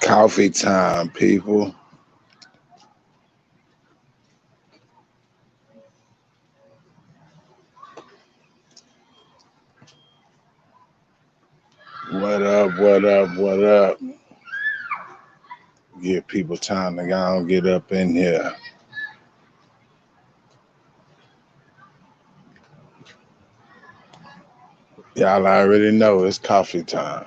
Coffee time, people. What up, what up, what up? Give people time to go and get up in here. Y'all already know it's coffee time.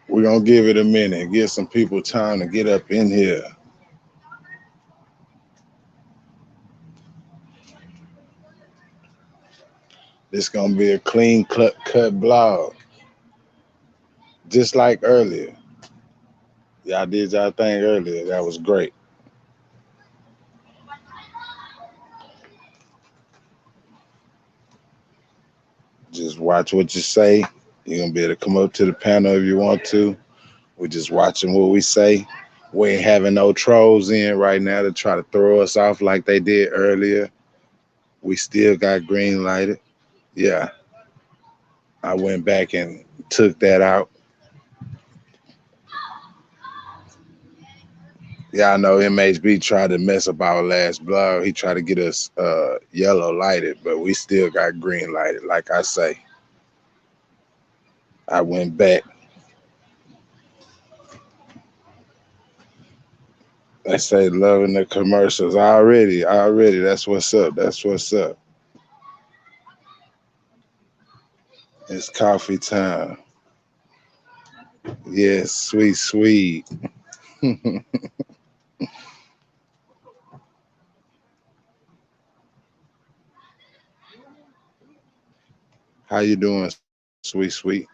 We're going to give it a minute. Give some people time to get up in here. This going to be a clean cut blog. Just like earlier. Y'all did y'all thing earlier. That was great. Just watch what you say. You're going to be able to come up to the panel if you want to. We're just watching what we say. We ain't having no trolls in right now to try to throw us off like they did earlier. We still got green lighted. Yeah. I went back and took that out. Y'all know MHB tried to mess up our last blog. He tried to get us yellow lighted, but we still got green lighted. Like I say, I went back. They say loving the commercials already. That's what's up. That's what's up. It's coffee time. Yes, sweet, sweet. How you doing, sweet, sweet?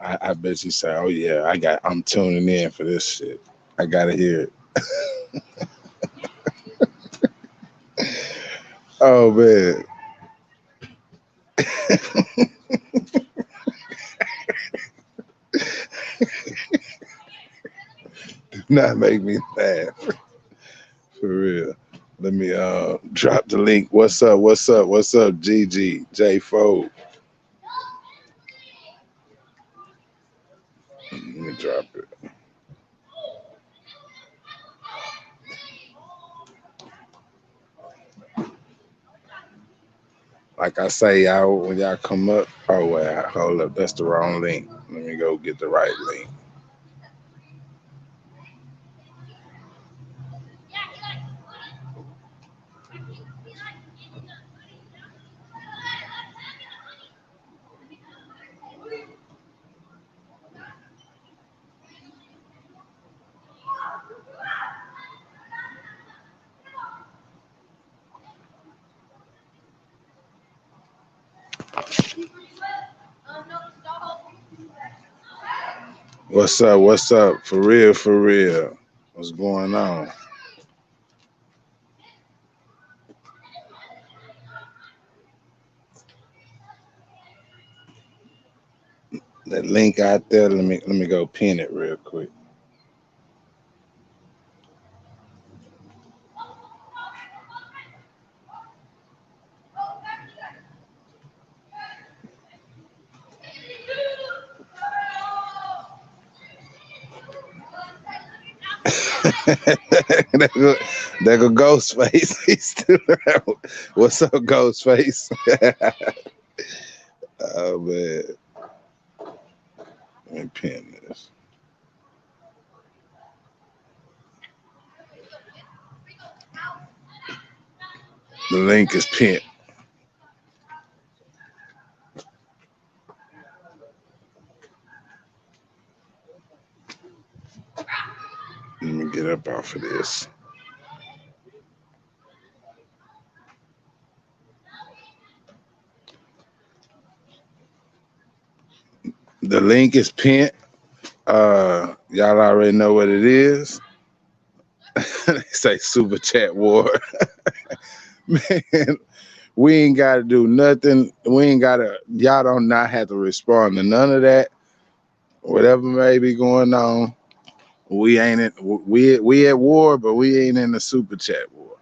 I bet you say, oh yeah, I'm tuning in for this shit. I gotta hear it. Oh man. Do not make me laugh. For real. Let me drop the link. What's up? What's up? What's up? GG J4. Let me drop it. Like I say, y'all, when y'all come up, oh well, hold up, that's the wrong link. Let me go get the right link. What's up? What's up? For real, for real. What's going on? That link out there, let me go pin it real quick. There go Ghostface. He's still around. What's up, Ghostface? Oh man. Let me pin this. The link is pinned. Let me get up off of this. The link is pinned. Y'all already know what it is. They say super chat war. Man, we ain't gotta do nothing. Y'all don't not have to respond to none of that. Whatever may be going on, We ain't in, we at war, but we ain't in the super chat war.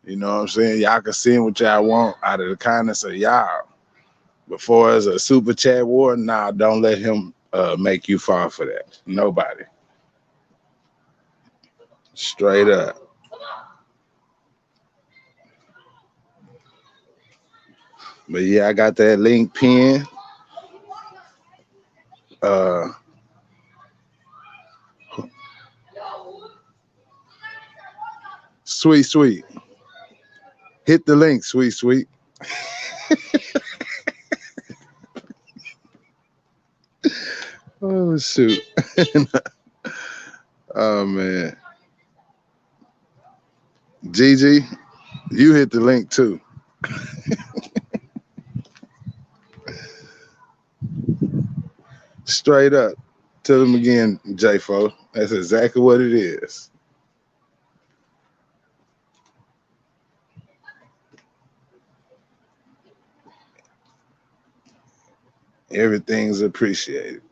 You know what I'm saying? Y'all can send what y'all want out of the kindness of y'all. Before as a super chat war, nah, don't let him make you fall for that. Nobody. Straight up. But yeah, I got that link pinned. Sweet, sweet. Hit the link, sweet, sweet. Oh shoot. Oh man. Gigi, you hit the link too. Straight up. Tell them again, J-Fo. That's exactly what it is. Everything's appreciated.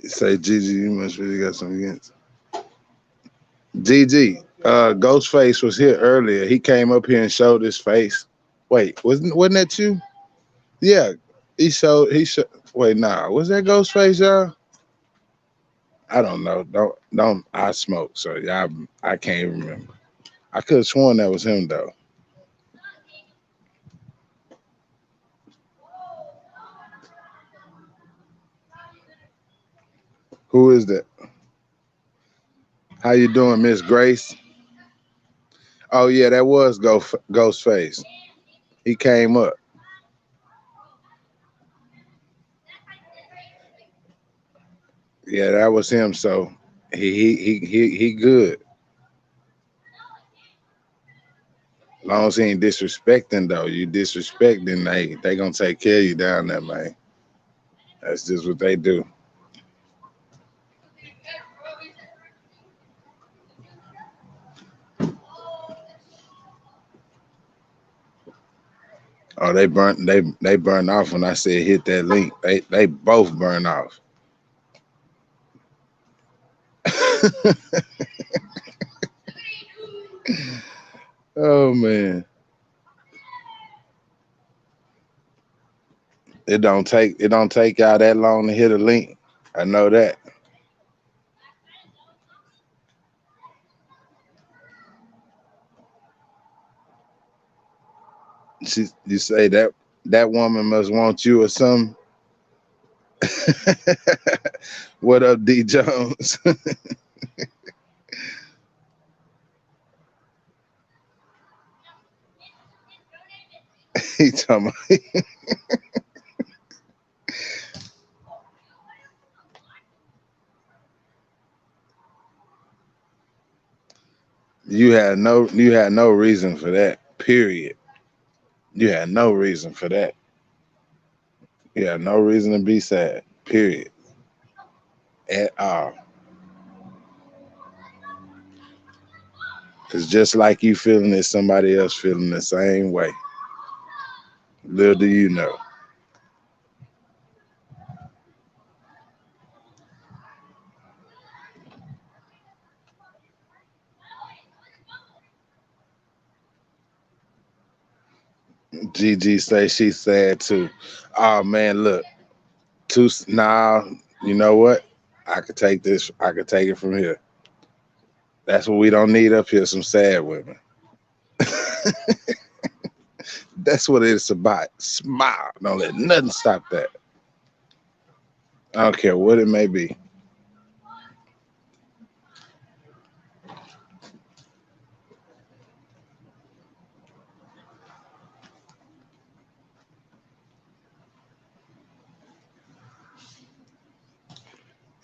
Say, Gigi, you must really got something against. Gigi, Ghostface was here earlier. He came up here and showed his face. Wait, wasn't that you? Yeah, he showed. Wait, nah, was that Ghostface, y'all? I don't know. Don't. I smoke, so y'all. I can't remember. I could have sworn that was him though. Who is that? How you doing, Miss Grace? Oh yeah, that was Ghostface. He came up. Yeah, that was him. So he good. As long as he ain't disrespecting though. You disrespecting, they gonna take care of you down there, man. That's just what they do. Oh, they burned off when I said hit that link. They both burned off. Oh man. It don't take y'all that long to hit a link. I know that. You say that woman must want you or something. What up, D Jones? He talking about, you had no reason for that. Period. You had no reason for that. You had no reason to be sad. Period. At all. Cause just like you feeling it, somebody else feeling the same way. Little do you know. Gigi say she's sad too. Oh man, look. Now, you know what? I could take this. I could take it from here. That's what we don't need up here. Some sad women. That's what it's about. Smile. Don't let nothing stop that. I don't care what it may be.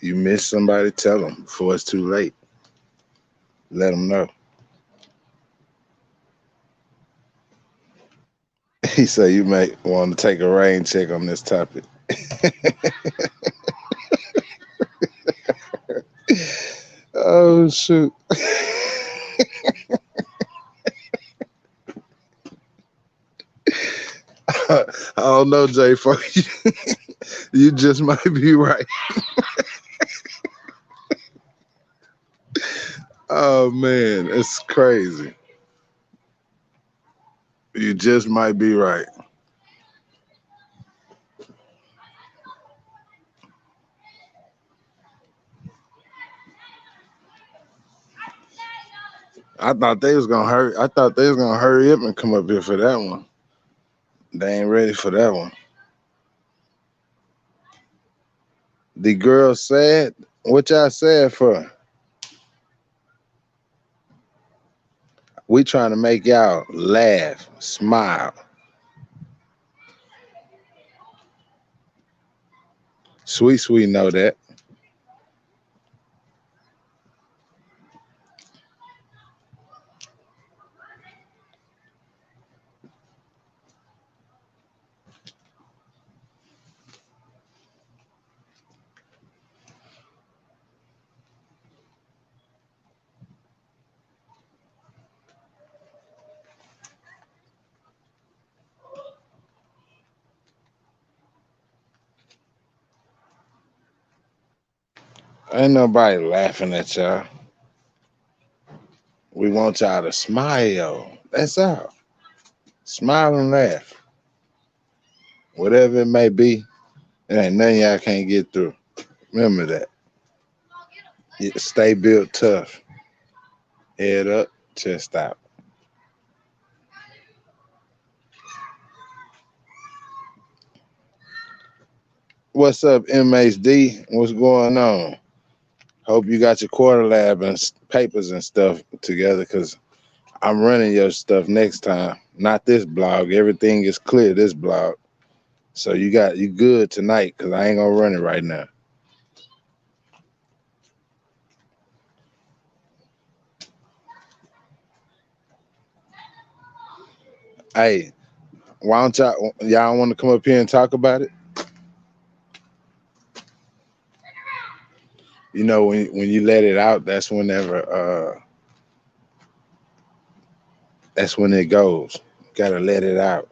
You miss somebody, tell them before it's too late. Let them know. He said you may want to take a rain check on this topic. Oh shoot. I don't know, J. You just might be right. Oh man, it's crazy. You just might be right. I thought they was gonna hurry. I thought they was gonna hurry up and come up here for that one. They ain't ready for that one. The girl said, "What y'all said for? We trying to make y'all laugh, smile. Sweet, sweet, know that. Ain't nobody laughing at y'all. We want y'all to smile. That's all. Smile and laugh. Whatever it may be, there ain't nothing y'all can't get through. Remember that. Stay built tough. Head up, chest out. What's up, MHD? What's going on? Hope you got your quarter lab and papers and stuff together because I'm running your stuff next time. Not this blog. Everything is clear, this blog. So you good tonight because I ain't gonna run it right now. Hey, why don't y'all want to come up here and talk about it? You know, when you let it out, that's when it goes. Gotta let it out.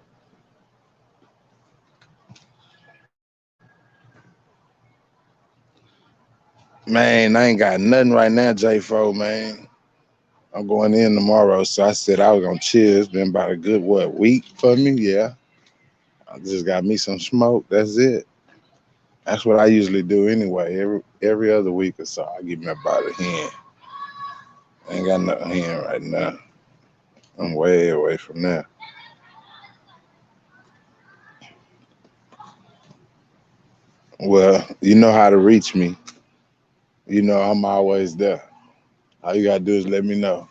Man, I ain't got nothing right now, J4, man. I'm going in tomorrow, so I said I was gonna chill. It's been about a good week for me, yeah. I just got me some smoke. That's it. That's what I usually do anyway. Every other week or so, I give me about a hand. I ain't got nothing hand right now. I'm way away from that. Well, you know how to reach me. You know I'm always there. All you gotta do is let me know.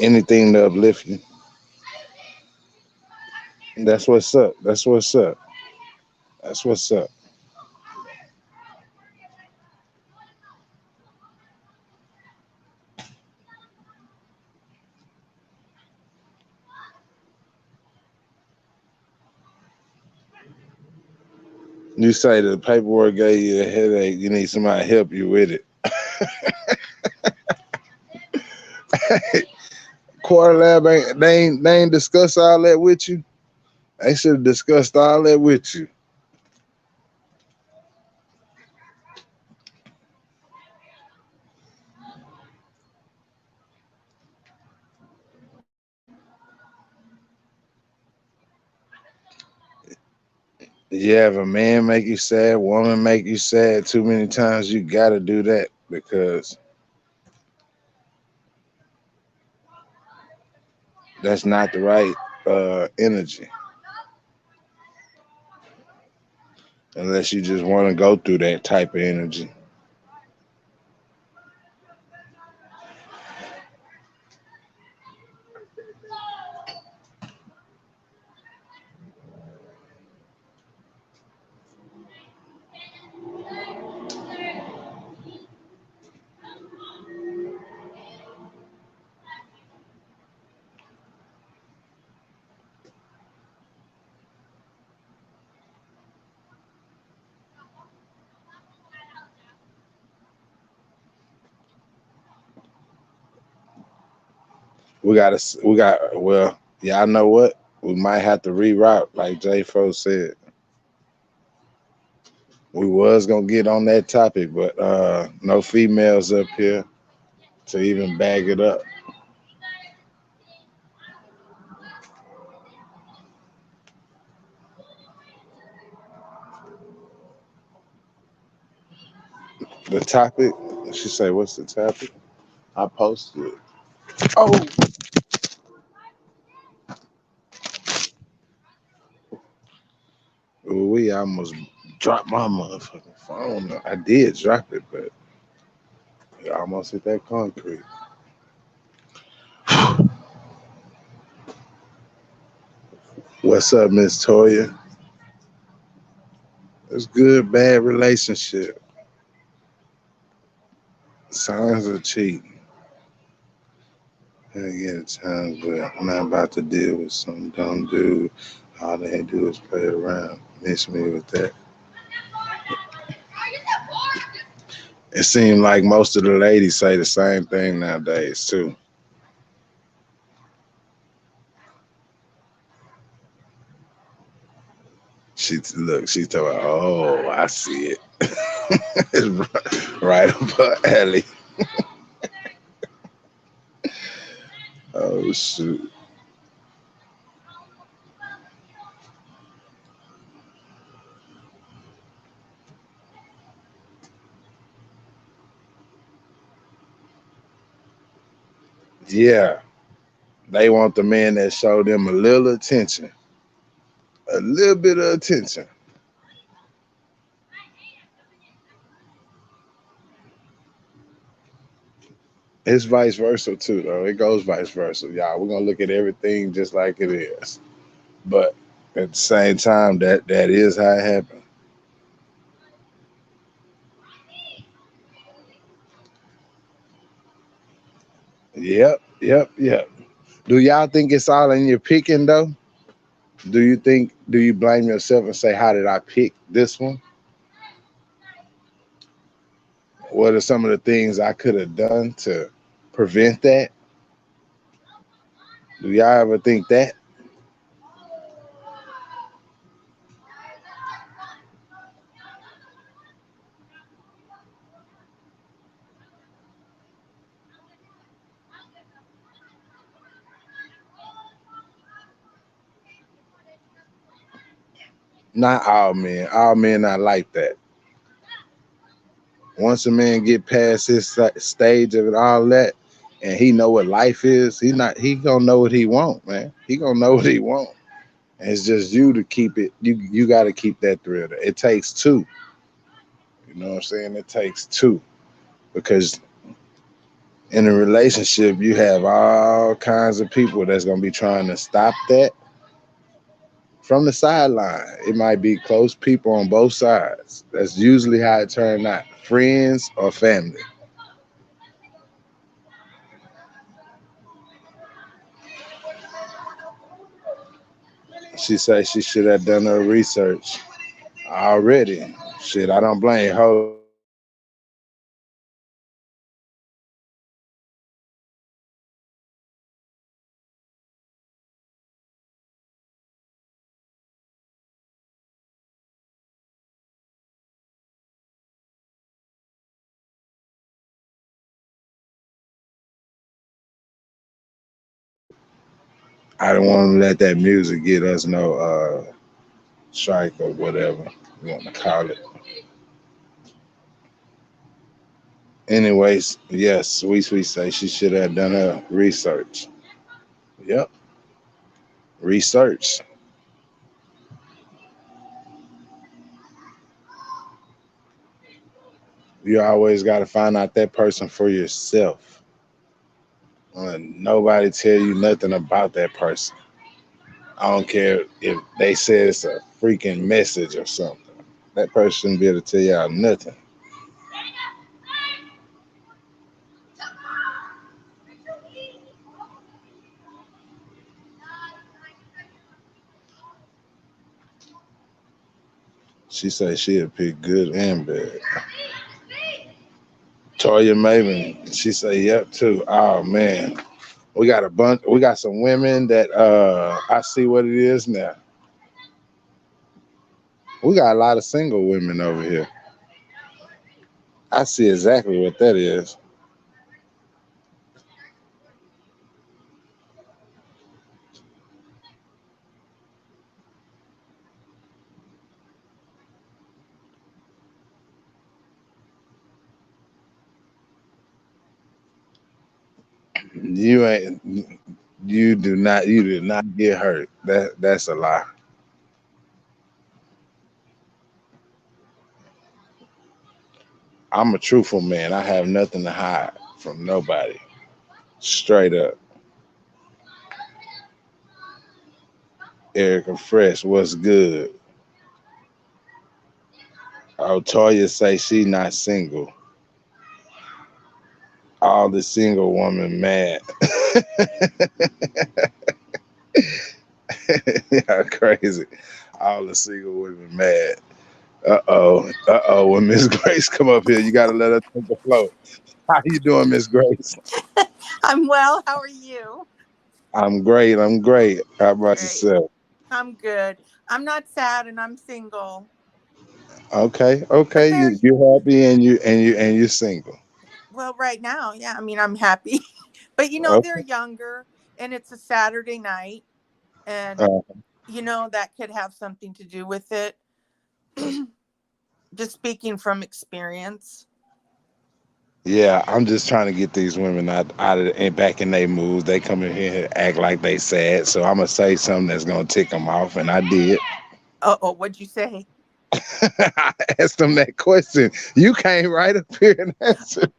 Anything to uplift you. That's what's up. That's what's up. That's what's up. You say the paperwork gave you a headache. You need somebody to help you with it. Quarter lab they ain't discuss all that with you. They should have discussed all that with you. You have a man make you sad, woman make you sad too many times, you gotta do that because that's not the right energy. Unless you just want to go through that type of energy. Well, yeah, I know what we might have to reroute, like J Fo said. We was gonna get on that topic, but no females up here to even bag it up. The topic, she say, what's the topic? I posted it. Oh, we almost dropped my motherfucking phone. I did drop it, but it almost hit that concrete. What's up, Miss Toya? It's good, bad relationship. Signs of cheating. I get at times, but I'm not about to deal with some dumb dude. All they do is play around. Miss me with that. It seems like most of the ladies say the same thing nowadays too. She told me, oh, I see it. It's right up her alley. Oh shoot. Yeah. They want the man that showed them a little attention. A little bit of attention. It's vice versa too, though. It goes vice versa, y'all. We're gonna look at everything just like it is. But at the same time, that is how it happened. Yep. Do y'all think it's all in your picking though? Do you blame yourself and say, how did I pick this one? What are some of the things I could have done to prevent that? Do y'all ever think that? Not all men. All men not like that. Once a man get past his stage of it, all that, and he know what life is, he gonna know what he want, man. He gonna know what he want. And it's just you to keep it. You got to keep that thrill. It takes two. You know what I'm saying? It takes two because in a relationship you have all kinds of people that's gonna be trying to stop that from the sideline. It might be close people on both sides. That's usually how it turned out. Friends or family. She said she should have done her research already. Shit, I don't blame her. I don't want to let that music get us no strike or whatever you want to call it. Anyways, yes, Sweet say she should have done her research. Yep, research. You always got to find out that person for yourself. Nobody tell you nothing about that person. I don't care if they said it's a freaking message or something. That person shouldn't be able to tell y'all nothing. She say she'll pick good and bad. Toya Maven, she say yep too. Oh man. We got a bunch. We got some women that I see what it is now. We got a lot of single women over here. I see exactly what that is. You ain't. You did not get hurt. That's a lie. I'm a truthful man. I have nothing to hide from nobody. Straight up. Erica Fresh, what's good? Oh, Toya say she not single. All the single woman mad. Yeah, crazy. All the single women mad. Uh oh. When Miss Grace come up here, you gotta let her take the flow. How you doing, Miss Grace? I'm well. How are you? I'm great. I'm great. How about Great. yourself? I'm good. I'm not sad and I'm single. Okay, But okay. they're You happy and you're single. well right now. Yeah, I mean I'm happy. But they're Okay. younger and it's a Saturday night and Uh, that could have something to do with it. Just speaking from experience. yeah, I'm just trying to get these women out of and back in their moves. They come in here and act like they sad, so I'm gonna say something that's gonna tick them off, and I did. Oh, what'd you say? I asked them that question. You came right up here and answered.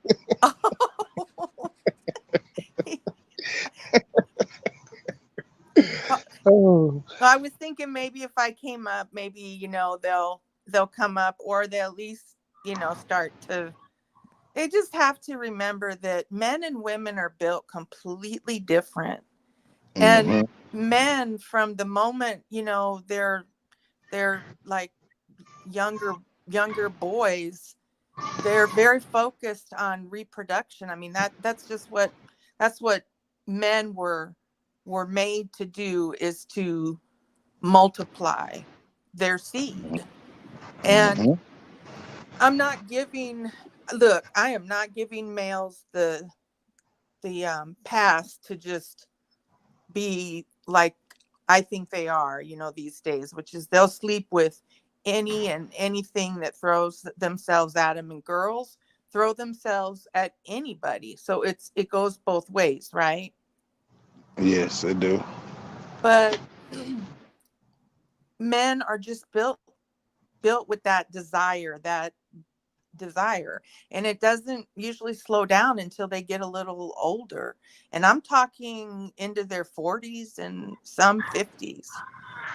Oh. I was thinking maybe if I came up, maybe they'll come up or they'll at least start to. They just have to remember that men and women are built completely different, and Hmm. men from the moment they're like younger boys, they're very focused on reproduction. I mean that's what men were made to do, is to multiply their seed. And Hmm. I'm not giving look, I am not giving males the pass to just be like I think they are, these days, which is they'll sleep with any and anything that throws themselves at them, and girls throw themselves at anybody. So it goes both ways, right? Yes, I do. But men are just built with that desire, and it doesn't usually slow down until they get a little older, and I'm talking into their 40s and some 50s.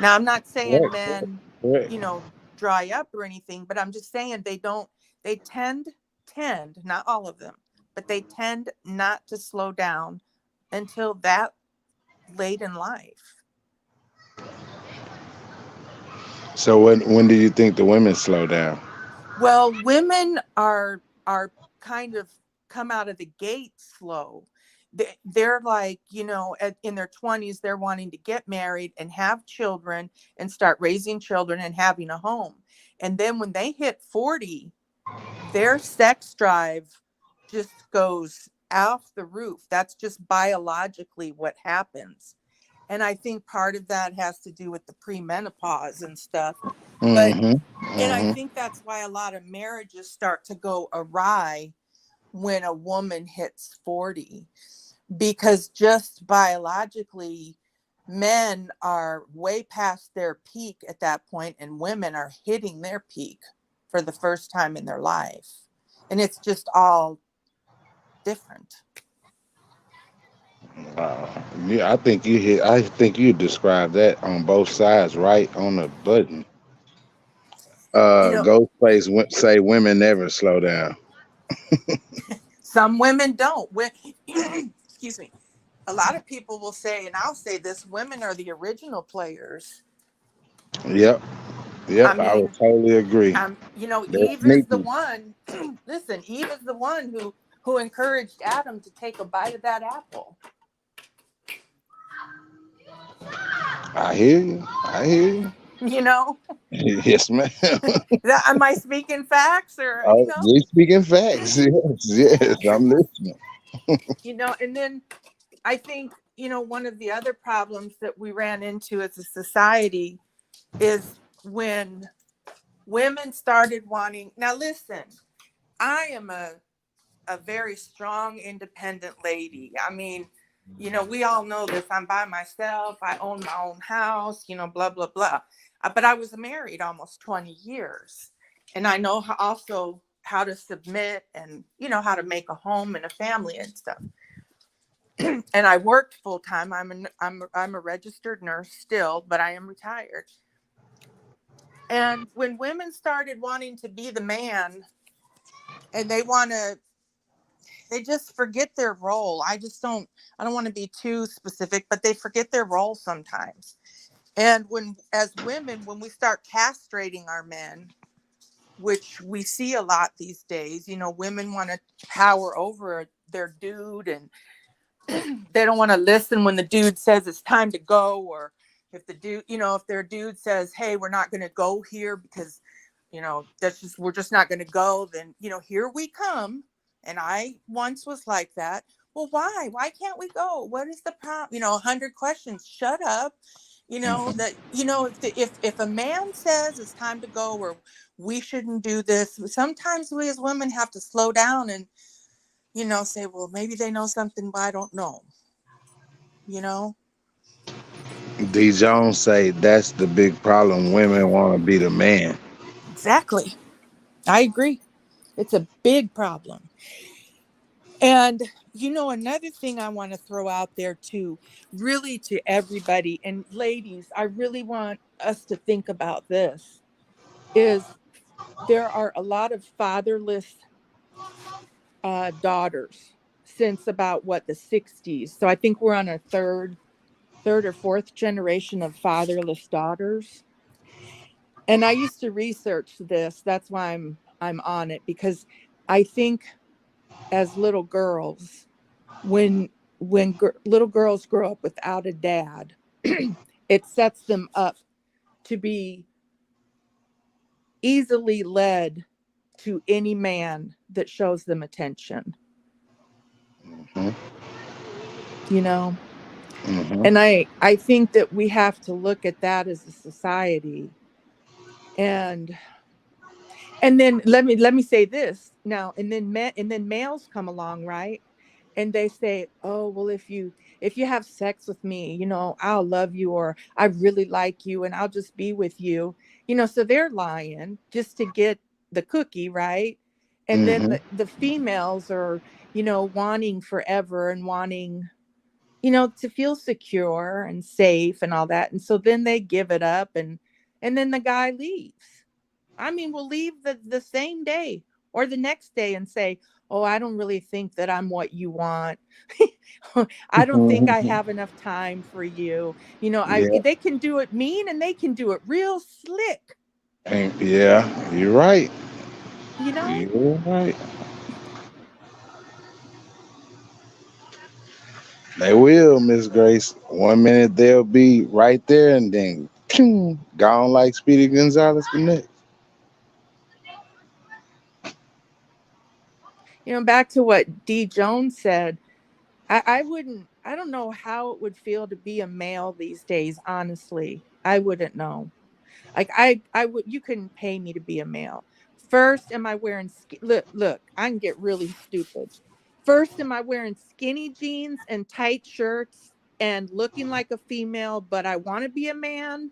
Now I'm not saying Correct. men Correct. you know dry up or anything, but I'm just saying they tend, not all of them, but they tend not to slow down until that late in life. So when do you think the women slow down? Well, women are kind of come out of the gate slow. They're like, in their 20s, they're wanting to get married and have children and start raising children and having a home. And then when they hit 40, their sex drive just goes off the roof. That's just biologically what happens. And I think part of that has to do with the premenopause and stuff. But Hmm. and I Hmm. think that's why a lot of marriages start to go awry when a woman hits 40, because just biologically, men are way past their peak at that point, and women are hitting their peak for the first time in their life. And it's just all different. Yeah, I think you described that on both sides, right on the button. You know, Ghostface say women never slow down. some women don't. Excuse me. A lot of people will say, and I'll say this: women are the original players. Yep, I yep. I would mean, totally agree. They're Eve is the sneaky. one. Listen, Eve is the one who encouraged Adam to take a bite of that apple. I hear you. I hear you. You know, Yes, ma'am. am I speaking facts or, Oh, you speaking facts. Yes, yes, I'm listening. and then I think, one of the other problems that we ran into as a society is when women started wanting, now listen, I am a very strong, independent lady. I mean, we all know this. I'm by myself. I own my own house, blah, blah, blah. But I was married almost 20 years. And I know also how to submit and, how to make a home and a family and stuff. And I worked full time. I'm a registered nurse still, but I am retired. And when women started wanting to be the man and they just forget their role. I don't want to be too specific, but they forget their role sometimes. And as women, when we start castrating our men, which we see a lot these days, women want to power over their dude, and they don't want to listen when the dude says it's time to go, or if the dude, if their dude says, hey, we're not going to go here because, we're just not going to go, then, here we come. And I once was like that. Well, why can't we go? What is the problem? 100 questions. Shut up. Mhm. That, if a man says it's time to go, or we shouldn't do this, sometimes we as women have to slow down and, say, well, maybe they know something, but I don't know, you know? D. Jones say that's the big problem. Women want to be the man. Exactly. I agree. It's a big problem. And, another thing I want to throw out there too, really to everybody, and ladies, I really want us to think about this, is there are a lot of fatherless daughters since about the 60s. So I think we're on a third or fourth generation of fatherless daughters. And I used to research this. That's why I'm on it, because I think as little girls, when little girls grow up without a dad, it sets them up to be easily led to any man that shows them attention, Hmm. you know? Hmm. And I think that we have to look at that as a society. And then let me say this now, and then males come along, right? And they say, oh, well, if you have sex with me, I'll love you, or I really like you and I'll just be with you. So they're lying just to get the cookie, right? And then Hmm. the females are, wanting forever and wanting, to feel secure and safe and all that. And so then they give it up, and then the guy leaves. I mean, we'll leave the same day or the next day and say, oh, I don't really think that I'm what you want. I don't think I have enough time for you. Yeah, They can do it mean and they can do it real slick, and yeah, you're right. you know? You're right. They will, Miss Grace. 1 minute they'll be right there, and then pew, gone like Speedy Gonzalez the next. Back to what D. Jones said, I don't know how it would feel to be a male these days, honestly. I wouldn't know. Like I would, you couldn't pay me to be a male. First, am I wearing look, I can get really stupid. First, am I wearing skinny jeans and tight shirts and looking like a female, but I want to be a man?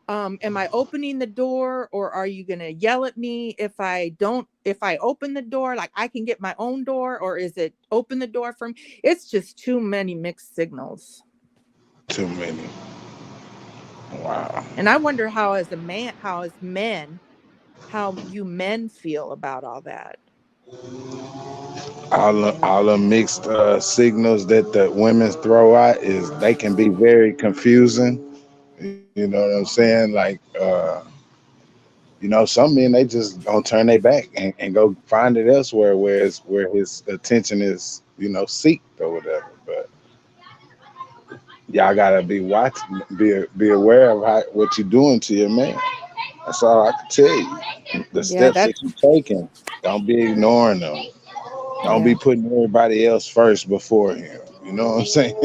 Am I opening the door, or are you gonna yell at me if I open the door, like I can get my own door, or is it open the door for me? It's just too many mixed signals. Too many. Wow. And I wonder how as men, how you men feel about all that. All the mixed signals that the women throw out is they can be very confusing. You know what I'm saying? Like, some men they just gonna turn their back and go find it elsewhere, where his attention is, seeked or whatever. But y'all gotta be watching, be aware of what you're doing to your man. That's all I can tell you. The Yeah, steps that that's you're taking, don't be ignoring them. Don't be yeah, putting everybody else first before him. You know what I'm saying?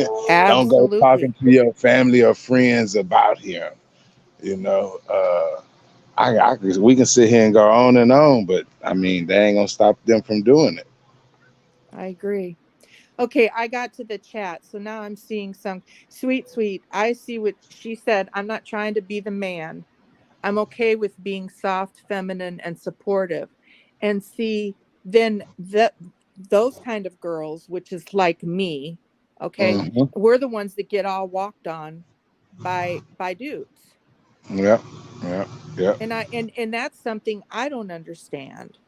Don't go absolutely. talking to your family or friends about him. You know, we can sit here and go on and on, but I mean, they ain't gonna stop them from doing it. I agree. Okay, I got to the chat. So now I'm seeing some sweet. I see what she said. I'm not trying to be the man. I'm okay with being soft, feminine, and supportive. And see, then that those kind of girls, which is like me, okay, Hmm. we're the ones that get all walked on by dudes. Yep, yep, yep. And that's something I don't understand.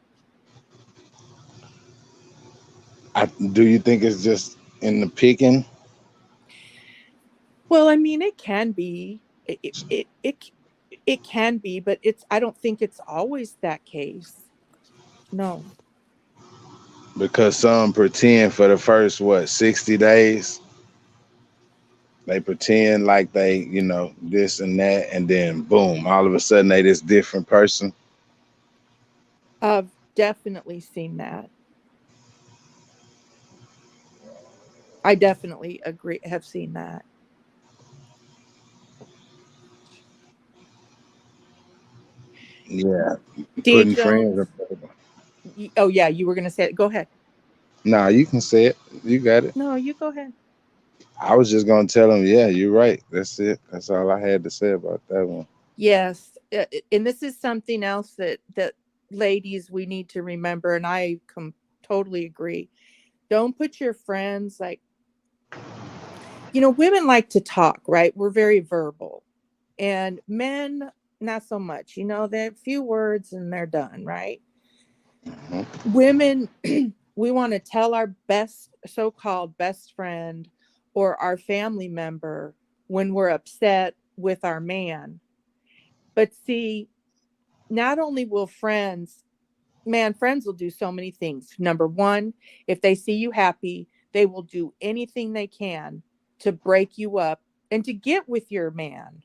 Do you think it's just in the picking? Well, I mean, it can be. It can be, but it's. I don't think it's always that case. No. Because some pretend for the first 60 days, they pretend like they, this and that, and then boom, all of a sudden they this different person. I've definitely seen that. I definitely agree. Have seen that. Yeah, D. putting friends. Jones. Oh yeah, you were gonna say it. Go ahead. Nah, you can say it. You got it. No, you go ahead. I was just gonna tell them, yeah, you're right. That's it. That's all I had to say about that one. Yes, and this is something else that ladies we need to remember, and totally agree. Don't put your friends like women like to talk, right? We're very verbal, and men not so much. They're few words and they're done, right? Mhm. Women, we want to tell our best so-called best friend or our family member when we're upset with our man. But see, not only will friends will do so many things. Number one, if they see you happy, they will do anything they can to break you up and to get with your man.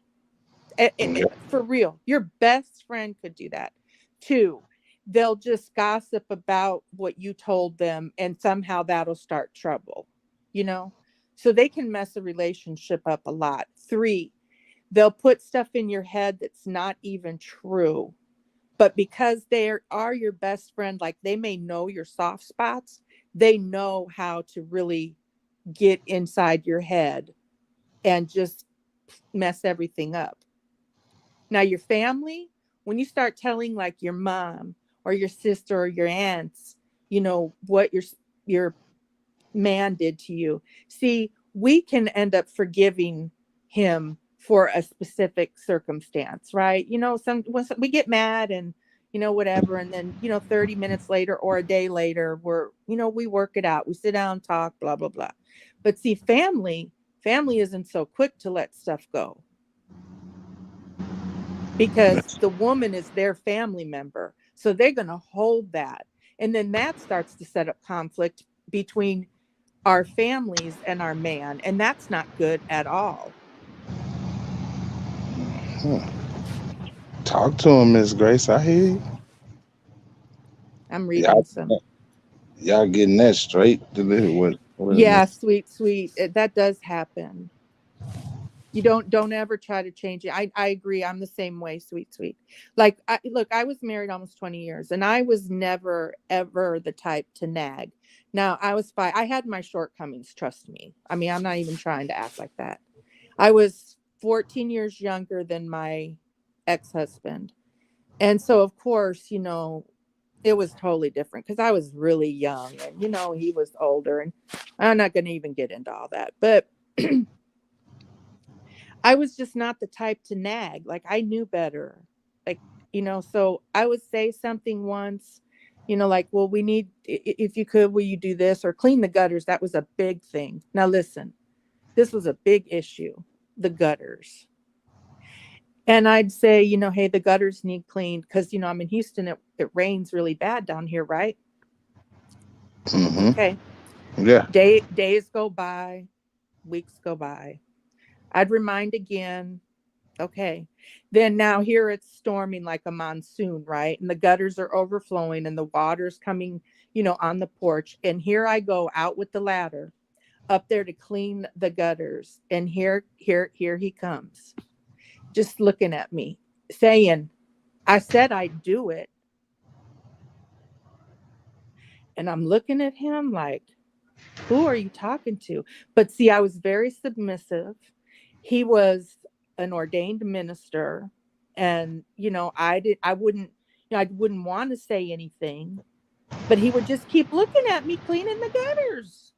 Yeah. For real, your best friend could do that. Two, they'll just gossip about what you told them, and somehow that'll start trouble, you know? So they can mess a relationship up a lot. Three, they'll put stuff in your head that's not even true. But because they are your best friend, like they may know your soft spots, they know how to really get inside your head and just mess everything up. Now, your family, when you start telling like your mom or your sister or your aunts, what your man did to you. See, we can end up forgiving him for a specific circumstance, right? Once we get mad and whatever, and then 30 minutes later or a day later, we work it out. We sit down, talk, blah blah blah. But see, family isn't so quick to let stuff go because the woman is their family member. So they're going to hold that. And then that starts to set up conflict between our families and our man. And that's not good at all. Hmm. Talk to him, Miss Grace. I hear you. I'm reading Y'all, some. y'all getting that straight delivered. What is Yeah, it? sweet. That does happen. You don't ever try to change it. I agree. I'm the same way, sweet. Like, look, I was married almost 20 years and I was never, ever the type to nag. Now, I was fine. I had my shortcomings, trust me. I mean, I'm not even trying to act like that. I was 14 years younger than my ex-husband. And so, of course, it was totally different because I was really young and, he was older. And I'm not going to even get into all that. But I was just not the type to nag. Like, I knew better. Like, so I would say something once, like, well, if you could, will you do this or clean the gutters? That was a big thing. Now, listen, this was a big issue, the gutters. And I'd say, hey, the gutters need cleaned because, I'm in Houston. It rains really bad down here, right? Mm-hmm. Okay. Yeah. Days go by, weeks go by. I'd remind again. Okay. Then now here it's storming like a monsoon, right? And the gutters are overflowing and the water's coming, on the porch. And here I go out with the ladder up there to clean the gutters. And here he comes, just looking at me, saying, I said I'd do it. And I'm looking at him like, who are you talking to? But see, I was very submissive. He was an ordained minister. And, I wouldn't want to say anything, but he would just keep looking at me cleaning the gutters.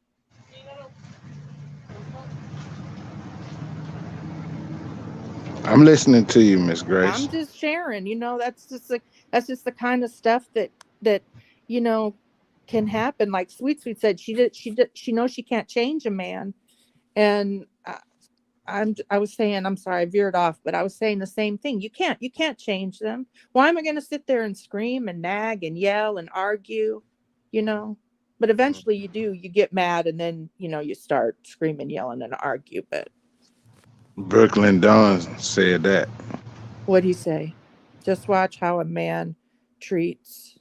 I'm listening to you, Miss I'm Grace. just sharing, that's just the kind of stuff that, you know, can happen. Like Sweet said, she knows she can't change a man. And I was saying, I'm sorry, I veered off, but I was saying the same thing. You can't change them. Why am I going to sit there and scream and nag and yell and argue, you know? But eventually you get mad, and then, you start screaming, yelling, and argue. But Brooklyn Dawn said that. what do you say? Just watch how a man treats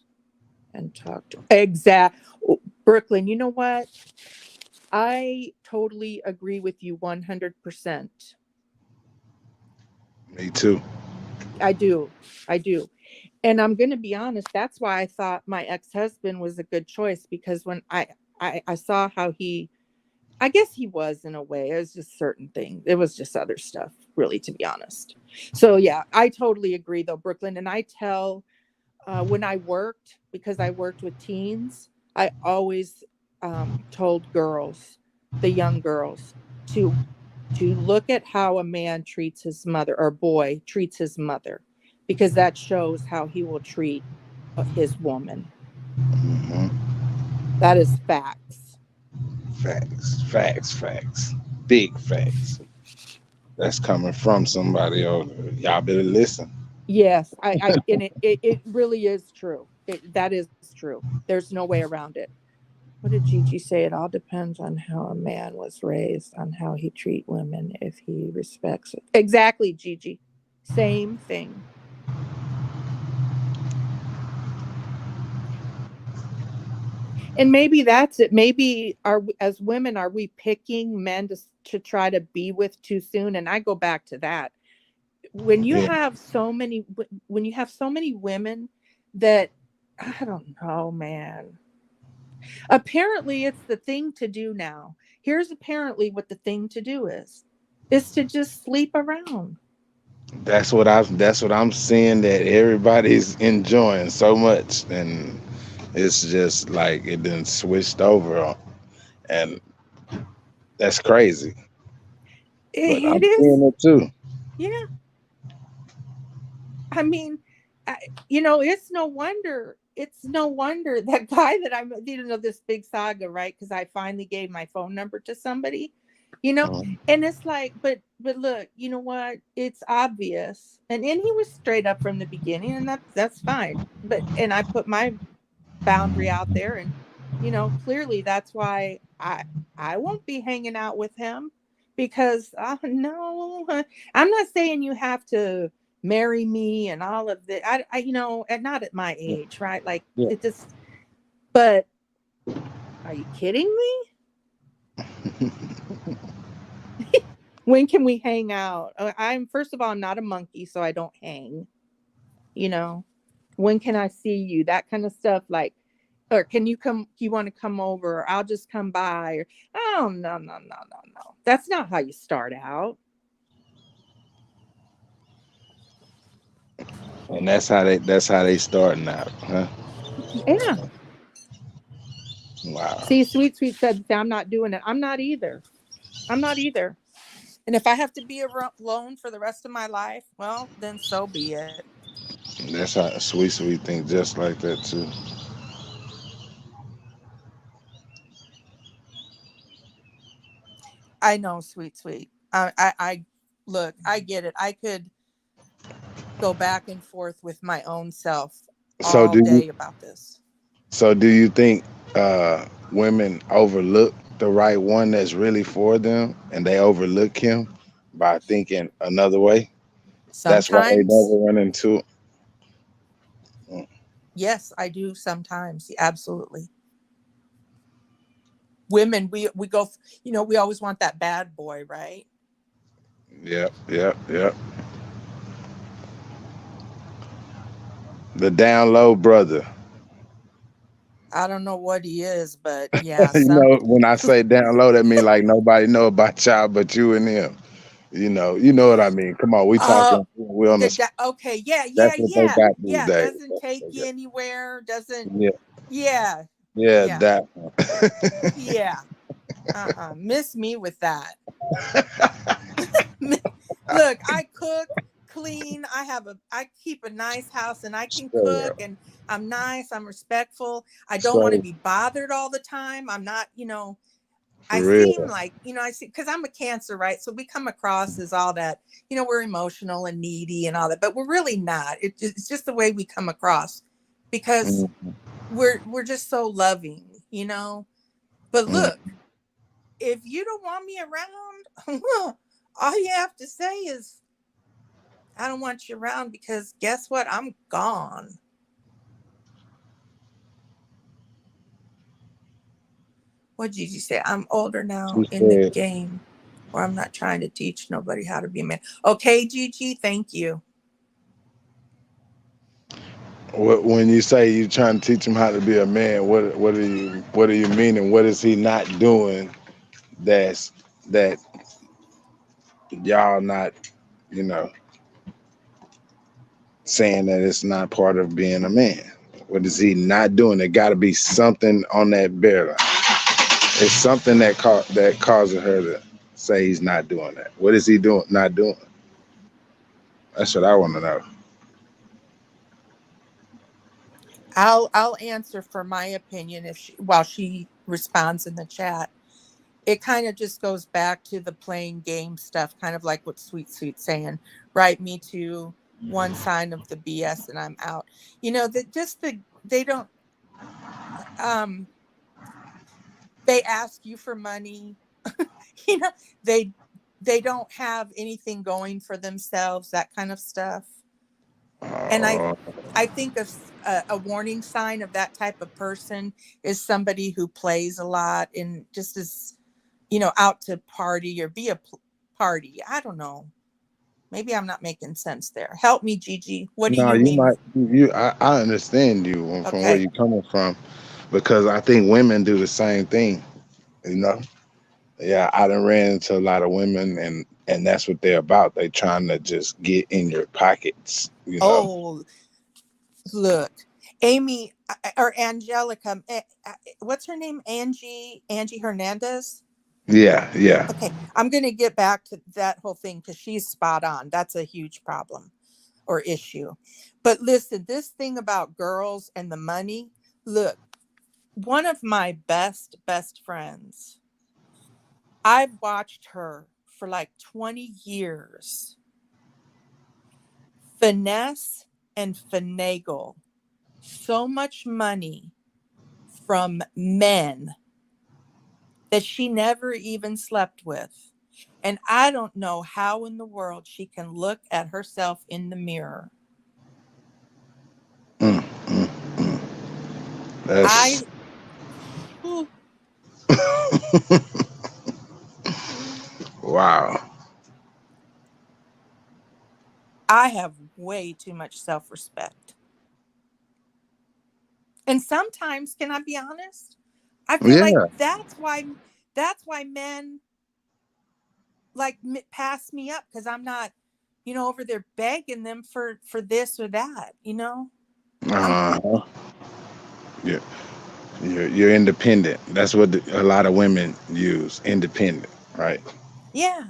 and talk to. Exact. Brooklyn, you know what? I totally agree with you 100%. Me too. I do. I do. And I'm going to be honest, that's why I thought my ex-husband was a good choice, because when I saw how I guess he was, in a way. It was just certain things. It was just other stuff, really, to be honest. So yeah, I totally agree though, Brooklyn. And I tell, when I worked, because I worked with teens, I always told girls, the young girls, to look at how a man treats his mother, or boy treats his mother, because that shows how he will treat his woman. Hmm. That is facts. Facts, facts, facts. Big facts. That's coming from somebody. Oh, y'all better listen. Yes, and it really is true. That is true. There's no way around it. What did Gigi say? It all depends on how a man was raised, on how he treat women, if he respects it. Exactly, Gigi. Same thing. And maybe that's it. Maybe as women, are we picking men to try to be with too soon? And I go back to that. When you Yeah, have so many, when you have so many women that, I don't know, man. Apparently, it's the thing to do now. Here's apparently what the thing to do is to just sleep around. that's what I'm seeing that everybody's enjoying so much, and it's just like it done switched over, and that's crazy. But It I'm is, seeing it too. yeah. I mean, it's no wonder that guy that I'm, this big saga, right? Because I finally gave my phone number to somebody, you know, Mhm. and it's like, but look, you know what? It's obvious, and he was straight up from the beginning, and that's fine. But and I put my boundary out there, and clearly that's why I won't be hanging out with him, because no, I'm not saying you have to marry me and all of the and not at my Yeah, age, right? Like, yeah. it just, but are you kidding me? When can we hang out? I'm First of all, I'm not a monkey, so I don't hang, you know when can I see you? That kind of stuff. Like, or can you come? You want to come over? Or I'll just come by. Or, oh, no, no, no, no, no. That's not how you start out. And that's how they starting out, huh? Yeah. Wow. See, Sweet said, I'm not doing it. I'm not either. I'm not either. And if I have to be alone for the rest of my life, well, then so be it. That's how sweet think just like that too. I know, Sweet. I look. I get it. I could go back and forth with my own self So all do you day about this. so do you think women overlook the right one that's really for them, and they overlook him? by thinking another way. That's why they Sometimes, never run into. Mm, yes, I do sometimes. Absolutely. Women, we go, we always want that bad boy, right? yep, yep, yep. The down low brother. I don't know what he is, but yeah, You some know, when I say down low, that mean like nobody know about y'all but you and him. You know what I mean. Come on, we uh talking. We on the. okay, yeah, That's yeah, what they yeah. got these Yeah, days. doesn't take you anywhere, doesn't. Yeah, Yeah. yeah, Yeah. that. Yeah. Miss me with that. Look, I cook, clean. I keep a nice house, and I can cook, Sure, and I'm nice. I'm respectful. I don't want to so be bothered all the time. I'm not, I for seem real. like, I see, because I'm a Cancer, right? So we come across as all that, we're emotional and needy and all that, but we're really not. It's just the way we come across, because Mm, we're just so loving. But mm. look, if you don't want me around, all you have to say is, I don't want you around, because guess what? I'm gone. What did you say? I'm older now She in the said, game, or I'm not trying to teach nobody how to be a man. Okay, Gigi, thank you. When you say you trying to teach him how to be a man, what do you mean, and what is he not doing that y'all not, you know, saying that it's not part of being a man? What is he not doing? There got to be something on that barrel. It's something that causes her to say he's not doing that. What is he doing? Not doing? That's what I want to know. I'll answer for my opinion while she responds in the chat. It kind of just goes back to the playing game stuff, kind of like what Sweet's saying. Right, me too. One sign of the BS, and I'm out. That just they don't um they ask you for money. you know they they don't have anything going for themselves, that kind of stuff. And Uh, I think a warning sign of that type of person is somebody who plays a lot and just is, out to party or be a party. I don't know. Maybe I'm not making sense there. Help me, Gigi. What do no, you you mean? might. I understand you from where Okay. you're coming from, because I think women do the same thing. You know. Yeah, I done ran into a lot of women, and that's what they're about. They trying to just get in your pockets. You know. Oh, look, Amy or Angelica. What's her name? Angie Hernandez. Yeah, yeah. Okay, I'm going to get back to that whole thing because she's spot on. That's a huge problem or issue. But listen, this thing about girls and the money, look, one of my best friends, I've watched her for like 20 years finesse and finagle so much money from men that she never even slept with. And I don't know how in the world she can look at herself in the mirror. Mm, mm, mm. That's I whew, wow. I have way too much self-respect. And sometimes, can I be honest? I feel like Yeah. that's why men like pass me up, because I'm not, over there begging them for this or that. I'm Uh-huh. Yeah. You're independent. That's what a lot of women use. Independent, right? yeah.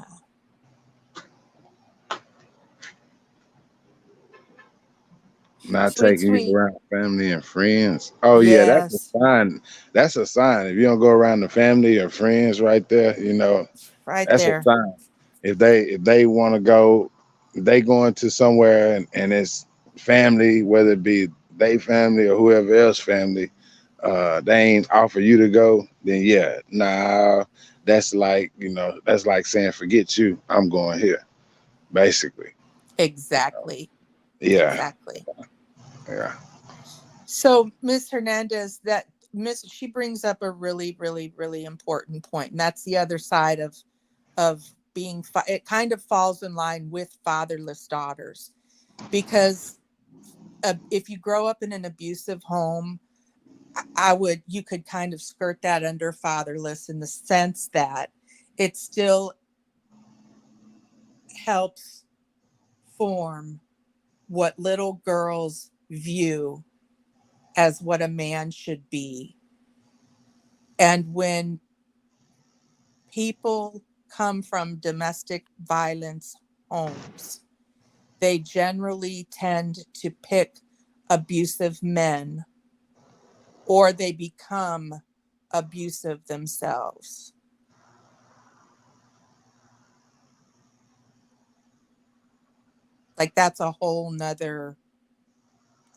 Not Sweet, taking you sweet. around family and friends. Oh yeah, that's a Yes. sign. That's a sign. If you don't go around the family or friends right there, Right that's a there. sign. If they want to go, if they going to somewhere and it's family, whether it be they family or whoever else family, they ain't offer you to go, then yeah, nah, That's like, that's like saying, forget you, I'm going here, basically. Exactly. Yeah, Exactly. yeah. So, Miss Hernandez, that Miss she brings up a really, really, really important point, and that's the other side of being. It kind of falls in line with fatherless daughters because if you grow up in an abusive home, I would you could kind of skirt that under fatherless in the sense that it still helps form what little girls view as what a man should be. And when people come from domestic violence homes, they generally tend to pick abusive men or they become abusive themselves. Like that's a whole nother,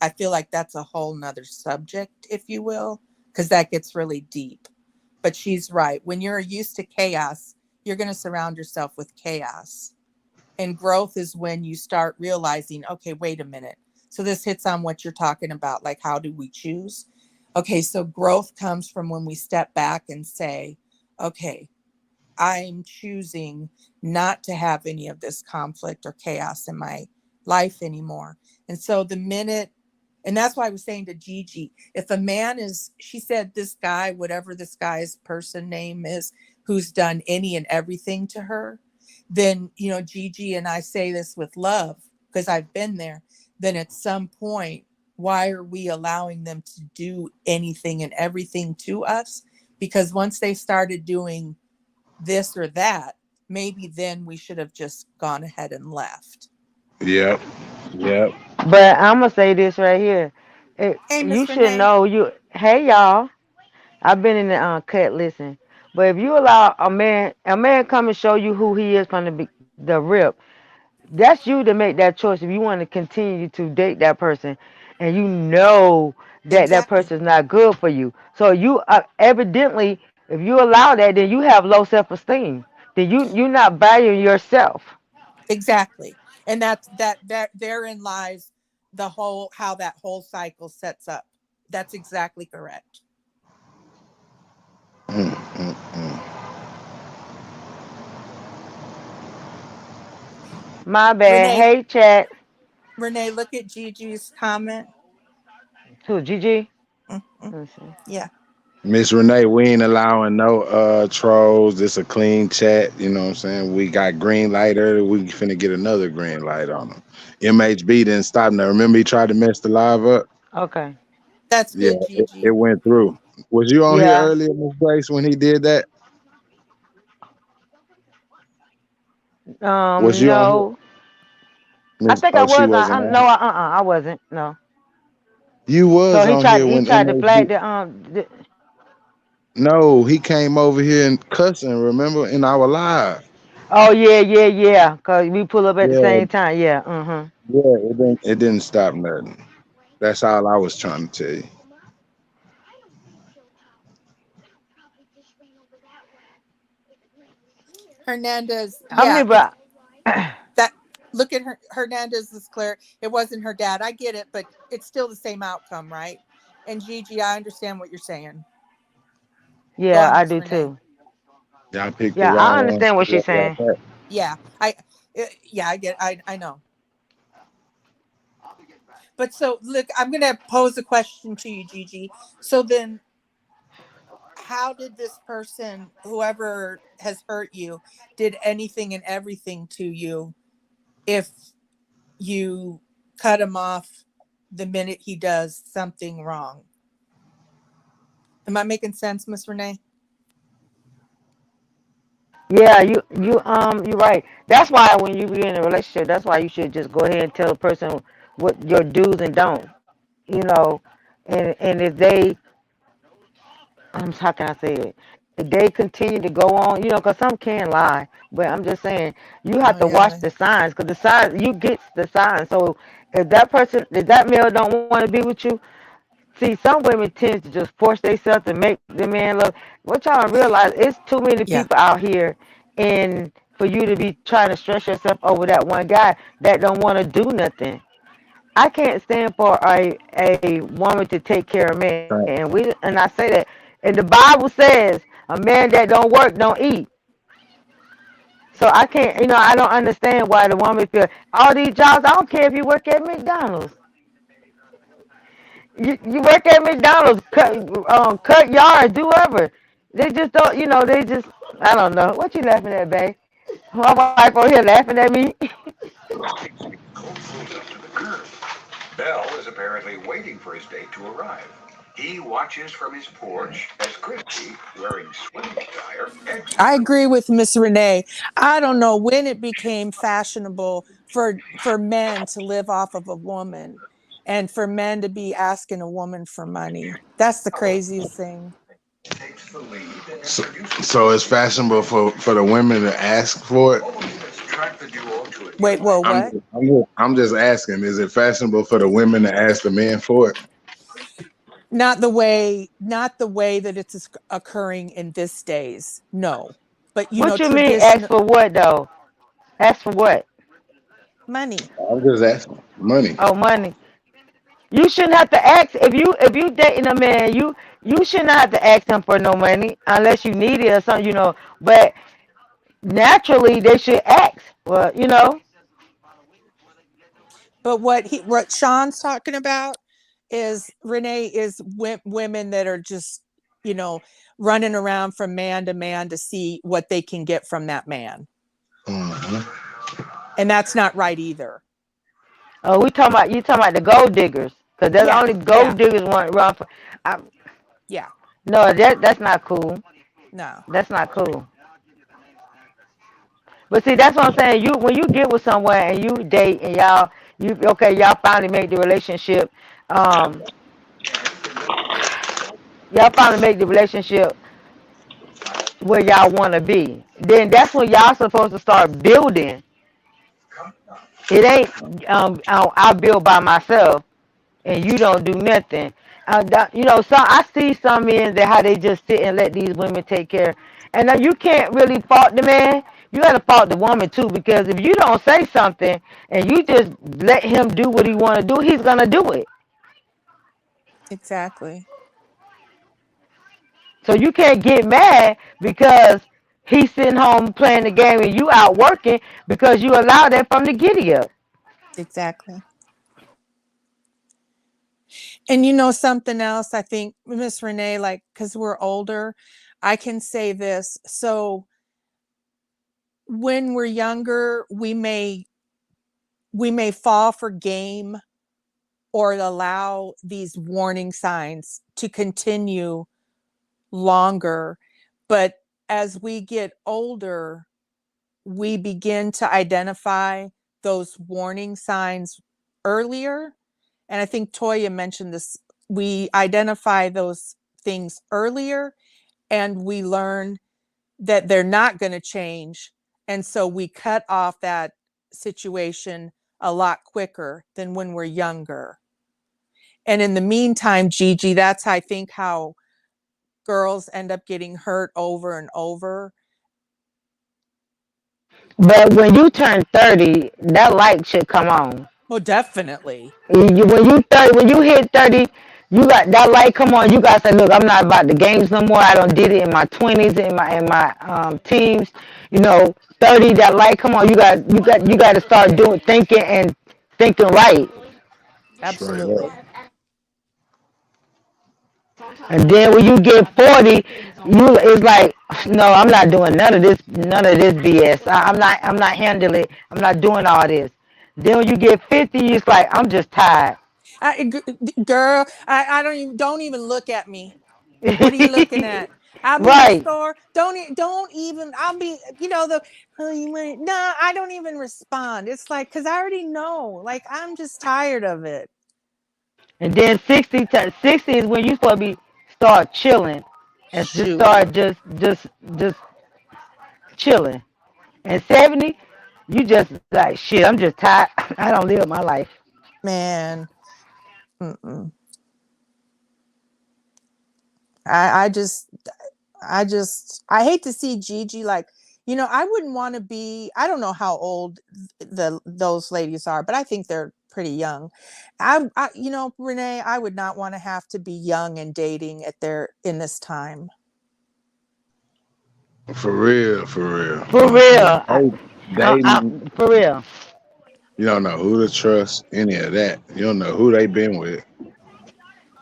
I feel like that's a whole nother subject, if you will, because that gets really deep. But she's right. When you're used to chaos, you're going to surround yourself with chaos. And growth is when you start realizing, okay, wait a minute. So this hits on what you're talking about, like how do we choose? Okay, so growth comes from when we step back and say, okay, I'm choosing not to have any of this conflict or chaos in my life anymore. And so the minute, and that's why I was saying to Gigi, if a man is, she said, this guy, whatever this guy's person name is, who's done any and everything to her, then, Gigi, and I say this with love because I've been there, then at some point, why are we allowing them to do anything and everything to us? Because once they started doing this or that, maybe then we should have just gone ahead and left. Yep. Yep. But I'm gonna say this right here. Hey, You Miss should Renee. know you. Hey y'all, I've been in the cut. Listen, but if you allow a man come and show you who he is from the rip, that's you to make that choice. If you want to continue to date that person, and you know that that Exactly. person's not good for you, so you evidently, if you allow that, then you have low self esteem. Then you're not valuing yourself. Exactly. And that therein lies the whole how that whole cycle sets up. That's exactly correct. Mm, mm, mm. My bad. Renee, Hey chat. Renee, look at Gigi's comment. Who Gigi? Mhm. Let's see. Yeah. Miss Renee, we ain't allowing no trolls. This a clean chat. You know what I'm saying? We got green light earlier. We finna get another green light on them. MHB didn't stop. Now remember he tried to mess the live up. Okay. That's Yeah, good, it Gigi. went through. Was you on here Yeah. earlier, Miss Grace, when he did that? Was you on here, No. I Miss? think I Oh, she was. wasn't on No. here. I wasn't. No. You So was he on tried. here He when tried to flag MHB. the. No, he came over here and cussing. Remember in our live. Oh yeah, yeah, yeah. Cause we pull up at the Yeah, same time. Yeah. Uh-huh. yeah. It didn't stop nothing. That's all I was trying to tell you. Hernandez, How yeah, many? it's But that look at her Hernandez is clear. It wasn't her dad. I get it, but it's still the same outcome, right? And Gigi, I understand what you're saying. Go yeah, on, I Miss do Renee. too. Y'all picked the Yeah, I wrong one. understand what Yeah, she's yeah, saying. that- Yeah, yeah, I get, I know. But so look, I'm gonna pose a question to you, Gigi. So then, how did this person, whoever has hurt you, did anything and everything to you if you cut him off the minute he does something wrong? Am I making sense, Miss Renee? Yeah, you're right. That's why when you be in a relationship, that's why you should just go ahead and tell the person what your do's and don't. You know, and if they, how can I say it? If they continue to go on, because some can lie, but I'm just saying you have Oh to watch yeah. the signs, because the signs, you get the signs. So if that male don't want to be with you, See, some women tend to just force themselves to make the man love. What y'all don't realize, it's too many Yeah. people out here, and for you to be trying to stress yourself over that one guy that don't want to do nothing. I can't stand for a woman to take care of man, and I say that, and the Bible says a man that don't work don't eat. So I can't, I don't understand why the woman feel all these jobs. I don't care if you work at McDonald's. You work at McDonald's, cut yards, do whatever. They just don't, they just, I don't know. What you laughing at, babe? My wife over here laughing at me. Colt pulls up to the curb. Bell is apparently waiting for his date to arrive. He watches from his porch as Christy, wearing swimming attire, exits I the agree with Miss Renee. I don't know when it became fashionable for men to live off of a woman and for men to be asking a woman for money. That's the craziest thing. takes the lead and So, introduces so it's fashionable for the women to ask for it. Let's track the duo to a Wait, nearby whoa, I'm what? I'm just asking, is it fashionable for the women to ask the men for it? Not the way that it's occurring in this days. No. But What you mean, ask traditional for what though? Ask for what? money. I'm just asking. Money. Oh, money. You shouldn't have to ask if you dating a man. You should not have to ask him for no money unless you need it or something. But naturally they should ask. Well, But what Sean's talking about is Renee is women that are just, you know, running around from man to man to see what they can get from that man. Hmm. And that's not right either. oh, you talking about the gold diggers because there's Yeah. only gold Yeah. diggers want run for. I, Yeah. no, that's not cool. No. That's not cool. But see, that's what I'm saying. You when you get with someone and you date and y'all finally make the relationship. Um, y'all finally make the relationship where y'all want to be. Then that's when y'all supposed to start building. It ain't I build by myself and you don't do nothing. So I see some men that how they just sit and let these women take care. And now you can't really fault the man. You got to fault the woman too because if you don't say something and you just let him do what he want to do, he's gonna do it. Exactly. So you can't get mad because he's sitting home playing the game and you out working because you allowed that from the giddy up. Exactly. And you know something else, I think, Miss Renee, like, because we're older, I can say this. So when we're younger, we may fall for game or allow these warning signs to continue longer. But as we get older, we begin to identify those warning signs earlier. And I think Toya mentioned this. We identify those things earlier and we learn that they're not going to change. And so we cut off that situation a lot quicker than when we're younger. And in the meantime, Gigi, that's, I think, how girls end up getting hurt over and over. But when you turn 30, that light should come on. Oh, definitely. When you hit 30, you got that light come on. You got to say, look, I'm not about the games no more. I don't did it in my 20s, in my teens. 30, that light come on. You got to start doing thinking right. Straight up. Absolutely. And then when you get 40, it's like, no, I'm not doing none of this BS. I'm not handling. I'm not doing all this. Then when you get 50, it's like I'm just tired. Girl, I don't even look at me. What are you looking at? I'll be in the Right. store. Don't even. I'll be. Oh, you went. No, I don't even respond. It's like because I already know. Like I'm just tired of it. And then 60 is when you supposed to be start chilling and just Shoot, start just chilling. And 70, you just like shit. I'm just tired. I don't live my life. man. Mm-mm. I I hate to see Gigi like, I wouldn't want to be, I don't know how old those ladies are, but I think they're pretty young. Renee, I would not want to have to be young and dating in this time. For real, for real. For real. Hey, dating, For real. you don't know who to trust, any of that. You don't know who they been with.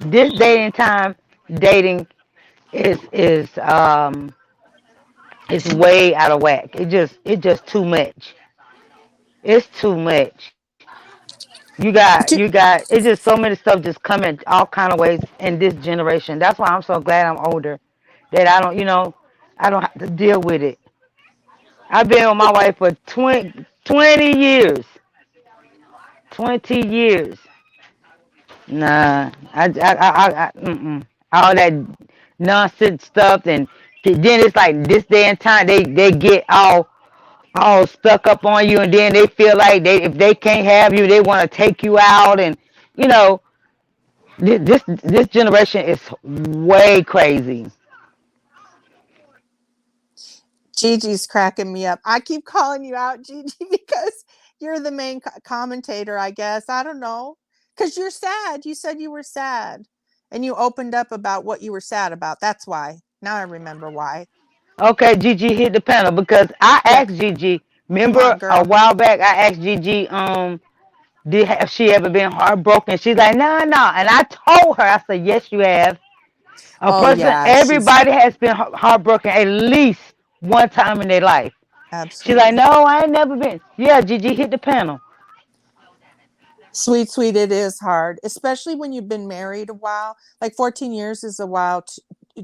This day and time, dating is it's way out of whack. It just too much. It's too much. You got it's just so many stuff just coming all kind of ways in this generation. That's why I'm so glad I'm older. That I don't have to deal with it. I've been with my wife for 20 years. 20 years. Nah, mm-mm. All that nonsense stuff, and then it's like this day and time they get all stuck up on you, and then they feel like if they can't have you, they want to take you out, and you know this generation is way crazy. Gigi's cracking me up. I keep calling you out, Gigi, because you're the main commentator, I guess. I don't know. Because you're sad. You said you were sad. And you opened up about what you were sad about. That's why. Now I remember why. Okay, Gigi hit the panel because I Yeah. asked Gigi. Come on, Remember a girl. while back, I asked Gigi, have she ever been heartbroken? She's like, no, no. And I told her, I said, yes, you have. A Oh, person, yeah. everybody has been heartbroken at least one time in their life. She's like, Absolutely. no, I ain't never been. Yeah, Gigi hit the panel. Sweet, sweet. It is hard, especially when you've been married a while. Like 14 years is a while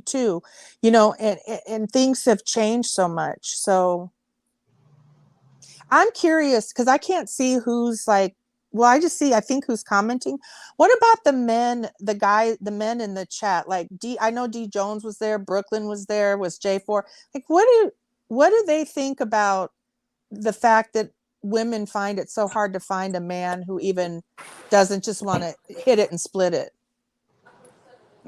too, and things have changed so much. So I'm curious because I can't see who's like, well, I think who's commenting. What about the men, the men in the chat? Like I know D Jones was there, Brooklyn was there, was J4. Like, what do they think about the fact that women find it so hard to find a man who even doesn't just want to hit it and split it?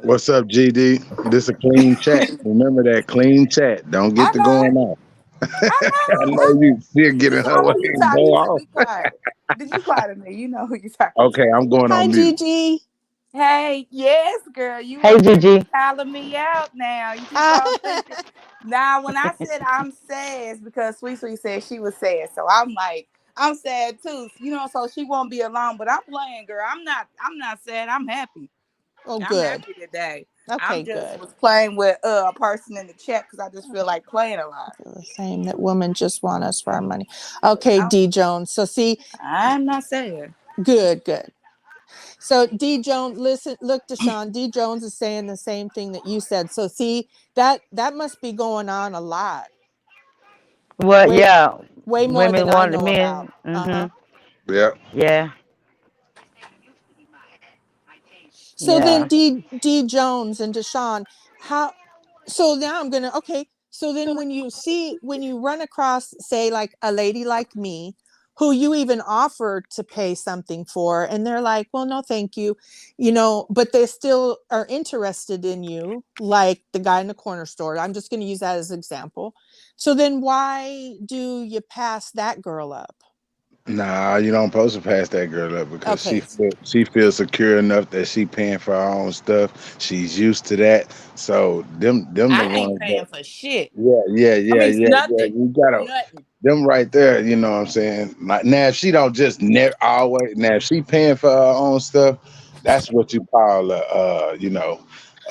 What's up, GD? This a clean chat. Remember that clean chat. Don't get I to know it. going off. I I know. know you still get You in her know way who you and talking. go You said off. be quiet. Did you quiet me? You know who you talking Okay, to. I'm going Hi, on mute. Gigi. Hey, yes, girl. You Hey, up there Gigi. calling me out now. You keep on thinking. Now, when I said I'm sad, it's because Sweet Sweet said she was sad. So I'm like, I'm sad too. So she won't be alone. But I'm playing, girl. I'm not sad. I'm happy. Oh, I'm good. happy today. Okay, I'm just good. was playing with a person in the chat because I just feel like playing a lot. I feel the same, that women just want us for our money. Okay, D Jones. So see, I'm not sad. good, good. So D Jones, listen, look, Deshaun, D Jones is saying the same thing that you said. So see, that must be going on a lot. Well, Way yeah, way more than women I want the know about. men. Uh-huh. Yeah. Yeah, So then yeah. D Jones and Deshaun, how so now I'm gonna okay. So then when you run across, say, like a lady like me, who you even offer to pay something for, and they're like, well, no, thank you, but they still are interested in you, like the guy in the corner store. I'm just gonna use that as an example. So then why do you pass that girl up? Nah, you don't supposed to pass that girl up because Okay. she feels secure enough that she paying for her own stuff. She's used to that. So them the I ain't ones that paying for shit. yeah. Nothing. You gotta Nothing. them right there, you know what I'm saying? Like now if she don't just never always now if she paying for her own stuff, that's what you call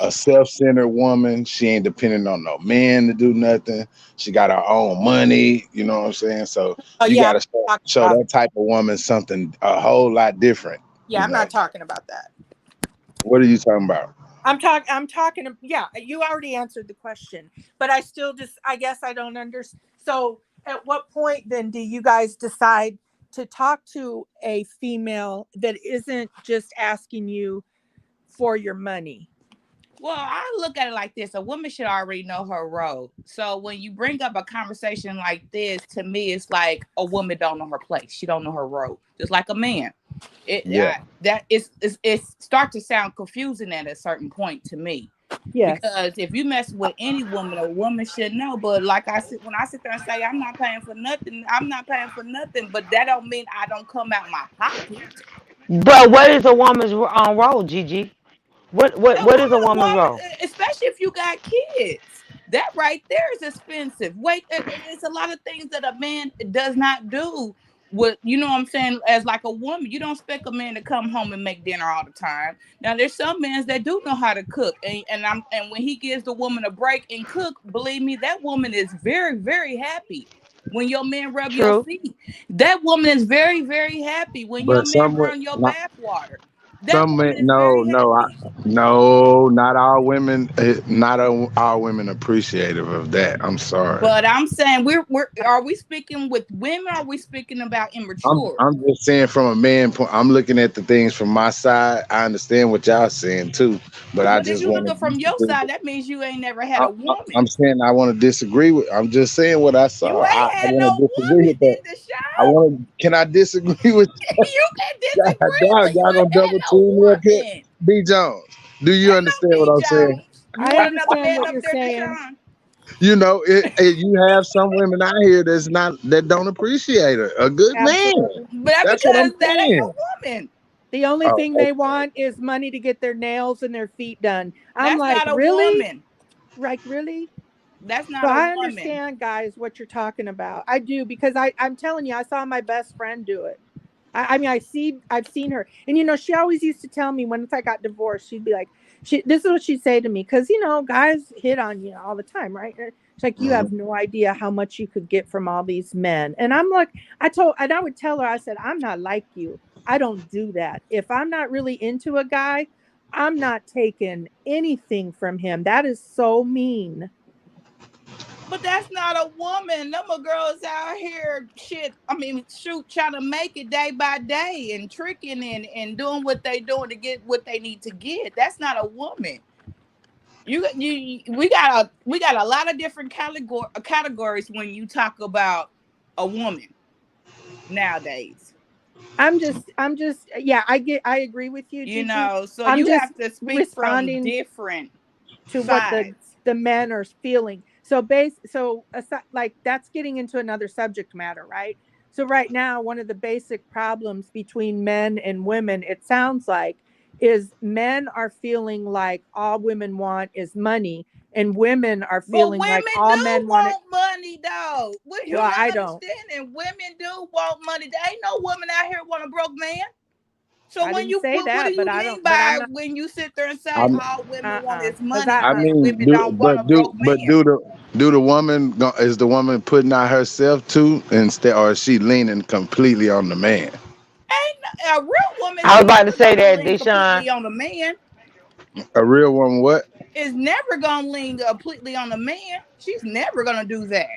a self-centered woman. She ain't depending on no man to do nothing. She got her own money, you know what I'm saying? So Oh you yeah, gotta I'm show that type of woman something a whole lot different, yeah, I'm not talking about that. What are you talking about? I'm talking, yeah, you already answered the question, but I still just, I guess I don't understand. So at what point then do you guys decide to talk to a female that isn't just asking you for your money? Well, I look at it like this: a woman should already know her role. So when you bring up a conversation like this, to me, it's like a woman don't know her place. She don't know her role, just like a man. Yeah. That it start to sound confusing at a certain point to me. Yes. Because if you mess with any woman, a woman should know. But like I said, when I sit there and say I'm not paying for nothing, I'm not paying for nothing. But that don't mean I don't come out my pocket. But what is a woman's role, Gigi? What A what what is a woman's woman, role? especially if you got kids, that right there is expensive. Wait, it's a lot of things that a man does not do. With, you know what I'm saying, as like a woman, you don't expect a man to come home and make dinner all the time. Now there's some men that do know how to cook, and when he gives the woman a break and cook, believe me, that woman is very, very happy. When your man rub your True. feet, that woman is very, very happy. When your But man some women, run your bath water, that some woman men, is very happy. no, not all women, all women appreciative of that. I'm sorry. But I'm saying we're are we speaking with women, or are we speaking about immature? I'm just saying from a man point. I'm looking at the things from my side. I understand what y'all saying too, but I But if just you want looking from your to. side, that means you ain't never had a I'm woman. saying I want to disagree with. I'm just saying what I You saw. I ain't had want no to disagree woman with that. in the I show. want to. Can I disagree with You can y'all? disagree, but you Y'all gonna ain't had double no team me up here? woman. B Jones, do you Ain't no understand what B I'm saying? Jones. You I want another understand man what up you're there, saying. Deshaun? You know, you have some women out here that don't appreciate a good man. Absolutely. But that's That's what because I'm that ain't saying. a woman. The only Oh, thing they want is money to get their nails and their feet done. I'm That's like, not a really? woman. Like, really? That's So not a I woman. understand, guys, what you're talking about. I do, because I'm telling you, I saw my best friend do it. I mean, I've seen her, and she always used to tell me once I got divorced, she'd be like, this is what she'd say to me, because guys hit on you all the time, right? And it's like, you mhm. have no idea how much you could get from all these men, and I'm like, and I would tell her, I said, I'm not like you. I don't do that. If I'm not really into a guy, I'm not taking anything from him. That is so mean. But that's not a woman. Them are girls out here, shit. I mean, shoot, trying to make it day by day and tricking and doing what they doing to get what they need to get. That's not a woman. We got a lot of different categories when you talk about a woman nowadays. Yeah, I agree with you, You Gigi. know, so I'm you just have to speak from responding different to what sides. the men are feeling. Like, that's getting into another subject matter, right? So right now, one of the basic problems between men and women, it sounds like, is men are feeling like all women want is money, and women are But feeling like women all do men want it. want money, though. What you're Well, I not don't. understanding? Women do want money. There ain't no woman out here want a broke man. So I didn't say what do that, you but I mean don't. But I'm by not. when you sit there and say I'm, all women want is Because money I because mean, women don't want a broke man? do the woman is the woman putting out herself too instead, or is she leaning completely on the man? Ain't a real woman is I was about to never say gonna that, lean Deshaun. completely on the man. A real woman, what? Is never gonna lean completely on the man. She's never gonna do that.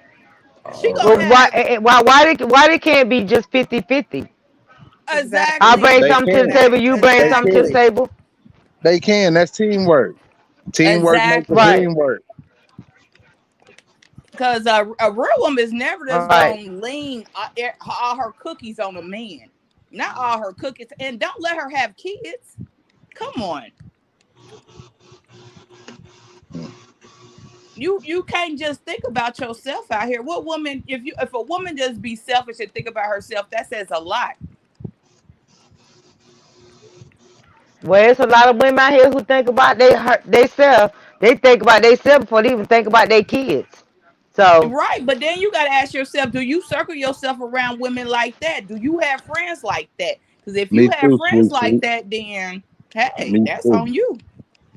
She Well, gonna Oh, why have why they can't be just 50-50? I'll Exactly. bring they something to the can, table. You bring they something to the can, exactly, table. they can. That's teamwork. Teamwork makes the exactly. Right. dream work. Because a real woman is never just Right. gonna lean all her cookies on a man. Not all her cookies, and don't let her have kids. Come on, you can't just think about yourself out here. What woman? If a woman just be selfish and think about herself, that says a lot. Well, it's a lot of women out here who think about they self. They think about they self before they even think about their kids. So Right, but then you got to ask yourself: do you circle yourself around women like that? Do you have friends like that? Because if you Me have too, friends sweet like sweet. that, then hey, Me that's too. on you.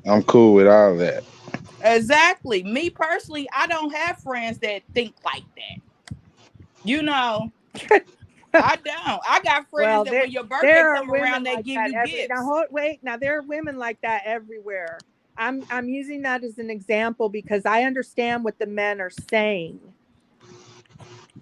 I'm cool with all that. Exactly. Me personally, I don't have friends that think like that. You know, I don't. I got friends Well, that when your birthday there are come women around, they like give that you now. gifts. Wait, now there are women like that everywhere. I'm using that as an example because I understand what the men are saying.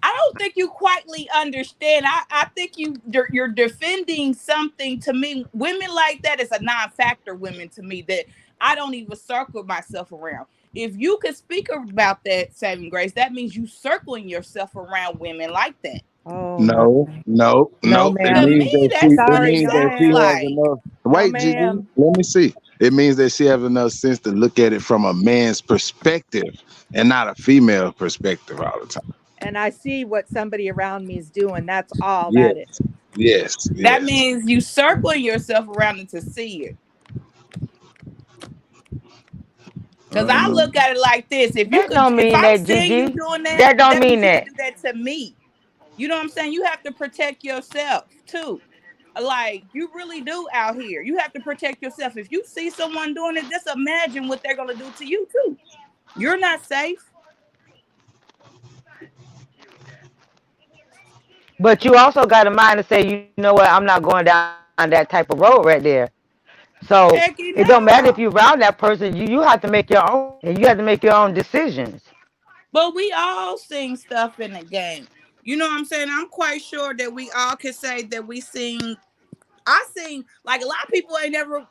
I don't think you quietly understand. I think you're defending something to me. Women like that is a non-factor women to me that I don't even circle myself around. If you could speak about that, Saving Grace, that means you circling yourself around women like that. Oh no, No, no, no, no. It To ma'am. me, means that that's what it Sorry, means no, that she sounds ma'am. has like. enough. No, Wait, Gigi, ma'am. let me see. It means that she has enough sense to look at it from a man's perspective and not a female perspective all the time. And I see what somebody around me is doing. That's all Yes, that is. yes, That yes. means you circling yourself around it to see it. Because I look at it like this: That don't if mean I'm that, seeing you Gigi. doing that, That don't that mean means you can that. do that to me. You know what I'm saying? You have to protect yourself too. Like you really do out here. You have to protect yourself. If you see someone doing it, just imagine what they're gonna do to you too. You're not safe. But you also got a mind to say, you know what, I'm not going down that type of road right there. So Heck it don't matter if no. you around that person, you have to make your own and you have to make your own decisions. But we all sing stuff in the game. You know what I'm saying? I'm quite sure that we all can say that we sing. I sing like a lot of people ain't never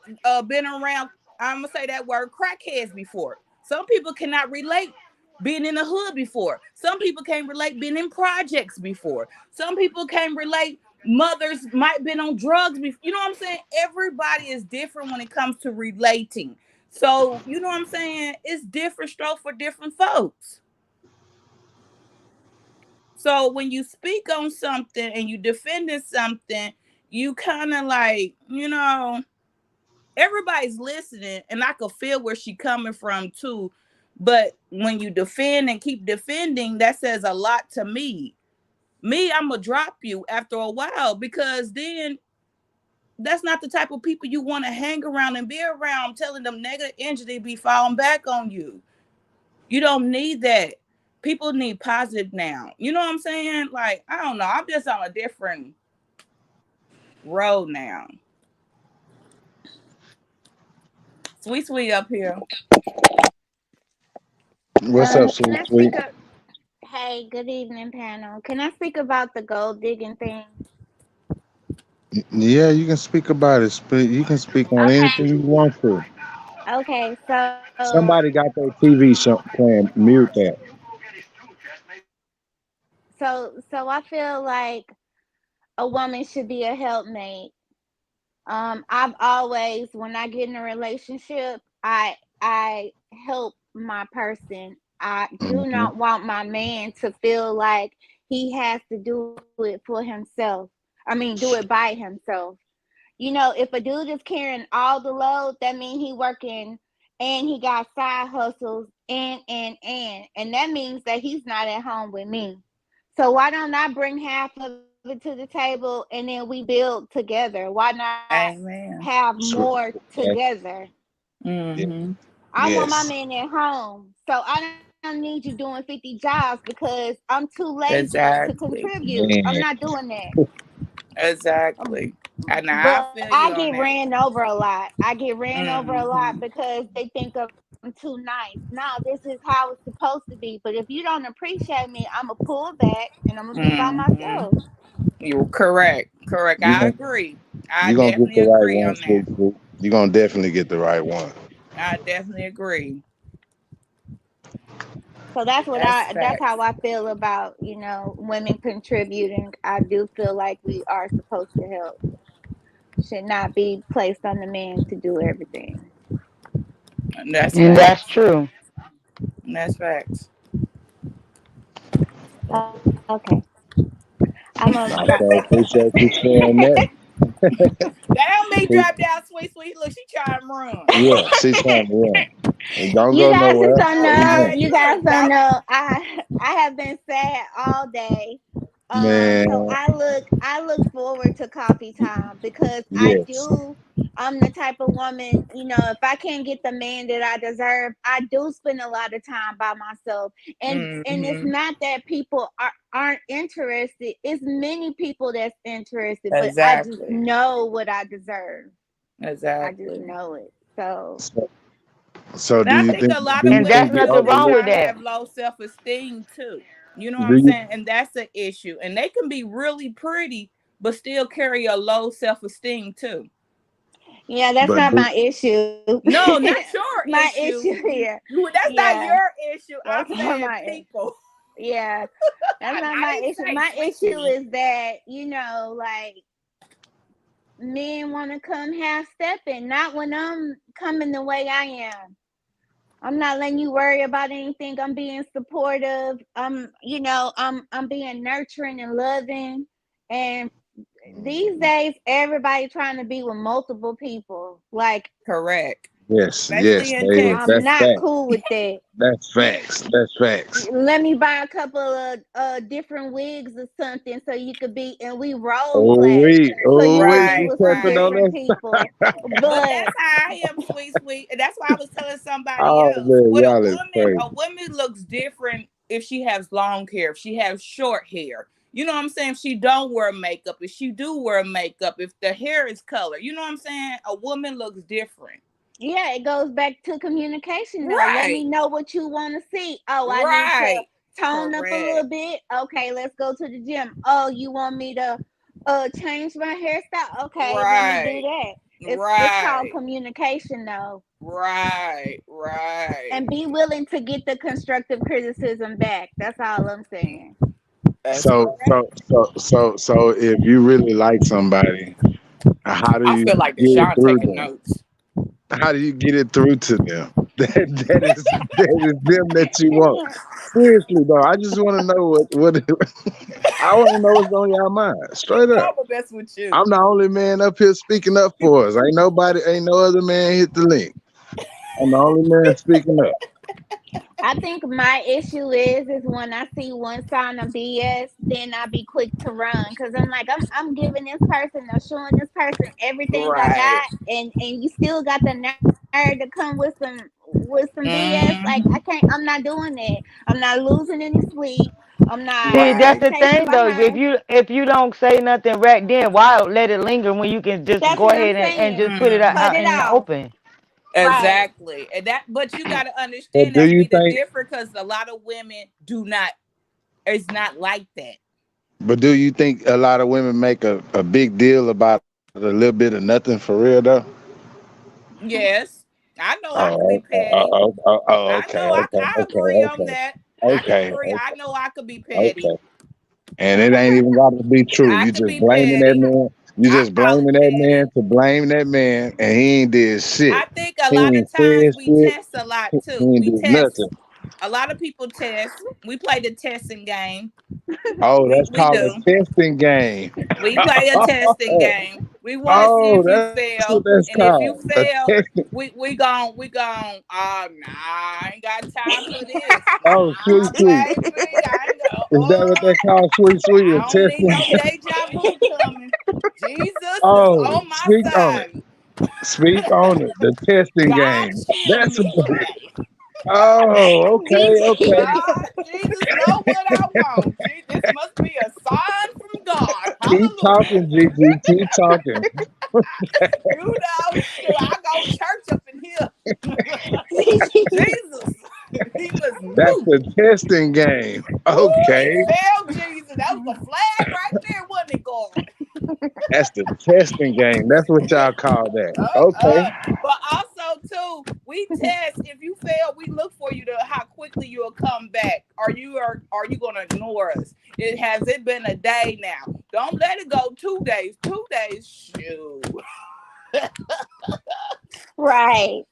been around. I'm gonna say that word crackheads before. Some people cannot relate being in the hood before. Some people can't relate being in projects before. Some people can't relate mothers might been on drugs before. You know what I'm saying? Everybody is different when it comes to relating. So you know what I'm saying? It's different stroke for different folks. So when you speak on something and you defending something, you kind of like, everybody's listening and I could feel where she coming from too. But when you defend and keep defending, that says a lot to me. I'm gonna drop you after a while because then that's not the type of people you want to hang around and be around, telling them negative energy be falling back on you. You don't need that. People need positive now. You know what I'm saying? Like, I don't know. I'm just on a different road now. Sweet up here. What's up, Can sweet I sweet? speak up? Hey, good evening, panel. Can I speak about the gold digging thing? Yeah, you can speak about it. You can speak on Okay. anything you want to. Okay. Somebody got their TV show playing. Mute that. So I feel like a woman should be a helpmate. I've always, when I get in a relationship, I help my person. I do Hmm. not want my man to feel like he has to do it for himself. I mean, do it by himself. If a dude is carrying all the load, that means he working and he got side hustles and that means that he's not at home with me. So why don't I bring half of it to the table and then we build together? Why not Amen. have more together? Yeah. Mm-hmm. I want my Yes. man at home. So I don't need you doing 50 jobs because I'm too lazy to Exactly. contribute. I'm Man. not doing that. Exactly. And I But feel I you on get that. ran over a lot. I get ran over a lot Mm-hmm. because they think I'm too nice. No, this is how it's supposed to be. But if you don't appreciate me, I'm going to pull back and I'm going to be by Mm-hmm. myself. You're correct. Correct. You I gonna agree. I you gonna get definitely the right agree one, on that. sweet sweet. You gonna definitely get the right one. I definitely agree. So That's that's facts. how I feel about, women contributing. I do feel like we are supposed to help. Should not be placed on the man to do everything. That's And that's facts. true. That's facts. Okay. I'm a I so appreciate you sharing that. That don't mean drop down sweet. Look, she trying to run. Yeah, she trying to run. And don't You go guys just nowhere. don't Stay know. Okay, here. You you guys done don't got know. I have been sad all day. So Man, I look forward to coffee time because yes. I'm the type of woman, if I can't get the man that I deserve, I do spend a lot of time by myself. And it's Mm-hmm. not that people aren't interested. It's many people that's interested, but I just Exactly. know what I deserve. I just Exactly. know it. So So, so And do I you think think a do lot of you And think that's women you do nothing that wrong with overlook? kind of that. have low self-esteem too. You know what Do I'm you saying? And that's an issue. And they can be really pretty, but still carry a low self-esteem too. yeah, that's but not do my issue. No, not your My issue. issue here. That's not Yeah, your issue. I'm that's not saying my people. yeah, that's not I my didn't issue. say My sweet issue sweet. is that, like men want to come half stepping, not when I'm coming the way I am. I'm not letting you worry about anything. I'm being supportive. I'm being nurturing and loving. And these days, everybody trying to be with multiple people. Like, Correct. Yes, yes, Especially in David. I'm That's Texas. not facts. cool with that. That's facts. That's facts. Let me buy a couple of different wigs or something so you could be, and we role play so Oh, you could wait, be Right, you with some touching right. on different that? people. But But that's how I am, sweet, sweet. And that's why I was telling somebody Oh else. man, With y'all is a crazy. woman looks different if she has long hair, if she has short hair. You know what I'm saying? If she don't wear makeup, if she do wear makeup, if the hair is color, you know what I'm saying? A woman looks different. yeah, it goes back to communication though. Let me Right, know what you want to see. Oh, I need to right. tone up a little Correct. bit. Okay, let's go to the gym. Oh, you want me to change my hairstyle? Okay, let me do Right, that. It's called right, communication though. right, right. And be willing to get the constructive criticism back. That's all I'm saying. That's So, correct. so, so, if you really like somebody, how do I you feel like get it Deshaun through taking them? notes. How do you get it through to them? That is them that you want. Seriously though, I just want to know what I want to know what's on your mind. You Straight know up. I'm gonna mess with you. I'm the only man up here speaking up for us. Ain't no other man hit the link. I'm the only man speaking up. I think my issue is when I see one sign of BS, then I be quick to run because I'm like I'm giving this person or showing this person everything I Right. got, and you still got the nerve to come with some BS. Like I can't. I'm Mm, not doing that. I'm not losing any sleep. I'm not See, that's right. the chasing thing though. behind. If you don't say nothing right then, why let it linger when you can just That's go what I'm ahead and saying. just put it out, Hmm. Cut out it in the off. open? Right. Exactly. And that, but you got to But understand do that's you be the think? difference because a lot of women do not, it's not like that. But do you think a lot of women make a big deal about a little bit of nothing for real though? Yes. I know I could Oh, be petty. I okay, know okay, I okay, agree on okay, that. I can okay, agree. I okay, know I could be petty. okay. And it ain't even got to be true. I You could just be blaming that petty. man. You I just call blaming it that man petty. to blame that man, and he ain't did shit. I think a He lot ain't of times said we shit. test a lot He too. ain't We did test. nothing. A lot of people test. We play the testing game. Oh, We that's we called do. a testing game. We play a testing game. We want to see Oh, if you that's what that's fail, and if you called. A fail, testing. we gon' oh nah, I ain't got time for this. Oh, Nah, sweet, sweet. baby, I ain't go. Is that what they call sweet, sweet? A I don't need testing no game. deja vu coming. Jesus is Oh, on my speak on it. side. Speak on it. The testing God game. shield That's a. me today. Oh, okay, okay. DT. God, Jesus know what I want. This must be a sign from God. Keep Hallelujah. talking, Gigi. Keep talking. You know, shoot, I go to church up in here. Jesus, he must That's move. the testing game. Ooh, he Okay. failed Jesus. That was a flag right there, wasn't it, God? That's the testing game. That's what y'all call that. Uh, Okay. uh. But also too, we test. If you fail, we look for you to how quickly you'll come back. Are you gonna ignore us? It been a day now? Don't let it go 2 days. 2 days, shoot. Right.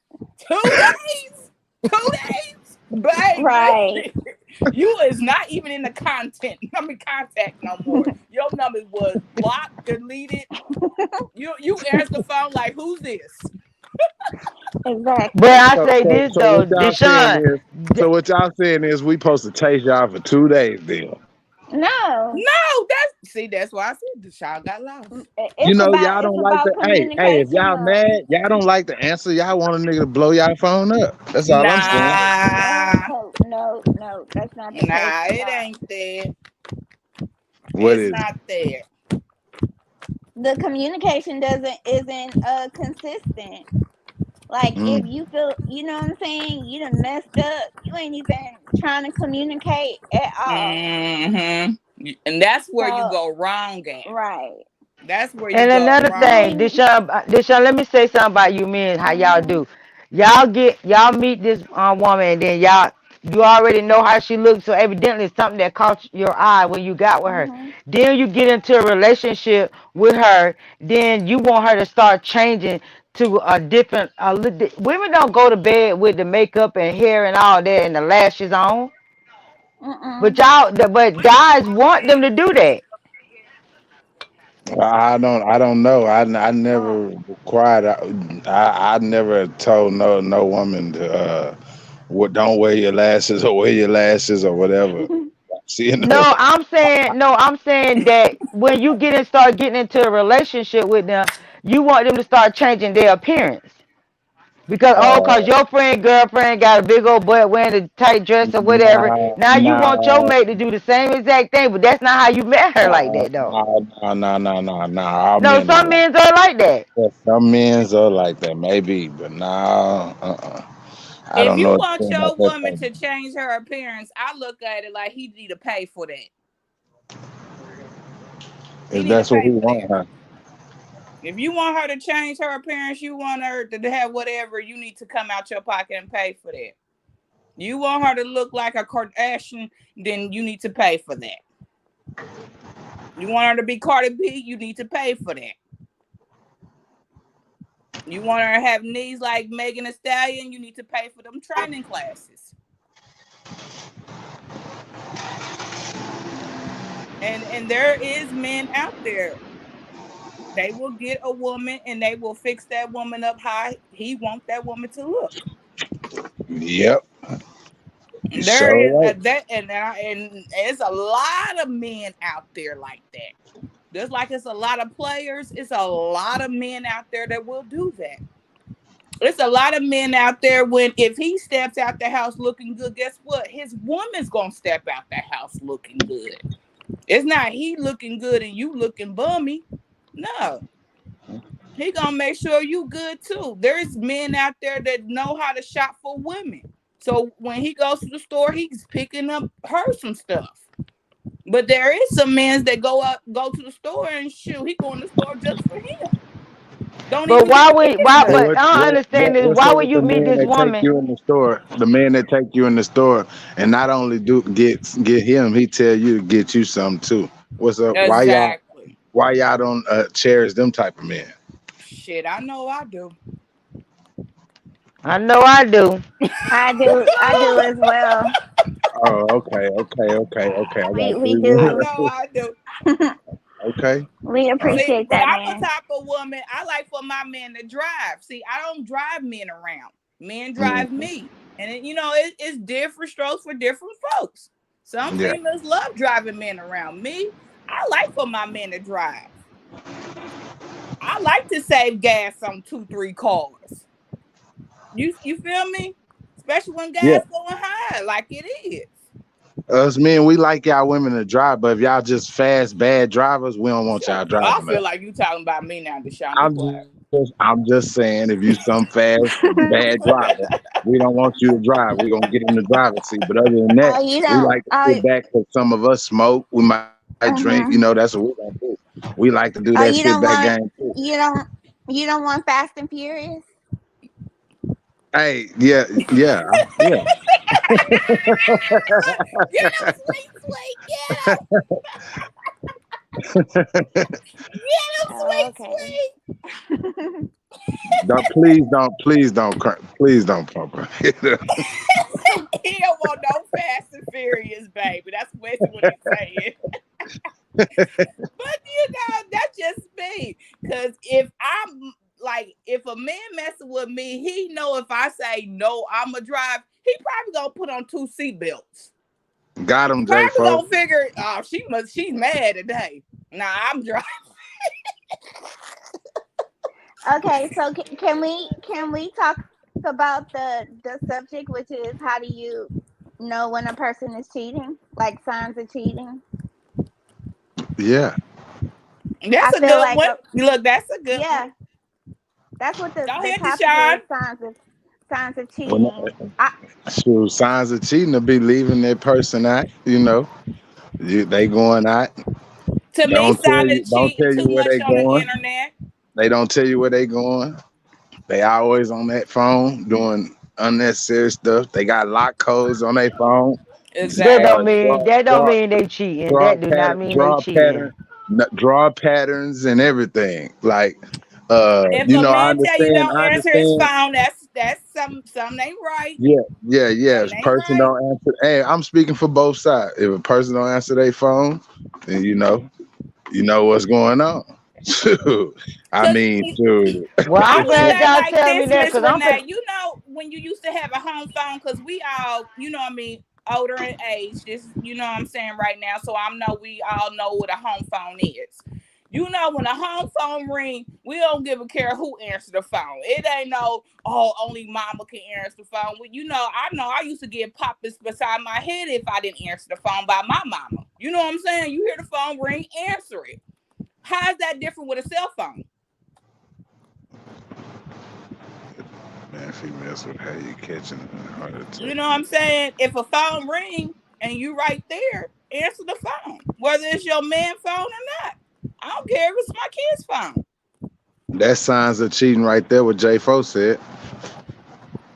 2 days. 2 days, Right. baby. You is not even in the contact no more. Your number was blocked, deleted. You answer the phone like, who's this? But Exactly. I So say so this so though, what y'all saying Deshaun. is we supposed to chase y'all for 2 days then. No. No, that's why I said the child got lost. You know, y'all It's don't like about the hey, if communication y'all though. mad, y'all don't like the answer, y'all want a nigga to blow y'all phone up. That's all I'm saying. No, no, Nah, no, no, no. That's not the case nah, at it all. ain't there. What It's is it? not there. The communication doesn't isn't consistent. Like Mm. if you feel, you know what I'm saying, you done messed up. You ain't even trying to communicate at all. And that's where you So go wrong at. right. That's where you And go another thing, wrong. Deshaun, let me say something about you men, how y'all Mhm. do. Y'all meet this woman and then You already know how she looks, so evidently it's something that caught your eye when you got with her. Mhm. Then you get into a relationship with her. Then you want her to start changing to a different. Women don't go to bed with the makeup and hair and all that and the lashes on. But Mm-mm. but guys want them to do that. I don't know. I never required. I never told no woman to what don't wear your lashes or wear your lashes or whatever. See, you know. No, I'm saying that when you start getting into a relationship with them, you want them to start changing their appearance. Cause Uh, your girlfriend got a big old butt wearing a tight dress or whatever. nah, Now you want your nah, mate to do the same exact thing, but that's not how you met her like nah, that though. nah. All No, men some ain't like men are like that. that. Some men are like that, maybe, but nah. I If don't you know want anything your about that woman type. to change her appearance, I look at it like he need to pay for that. He If need to that's what he pay for that. want, huh? If you want her to change her appearance, you want her to have whatever, you need to come out your pocket and pay for that. You want her to look like a Kardashian, then you need to pay for that. You want her to be Cardi B, you need to pay for that. You want her to have knees like Megan Thee Stallion, you need to pay for them training classes. And there is men out there. They will get a woman and they will fix that woman up how he wants that woman to look. Yep. There So is right. that, and there's a lot of men out there like that. Just like it's a lot of players, it's a lot of men out there that will do that. It's a lot of men out there if he steps out the house looking good, guess what? His woman's gonna step out the house looking good. It's not he looking good and you looking bummy. No. He gonna make sure you good too. There's men out there that know how to shop for women. So when he goes to the store, he's picking up her some stuff. But there is some men that go to the store and shoot, he going to the store just for him. Don't But even get to get his So back. but I don't understand this. what's Why up would with you the meet men this that take woman? you in the store? The men that take you in the store and not only get him, he tell you to get you something too. What's up? Exactly. Why y'all don't cherish them type of men? Shit, I know I do. I know I do. I do as well. Oh, okay. I got We three I do. women. know I do. Okay. We All right. See, appreciate but that, I'm the man. type of woman I like for my men to drive. See, I don't drive men around. Men drive Mhm. me. And it's different strokes for different folks. Some Yeah. females love driving men around. Me, I like for my men to drive. I like to save gas on 2-3 cars. You feel me? Especially when Yeah. gas going high, like it is. Us men, we like y'all women to drive, but if y'all just fast, bad drivers, we don't want y'all I driving us. feel like you talking about me now, Deshaun. Be quiet. I'm just saying, if you some fast, bad driver, we don't want you to drive. We're gonna get in the driver's seat. But other than that, Oh, you we don't. like to Oh, sit back because some of us smoke. We might drink. mhm. That's what we're gonna do. We like to do Oh, that sit back game too. you don't, you don't want Fast and Furious. Hey, yeah. Get him, sweet. Get him, Oh, okay. sweet. Please don't pump her. He don't want no Fast and Furious, baby. That's basically what he's saying. But that's just me. Because if a man messing with me, he know if I say no, I'ma drive, he probably gonna put on 2 seatbelts. Got him, J. Probably Fo. gonna figure, she's mad today. Nah, I'm driving. Okay, so can we talk about the subject, which is how do you know when a person is cheating, like signs of cheating? Yeah. That's I a feel good like one. Look, that's a good yeah, one. that's what the Go ahead, topic Deshaun. is. Signs of When cheating. I, so signs of cheating to be leaving that person out, they going out. To me, sign of Don't cheating tell too you where much they on the going. internet. They don't tell you where they going. They always on that phone doing unnecessary stuff. They got lock codes on their phone. That don't Exactly. mean Draw, that don't draw, mean they cheating. draw That do not pattern, mean they draw cheating. pattern, draw patterns and everything. Like, If a I man tell you understand. don't I answer his understand. phone, that's something ain't right. Yeah, yeah, yeah. If Something a ain't person right. don't answer, hey, I'm speaking for both sides. If a person don't answer their phone, then you know what's going on. Shoot. I Cause mean, shoot. Well, I I'm would glad say y'all like tell me this, that Miss because I'm Renee. fin. You know, when you used to have a home phone, because we all, what I mean, older in age. This, what I'm saying right now. So I know we all know what a home phone is. When a home phone ring, we don't give a care who answers the phone. It ain't no, oh, only mama can answer the phone. I know I used to get popped beside my head if I didn't answer the phone by my mama. You know what I'm saying? You hear the phone ring, answer it. How is that different with a cell phone? Man, females would have you catching a heart You attack. know what I'm saying? If a phone ring and you right there, answer the phone. Whether it's your man phone or not. I don't care if it's my kid's phone. That signs of cheating right there. What J Fo said.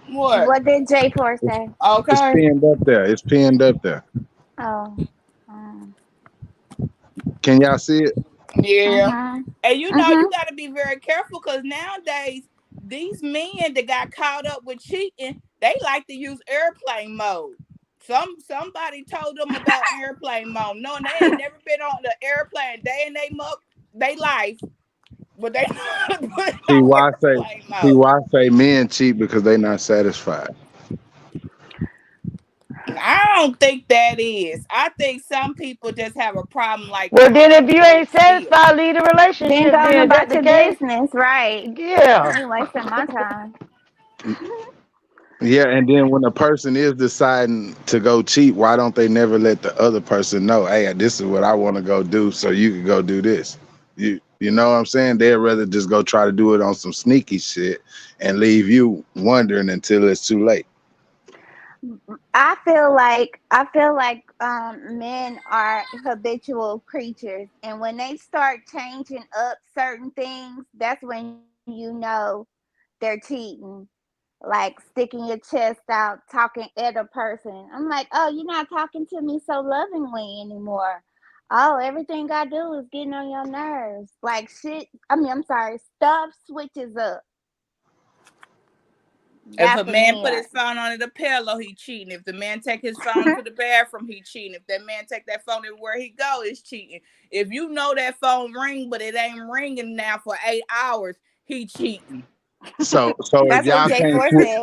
What? What did J4 It's, say? it's Okay. pinned up there. It's pinned up there. Oh. Mm. Can y'all see it? Yeah. Mhm. And you Mhm. got to be very careful because nowadays, these men that got caught up with cheating, they like to use airplane mode. Somebody told them about airplane mode. No, they ain't never been on the airplane day in they life, but they put it See on why I say airplane see mode. why I say men cheat because they not satisfied. I don't think that is. I think some people just have a problem like Well, trying then to if you hold ain't still. satisfied, leave the Then relationship. go on Then is that about the your case? business, right? Yeah. You wasting my time. Yeah, and then when a person is deciding to go cheat, why don't they never let the other person know, hey, this is what I want to go do, so you can go do this. You know what I'm saying? They'd rather just go try to do it on some sneaky shit and leave you wondering until it's too late. I feel like men are habitual creatures, and when they start changing up certain things, that's when they're cheating. Like sticking your chest out, talking at a person. I'm like, oh, you're not talking to me so lovingly anymore. Oh, everything I do is getting on your nerves. Like shit. I mean, I'm sorry. Stuff switches up. If a That's when man put men. his phone under the pillow, he cheating. If the man take his phone to the bathroom, he cheating. If that man take that phone everywhere he go, is cheating. If you know that phone ring, but it ain't ringing now for 8 hours, he cheating. So if That's what y'all can't J4 switch, said.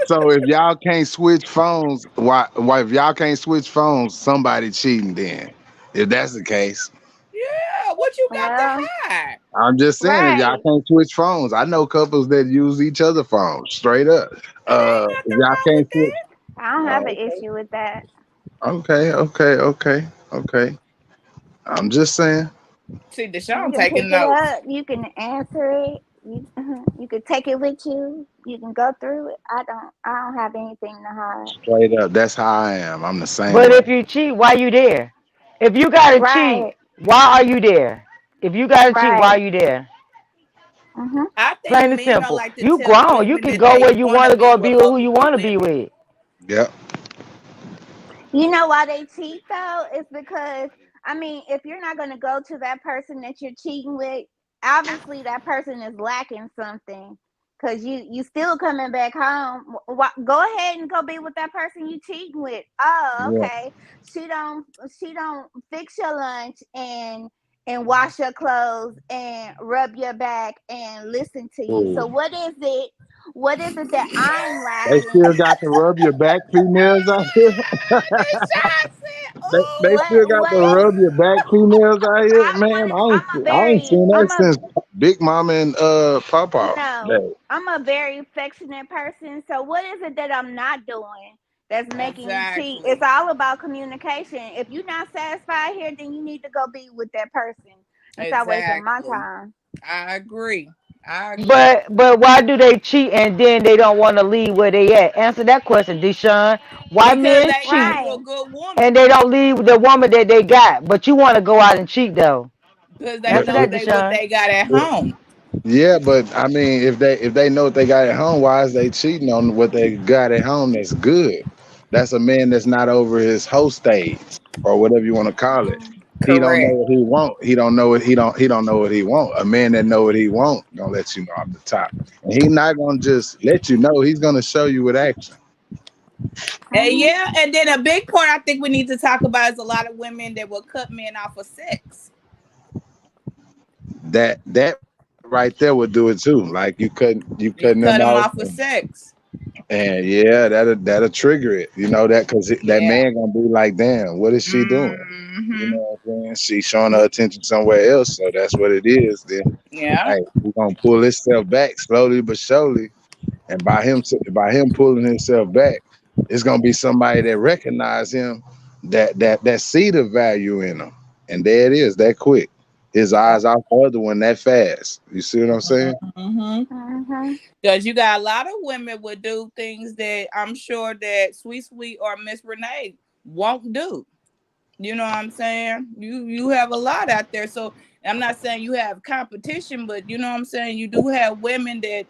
so if y'all can't switch phones, why if y'all can't switch phones, somebody cheating then. If that's the case. Yeah, what you got to Well, hide? I'm just saying, if y'all right. can't switch phones, I know couples that use each other phones straight up. And ain't If nothing y'all wrong with can't switch, that. I don't have an oh, issue with that. okay. I'm just saying. See, You Deshaun can pick taking it notes. up. You can answer it. You can take it with you. You can go through it. I don't have anything to hide. Straight up, that's how I am. I'm the same But way. if you cheat, why you there? If you gotta cheat, Right. why are you there? If you gotta cheat, why are Right. you there? Mhm. I think Plain and men don't simple. like to You tell grown. You women can that go they where you want want to to be go and with be with who you multiple want to be women. with. Yep. You know why they cheat though? It's because I mean, if you're not going to go to that person that you're cheating with, obviously that person is lacking something. Cause you still coming back home. Go ahead and go be with that person you cheating with. Oh, Yeah. okay. She don't fix your lunch and wash your clothes and rub your back and listen to you. So Ooh. what is it? What is it that I'm They still lacking? got to rub your back, females out here. Deshaun said, They What still "Oh, got to what rub your back, females out here. Man, I'm a I ain't very seen that I'm a since Big Mama and Papa. no, Day. I'm a very affectionate person. So what is it that I'm not doing that's making you cheat? It's exactly, all about communication. If you're not satisfied here, then you need to go be with that person and stop wasting my exactly. time. I agree. I agree. But why do they cheat and then they don't want to leave where they at? Answer that question, Deshaun. Why Because men they got cheat you a Right. good and woman. they don't leave the woman that they got, but you want to go out and cheat though? Because they The, Answer know that, the, they what Deshaun. they got at the, home. Yeah, but I mean, if they know what they got at home, why is they cheating on what they got at home? That's good. That's a man that's not over his hoe stage or whatever you want to call it. He don't know Correct. what he want. He don't know what he don't know what he want. A man that know what he want gonna let you know off the top, and he not gonna just let you know. He's gonna show you with action. And Mhm. yeah, and then a big part I think we need to talk about is a lot of women that will cut men off of sex. That right there would do it too. Like you You cutting cut them them off. off of sex. And yeah, that'll trigger it. You know that because that Yeah. man gonna be like, damn, what is she doing? You Hmm. know what I'm saying? She's showing her attention somewhere else, so that's what it is. Then, Yeah. hey, we're gonna pull himself back slowly but surely, and by him pulling himself back, it's gonna be somebody that recognize him, that see the value in him, and there it is, that quick. His eyes off the other one that fast. You see what I'm saying? Mm-hmm. Mhm. Because you got a lot of women would do things that I'm sure that Sweet or Miss Renee won't do. You know what I'm saying? You have a lot out there. So I'm not saying you have competition, but you know what I'm saying? You do have women that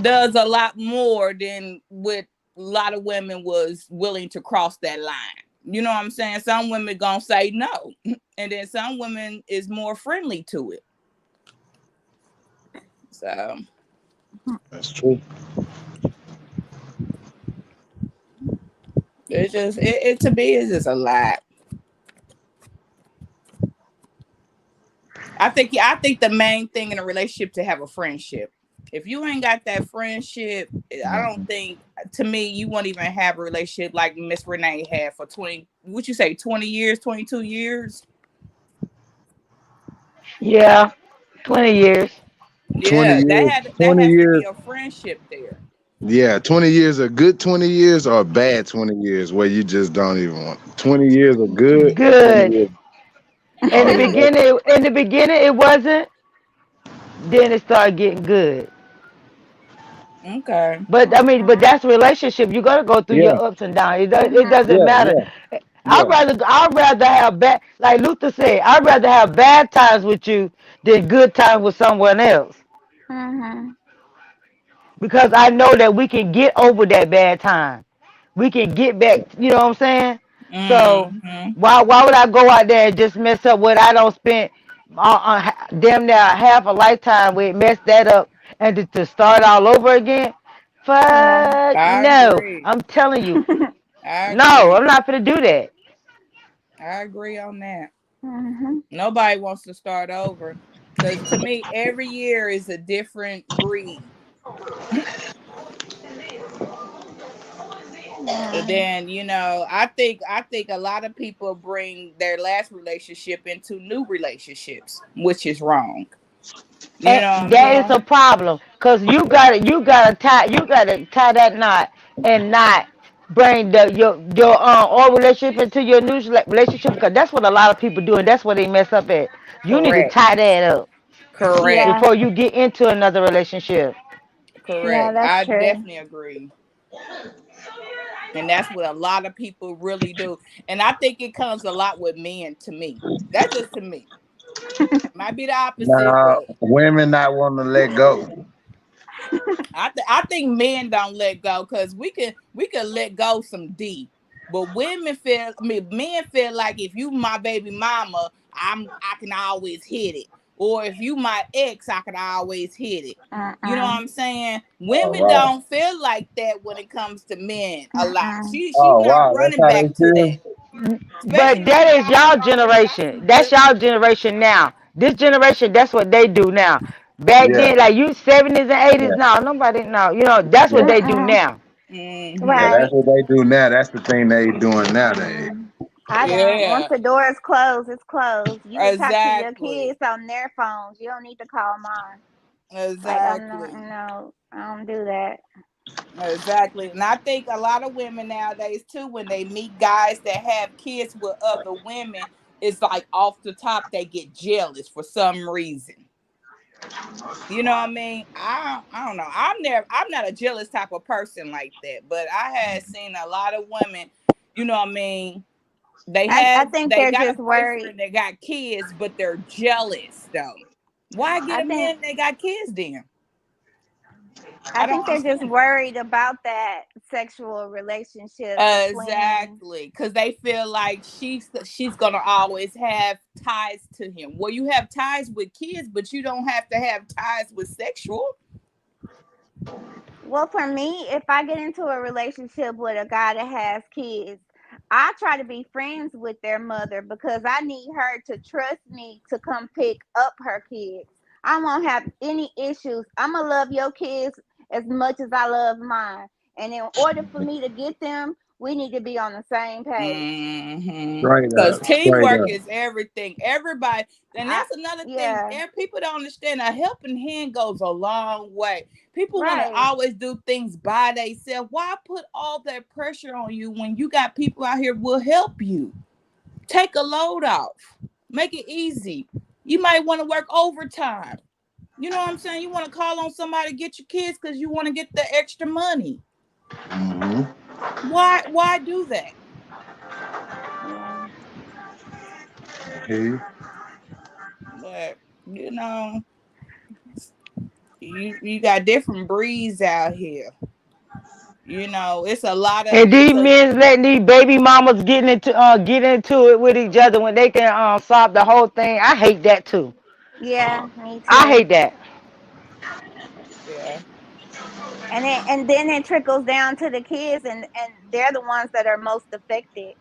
does a lot more than what a lot of women was willing to cross that line. You know what I'm saying? Some women gonna say no, and then some women is more friendly to it. So That's true. it's just it to me is just a lot. I think the main thing in a relationship to have a friendship. If you ain't got that friendship, I don't Mhm. think to me you won't even have a relationship like Miss Renee had for 20, what you say, 20 years, 22 years? Yeah, 20 years. 20 Yeah, years, that 20 has to be years. a friendship there. Yeah, 20 years, a good 20 years or a bad 20 years where you just don't even want 20 years are good, 20 Good. years. In Oh the yeah, that's beginning, it wasn't. Then it started getting good. Okay. But I mean, but that's a relationship. You gotta go through yeah, your ups and downs. It Mhm. doesn't yeah, matter. yeah, yeah. I'd rather have bad, like Luther said, I'd rather have bad times with you than good times with someone else. Mhm. Because I know that we can get over that bad time. We can get back, you know what I'm saying? So Mm-hmm. why would I go out there and just mess up what I don't spend damn near half a lifetime with, mess that up, and to start all over again? Yeah. Fuck I no. agree. I'm telling you. I No, agree. I'm not gonna do that. I agree on that. Mhm. Nobody wants to start over. Because to me, every year is a different breed. And Yeah. then, I think a lot of people bring their last relationship into new relationships, which is wrong. You And know what I that is mean? a problem. Cause you gotta tie that knot and not bring your old relationship into your new relationship, because that's what a lot of people do, and that's where they mess up at. You need to Correct. tie that up Correct. Yeah. before you get into another relationship. Yeah, Correct. that's I true. definitely agree. And that's what a lot of people really do. And I think it comes a lot with men to me. That's just to me. Might be the opposite, Now, but women not wanting to let go. I think men don't let go because we can let go some D. But men feel like if you my baby mama, I can always hit it. Or if you my ex, I can always hit it. You know what Uh-uh. I'm saying? Oh Women wow. don't feel like that when it comes to men a lot. Uh-uh. She Oh not wow. That's running how they back to that. feel. But Especially when that is y'all done y'all already got generation. some That's good. y'all generation now. This generation, that's what they do now. Back Yeah, then, like you 70s and 80s, yeah, no, nobody, no. That's what yeah. they do Mm-mm. now. Yeah, Mm-hmm. that's Right. what they do now. That's the thing they doing nowadays. Mm. I don't. Once Yeah, the door is closed, it's closed. You can talk to your exactly. kids on their phones. You don't need to call mine. Like I'm not. Exactly. No, I don't do that. Exactly. And I think a lot of women nowadays too, when they meet guys that have kids with other women, it's like off the top they get jealous for some reason. You know what I mean? I don't know. I'm not a jealous type of person like that, but I had seen a lot of women, you know what I mean? I think They they're got a just worried. boyfriend, they got kids, but they're jealous though. Why get I a think man that got kids then? I I don't think they're just understand. worried about that sexual relationship between. Exactly, because they feel like she's gonna always have ties to him. Well, you have ties with kids, but you don't have to have ties with sexual. Well, for me, if I get into a relationship with a guy that has kids, I try to be friends with their mother because I need her to trust me to come pick up her kids. I won't have any issues. I'm going to love your kids as much as I love mine. And in order for me to get them, we need to be on the same page. Straight Because up, straight teamwork up. is everything. Everybody, and I, that's another thing. yeah, People don't understand. A helping hand goes a long way. People want to right. always do things by themselves. Why put all that pressure on you when you got people out here who will help you? Take a load off. Make it easy. You might want to work overtime. You know what I'm saying? You want to call on somebody to get your kids because you want to get the extra money. Mm-hmm. Why do that? Yeah. Hey, But you know, you got different breeds out here. You know, it's a lot of And these men letting these baby mamas get into it with each other when they can solve the whole thing. I hate that too. Yeah, me I too. hate that. yeah. And then it trickles down to the kids, and they're the ones that are most affected,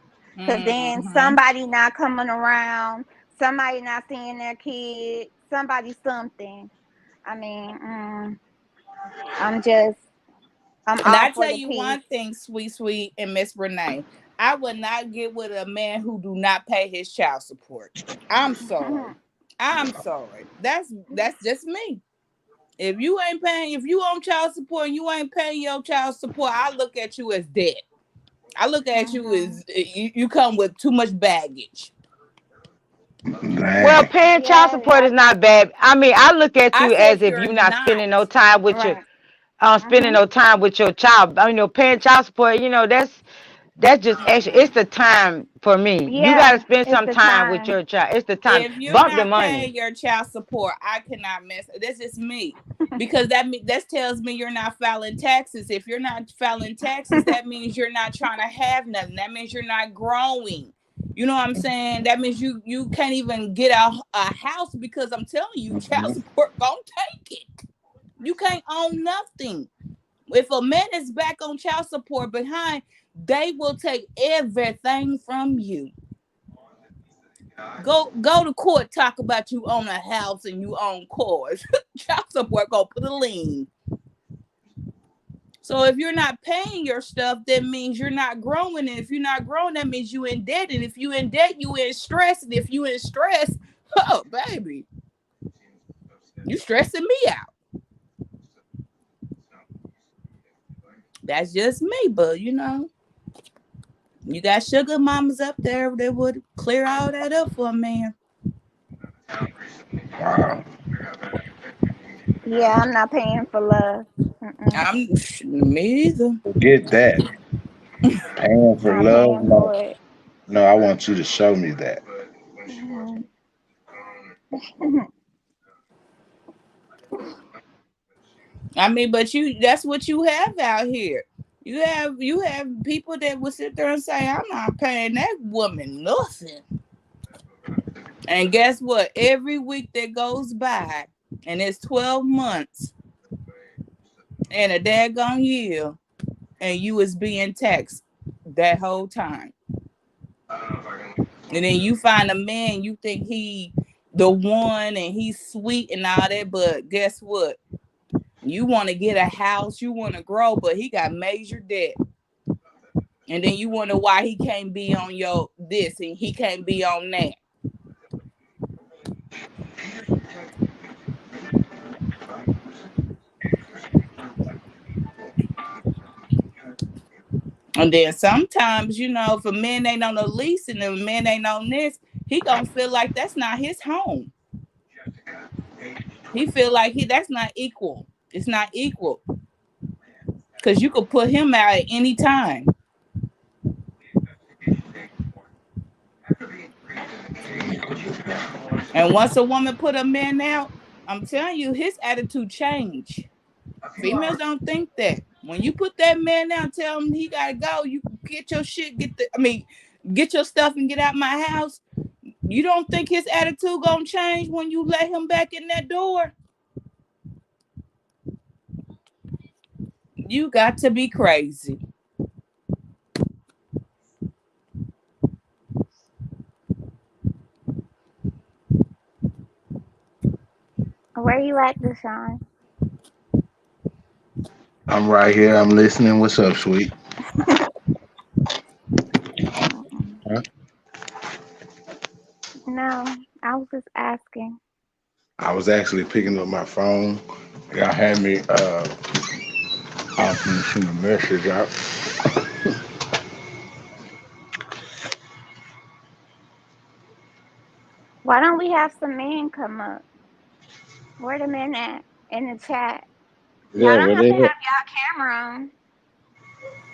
because then Mm-hmm. somebody not coming around, somebody not seeing their kid, somebody something. I mean, i'm just I'm And all I for tell the you peace. one thing, sweet, and Miss Renee, I would not get with a man who do not pay his child support. I'm sorry. I'm sorry. That's just me. If you ain't paying, if you on child support and you ain't paying your child support, I look at you as dead. I look at you as you come with too much baggage. Well, dang. paying child Yeah, support is not bad. I mean, I look at I you said as if you're you're not not. spending no time with your right. spending Hmm. no time with your child. I mean, paying child support, that's just extra. It's the time for me. You got to Yeah, spend it's some the time with time. your child. It's the time. If you're Bump the not money. paying your child support, I cannot mess. That's just me, because that tells me you're not filing taxes. If you're not filing taxes, that means you're not trying to have nothing. That means you're not growing. You know what I'm saying? That means you can't even get a house, because I'm telling you, child Mhm. support gonna take it. You can't own nothing. If a man is back on child support behind, they will take everything from you. Go to court, talk about you own a house and you own cars. Child support gonna put a lien. So if you're not paying your stuff, that means you're not growing. And if you're not growing, that means you in debt. And if you in debt, you in stress. And if you in stress, oh baby, you stressing me out. That's just me, but you got sugar mamas up there that would clear all that up for a man. Wow. Yeah, I'm not paying for love. Mm-mm. I'm me either. Forget that. Paying for Not love? paying No. for it. No, I want you to show me that. Mhm. I mean, but that's what you have out here. You have people that will sit there and say, I'm not paying that woman nothing. And guess what? Every week that goes by, and it's 12 months and a daggone year, and you is being taxed that whole time. And then you find a man, you think he the one and he's sweet and all that, but guess what? You want to get a house, you want to grow, but he got major debt. And then you wonder why he can't be on your this and he can't be on that. And then sometimes, if a man ain't on the lease and the man ain't on this, he gonna feel like that's not his home. He feel like that's not equal. It's not equal. Cause you could put him out at any time. And once a woman put a man out, I'm telling you, his attitude changed. Females don't think that. When you put that man down, tell him he gotta go. You get your shit, get your stuff and get out my house. You don't think his attitude gonna change when you let him back in that door? You got to be crazy. Where you at, Deshaun? I'm right here. I'm listening. What's up, sweet? Mm-mm. Huh? No, I was just asking. I was actually picking up my phone. Y'all had me off and send a message out. Why don't we have some men come up? Where the men at in the chat? Y'all Yeah, don't what have to is have it? y'all camera on.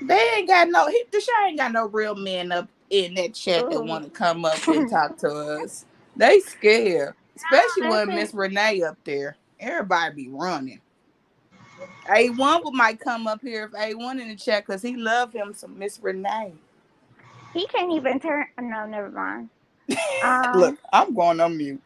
They ain't got no. Deshaun ain't got no real men up in that chat that Ooh. want to come up and talk to us. They scared, especially No, with listen. Miss Renee up there. Everybody be running. A1 might come up here if A1 in the chat because he love him some Miss Renee. He can't even turn. No, never mind. Look, I'm going on mute.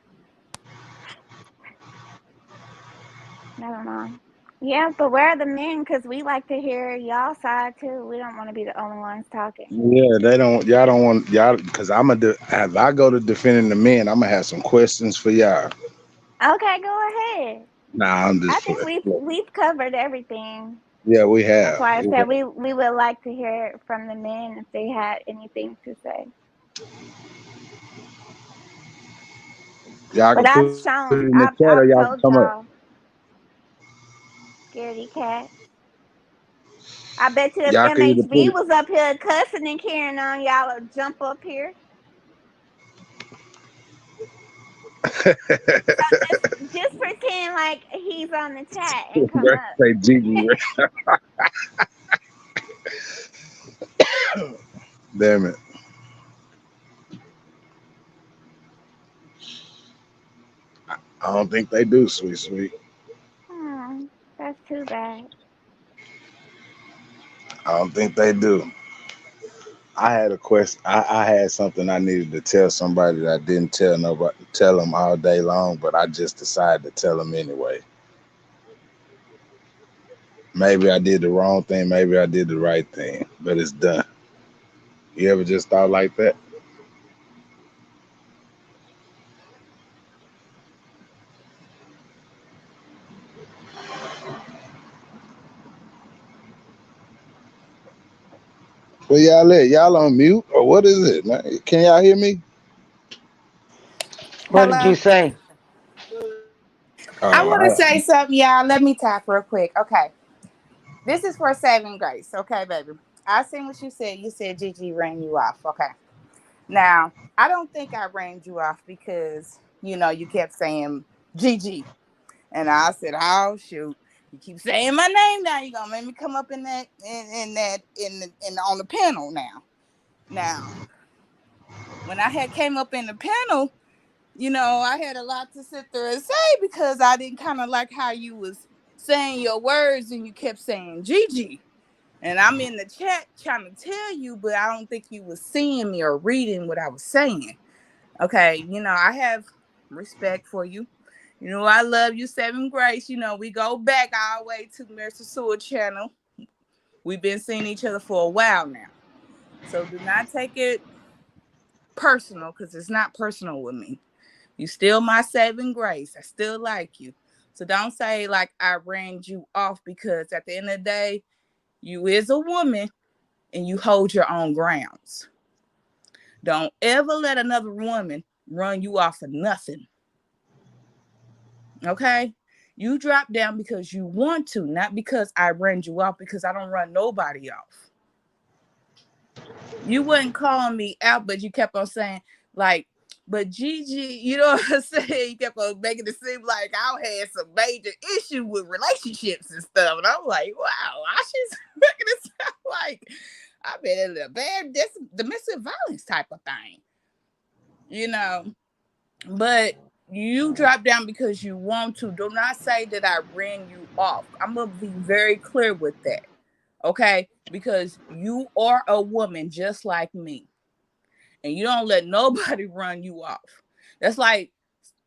Never mind. Yeah, but where are the men? Because we like to hear y'all side too. We don't want to be the only ones talking. Yeah, they don't. Y'all don't want y'all because as I go to defending the men, I'm gonna have some questions for y'all. Okay, go ahead. Nah, I'm I just think playing. we've covered everything. Yeah, we That's have. why I said we would like to hear it from the men if they had anything to say. Y'all But can I've put it shown, in the I've chat or I've y'all can told come up. y'all, scaredy cat. I bet you if Y'all can either MHB put was up here cussing and carrying on, y'all would jump up here. it. So just pretend like he's on the chat and come Let's up. say Gigi. Damn it. I don't think they do, sweet, sweet. That's too bad. I don't think they do. I had a question. I had something I needed to tell somebody that I didn't tell nobody, tell them all day long, but I just decided to tell them anyway. Maybe I did the wrong thing. Maybe I did the right thing, but it's done. You ever just thought like that? Well, y'all at? Y'all on mute or what is it, man? Can y'all hear me? What did you Hello? say? I Oh, want to say something, y'all. Let me talk real quick. Okay. This is for saving grace. Okay, baby. I seen what you said. You said Gigi ran you off. Okay. Now, I don't think I ran you off because, you kept saying Gigi. And I said, oh, shoot. You keep saying my name now. You're going to make me come up in that, on the panel now. Now, when I had came up in the panel, I had a lot to sit there and say because I didn't kind of like how you was saying your words and you kept saying Gigi. And I'm in the chat trying to tell you, but I don't think you was seeing me or reading what I was saying. Okay, I have respect for you. I love you, Seven Grace. We go back all the way to Mr. Sewell channel. We've been seeing each other for a while now. So do not take it personal because it's not personal with me. You still my saving grace. I still like you. So don't say like I ran you off because at the end of the day, you is a woman and you hold your own grounds. Don't ever let another woman run you off of nothing. Okay? You drop down because you want to, not because I ran you off, because I don't run nobody off. You wouldn't call me out, but you kept on saying, like, but Gigi, you know what I'm saying? You kept on making it seem like I had some major issue with relationships and stuff. And I'm like, wow, she's making it sound like I've been in a bad domestic violence type of thing. But you drop down because you want to. Do not say that I ran you off. I'm gonna be very clear with that. Okay? Because you are a woman just like me. And you don't let nobody run you off. That's like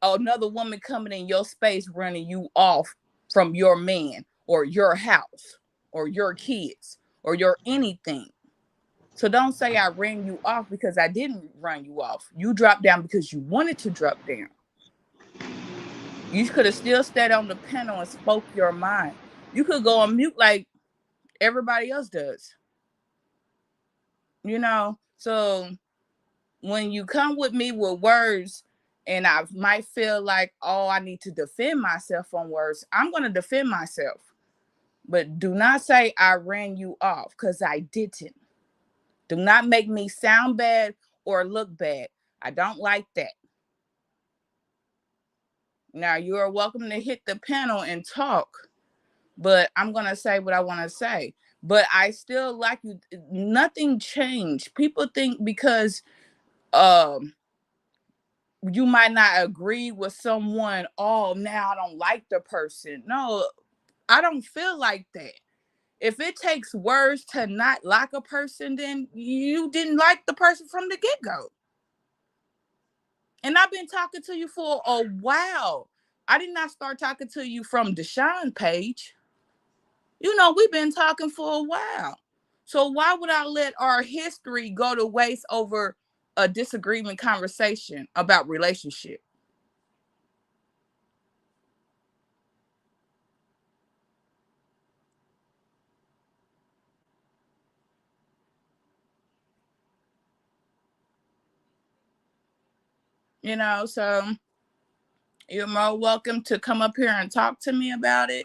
another woman coming in your space running you off from your man or your house or your kids or your anything. So don't say I ran you off because I didn't run you off. You dropped down because you wanted to drop down. You could have still stayed on the panel and spoke your mind. You could go on mute like everybody else does. So when you come with me with words and I might feel like, oh, I need to defend myself on words, I'm going to defend myself. But do not say I ran you off because I didn't. Do not make me sound bad or look bad. I don't like that. Now, you are welcome to hit the panel and talk, but I'm going to say what I want to say. But I still like you. Nothing changed. People think because you might not agree with someone, oh, now I don't like the person. No, I don't feel like that. If it takes words to not like a person, then you didn't like the person from the get-go. And I've been talking to you for a while. I did not start talking to you from Deshaun page. We've been talking for a while. So why would I let our history go to waste over a disagreement conversation about relationship? So you're more welcome to come up here and talk to me about it.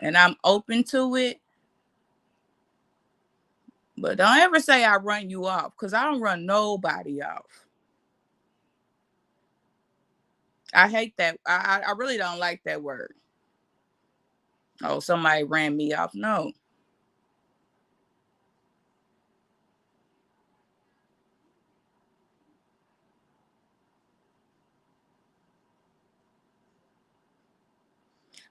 And I'm open to it. But don't ever say I run you off, because I don't run nobody off. I hate that. I really don't like that word. Oh, somebody ran me off. No.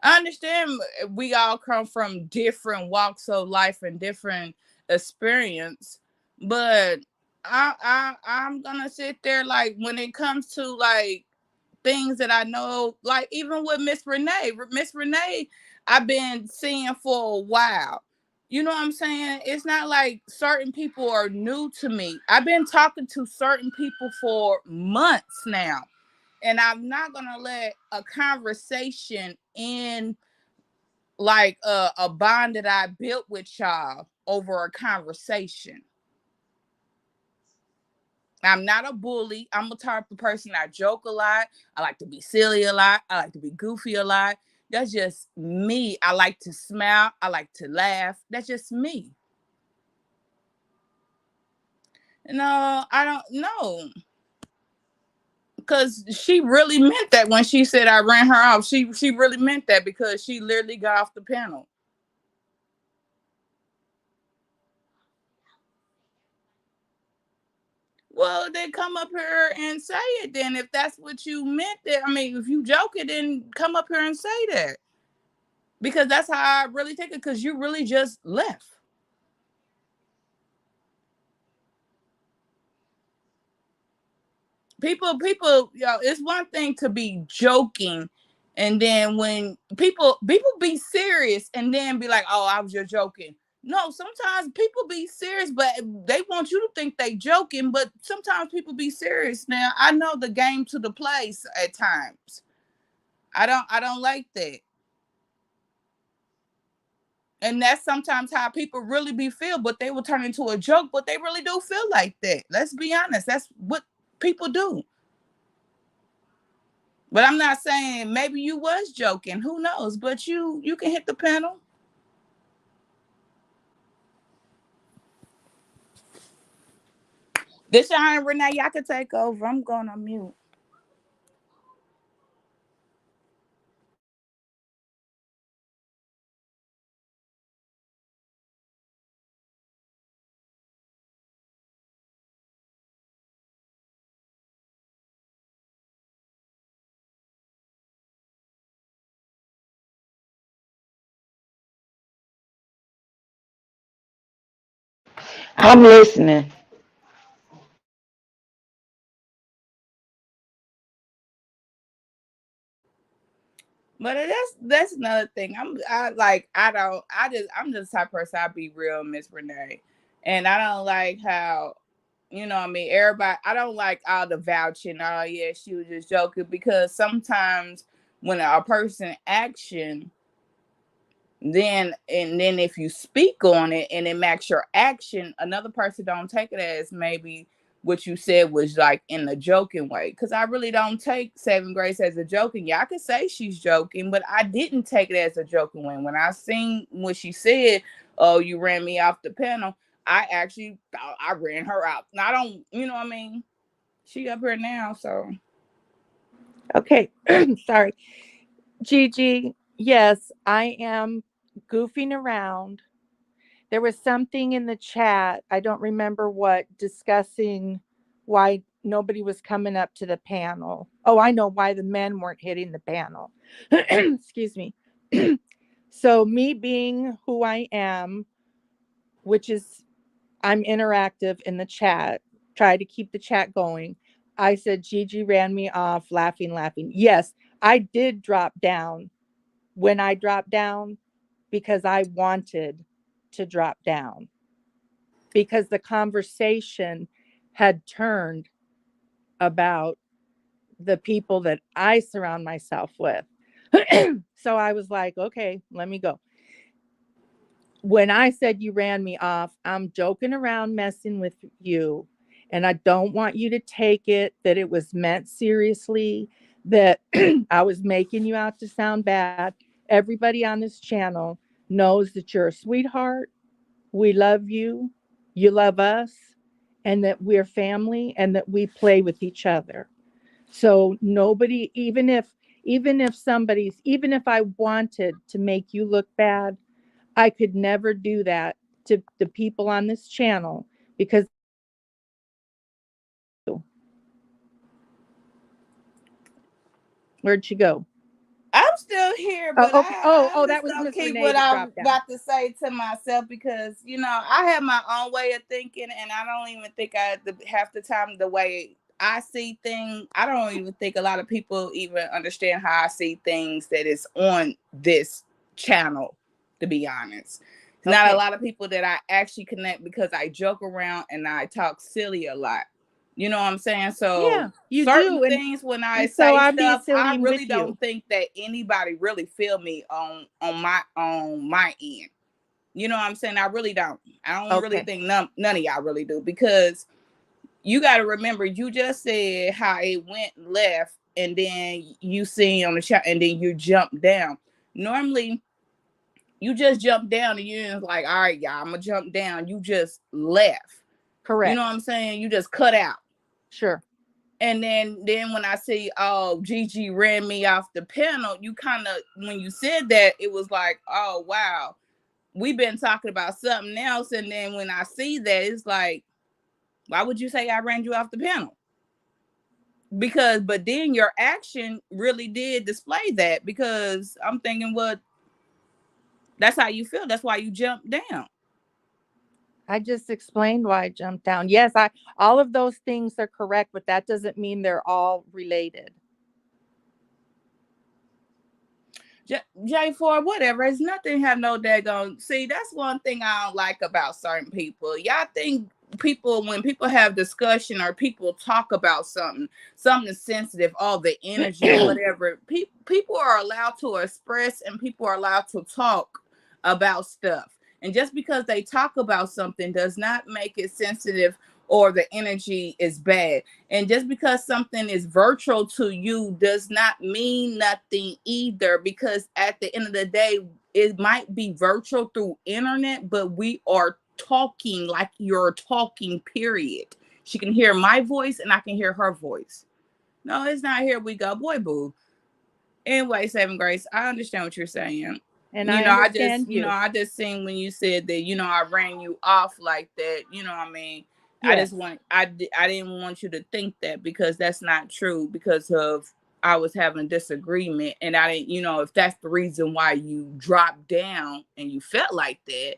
I understand we all come from different walks of life and different experience, but I'm gonna sit there like when it comes to like things that I know, like even with Miss Renee, I've been seeing for a while. You know what I'm saying? It's not like certain people are new to me. I've been talking to certain people for months now. And I'm not gonna let a conversation end like a bond that I built with y'all over a conversation. I'm not a bully. I'm a type of person. I joke a lot. I like to be silly a lot. I like to be goofy a lot. That's just me. I like to smile. I like to laugh. That's just me. No, I don't know. Because she really meant that when she said I ran her off. She really meant that because she literally got off the panel. Well, then come up here and say it then. If that's what you meant, that I mean, if you joke it, then come up here and say that. Because that's how I really take it, because you really just left. People, it's one thing to be joking, and then when people be serious and then be like, oh, I was just joking. No, sometimes people be serious, but they want you to think they joking, but sometimes people be serious. Now, I know the game to the place at times. I don't like that. And that's sometimes how people really be feel, but they will turn into a joke, but they really do feel like that. Let's be honest. That's what people do. But I'm not saying maybe you was joking. Who knows? But you can hit the panel. This and Renee, y'all can take over. I'm going on mute. I'm listening. But that's another thing. I'm just the type of person. I be real, Miss Renee, and I don't like how, what I mean, everybody. I don't like all the vouching. Oh yeah, she was just joking, because sometimes when a person action, then if you speak on it and it matches your action, another person don't take it as maybe what you said was like in a joking way. Because I really don't take Saving Grace as a joking. Yeah, I could say she's joking, but I didn't take it as a joking way. When I seen what she said, oh, you ran me off the panel, I actually thought I ran her out. And I don't, what I mean? She up here now, so. Okay. Sorry. Gigi, yes, I am goofing around. There was something in the chat, I don't remember what, discussing why nobody was coming up to the panel. Oh, I know why the men weren't hitting the panel. Excuse me. So, me being who I am, which is I'm interactive in the chat, try to keep the chat going. I said Gigi ran me off, laughing, laughing. Yes, I did drop down when I dropped down because I wanted to drop down, because the conversation had turned about the people that I surround myself with. So I was like, okay, let me go. When I said you ran me off, I'm joking around, messing with you. And I don't want you to take it that it was meant seriously, that I was making you out to sound bad. Everybody on this channel knows that you're a sweetheart. We love you. You love us. And that we're family and that we play with each other. So nobody, even if I wanted to make you look bad, I could never do that to the people on this channel, because where'd she go? I'm still here, Oh, but okay. I That just was don't Miss keep Renee what that I'm dropped down. about to say to myself, because I have my own way of thinking, and I don't even think half the time the way I see things. I don't even think a lot of people even understand how I see things that is on this channel. To be honest, not a lot of people that I actually connect, because I joke around and I talk silly a lot. You know what I'm saying? So Yeah, you certain do. things when I And so say I'm being stuff, I silly really with you. don't think that anybody really feel me on my end. You know what I'm saying? I really don't. I don't really think none of y'all really do, because you got to remember, you just said how it went left, and then you see on the chat, and then you jump down. Normally, you just jump down and you're like, all right, y'all, I'm gonna jump down. You just left. Correct. You know what I'm saying? You just cut out. Sure. And then when I see, oh, Gigi ran me off the panel, you kind of, when you said that, it was like, oh, wow, we've been talking about something else. And then when I see that, it's like, why would you say I ran you off the panel? But then your action really did display that, because I'm thinking, well, that's how you feel. That's why you jumped down. I just explained why I jumped down. Yes, all of those things are correct, but that doesn't mean they're all related. J4, whatever. It's nothing have no daggone. See, that's one thing I don't like about certain people. Y'all think when people have discussion or people talk about something sensitive, all the energy or whatever, people are allowed to express, and people are allowed to talk about stuff. And just because they talk about something does not make it sensitive or the energy is bad. And just because something is virtual to you does not mean nothing either, because at the end of the day, it might be virtual through internet, but we are talking like you're talking, period. She can hear my voice and I can hear her voice. No, it's not here we go, boy boo. Anyway, Saving Grace, I understand what you're saying. And I just seen when you said that, I ran you off like that. You know what I mean? Yes. I didn't want you to think that, because that's not true, because of I was having a disagreement, and I didn't, if that's the reason why you dropped down and you felt like that,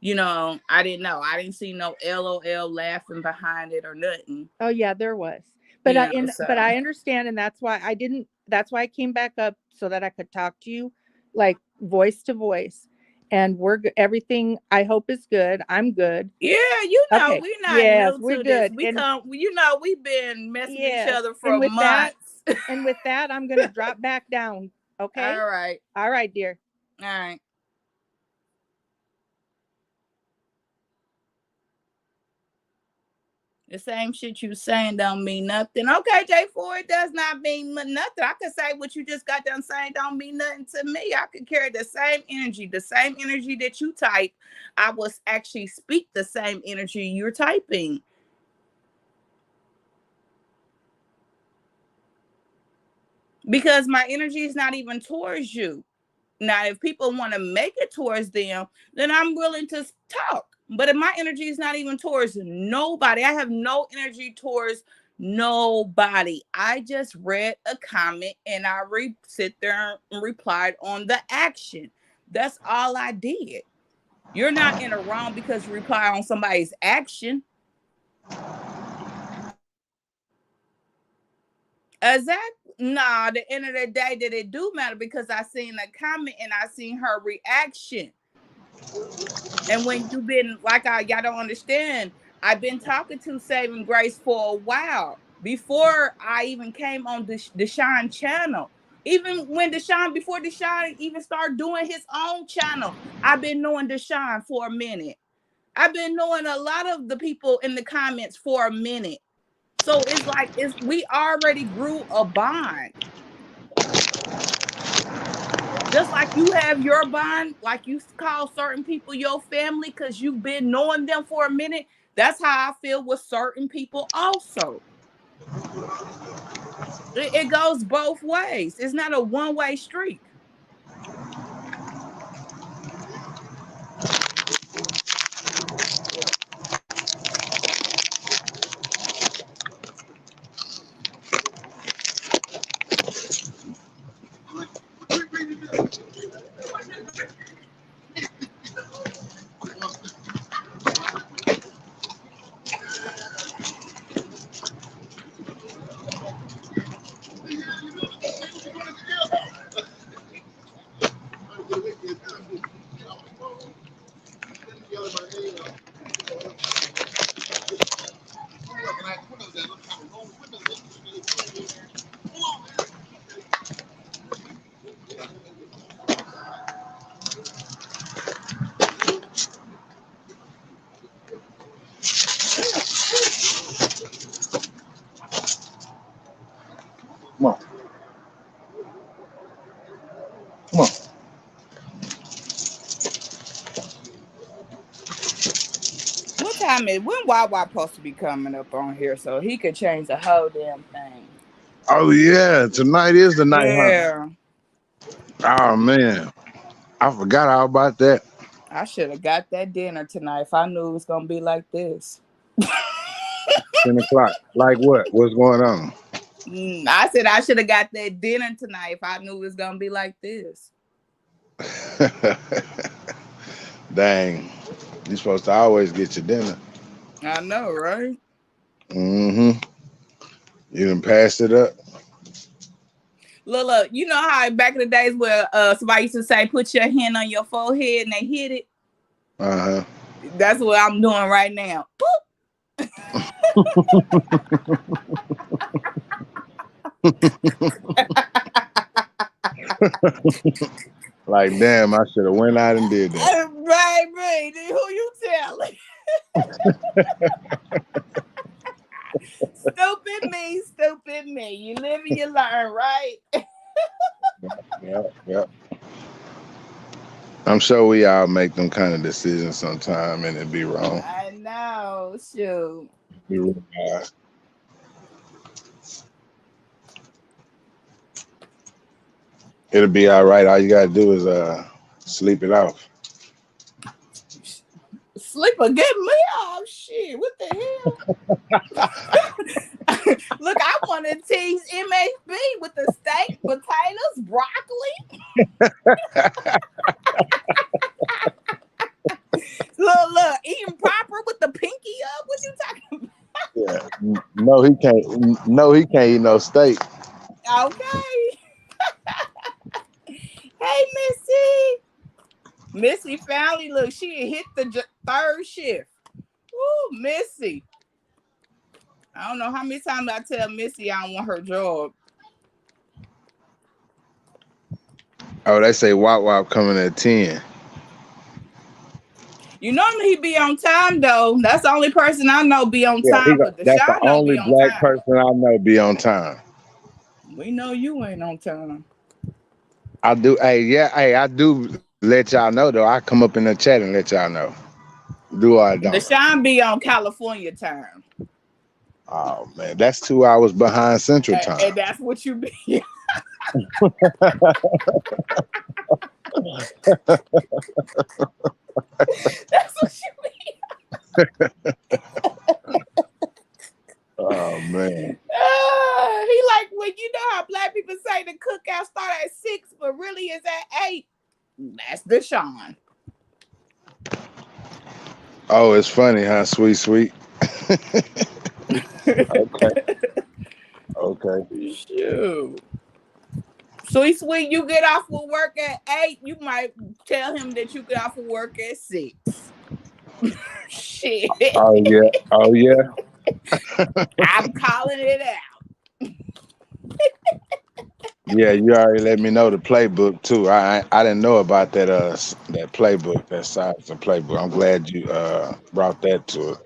You know, I didn't know. I didn't see no LOL laughing behind it or nothing. Oh yeah, there was. But You know, but so I understand, and that's why I didn't. That's why I came back up so that I could talk to you, like voice to voice. And everything I hope is good. I'm good. yeah, you know, Okay. we're not Yes, new we're to this. good. We And come, you know, we've been messing with each yes, other and for months. with that, I'm gonna drop back down. Okay. All right. All right, dear. All right. The same shit you saying don't mean nothing. Okay, J4, it does not mean nothing. I could say what you just got done saying don't mean nothing to me. I could carry the same energy that you type. I will actually speak the same energy you're typing. Because my energy is not even towards you. Now, if people want to make it towards them, then I'm willing to talk. But if my energy is not even towards nobody, I have no energy towards nobody. I just read a comment and I sit there and replied on the action. That's all I did. You're not in a wrong because you reply on somebody's action. Exactly. Nah, at the end of the day, that it do matter because I seen the comment and I seen her reaction. And when you've been like y'all don't understand, I've been talking to Saving Grace for a while before I even came on the Deshaun channel. Even when before Deshaun even started doing his own channel, I've been knowing Deshaun for a minute. I've been knowing a lot of the people in the comments for a minute. So it's like we already grew a bond. Just like you have your bond, like you call certain people your family because you've been knowing them for a minute. That's how I feel with certain people also. It goes both ways. It's not a one-way street. Come on. Come on. What time is when Wawa supposed to be coming up on here so he could change the whole damn thing? Oh yeah, tonight is the night, Yeah. huh? Oh man, I forgot all about that. I should have got that dinner tonight if I knew it was gonna be like this. 10 o'clock. Like what? What's going on? I said I should have got that dinner tonight if I knew it was gonna be like this. Dang, you're supposed to always get your dinner. I know, right? Mm-hmm. You done passed it up. Look, you know how back in the days where somebody used to say, "Put your hand on your forehead," and they hit it. Uh-huh. That's what I'm doing right now. Boop. Like, damn, I should have went out and did that. Right. Who you telling? Stupid me. You live and you learn, right? Yeah. I'm sure we all make them kind of decisions sometime and it'd be wrong. I know. Shoot. Be real bad. It'll be all right. All you gotta do is sleep it off. Sleep or get me off. Shit. What the hell? Look, I want to tease MHB with the steak, potatoes, broccoli. Look, look, eating proper with the pinky up. What you talking Yeah. No, he can't. No, he can't eat no steak. about? Okay. Hey, Missy. Missy finally, look, she hit the third shift. Woo, Missy. I don't know how many times I tell Missy I don't want her job. Oh, they say Wop Wop coming at 10. You normally he be on time though. That's the only person I know be on Yeah, time. But that's the Deshaun don't only be on black time. person I know be on time. We know you ain't on time. I do. Hey, I do let y'all know though. I come up in the chat and let y'all know. Do I don't? Deshaun be on California time. Oh man, that's 2 hours behind Central Time. And that's what you be. That's what you be. Oh man. He like when you know how black people say the cookout start at 6, but really it's at 8. That's Deshaun. Oh, it's funny, huh? Sweet. Okay. Shoot. Sweet, you get off of work at 8. You might tell him that you get off of work at 6. Shit. Oh yeah. I'm calling it out. Yeah, you already let me know the playbook too. I didn't know about that that playbook, that size of playbook. I'm glad you brought that to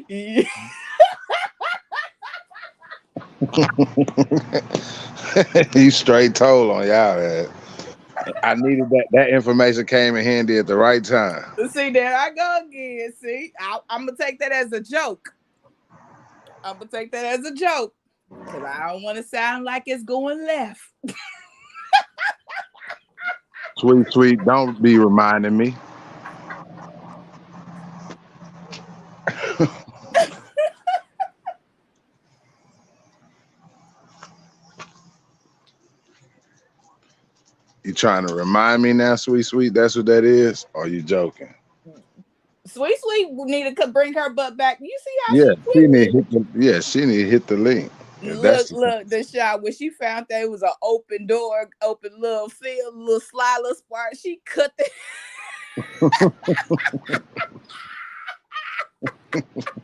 Yeah. it. You straight told on y'all that. I needed that information came in handy at the right time. See, there I go again. See, I'm gonna take that as a joke. Because I don't want to sound like it's going left. Sweet, don't be reminding me. You trying to remind me now, Sweet? That's what that is? Or are you joking? Sweet need to bring her butt back. You see how she need to hit the link. Look, Deshaun, when she found that it was an open door, open little field, little slide, little spark, she cut the.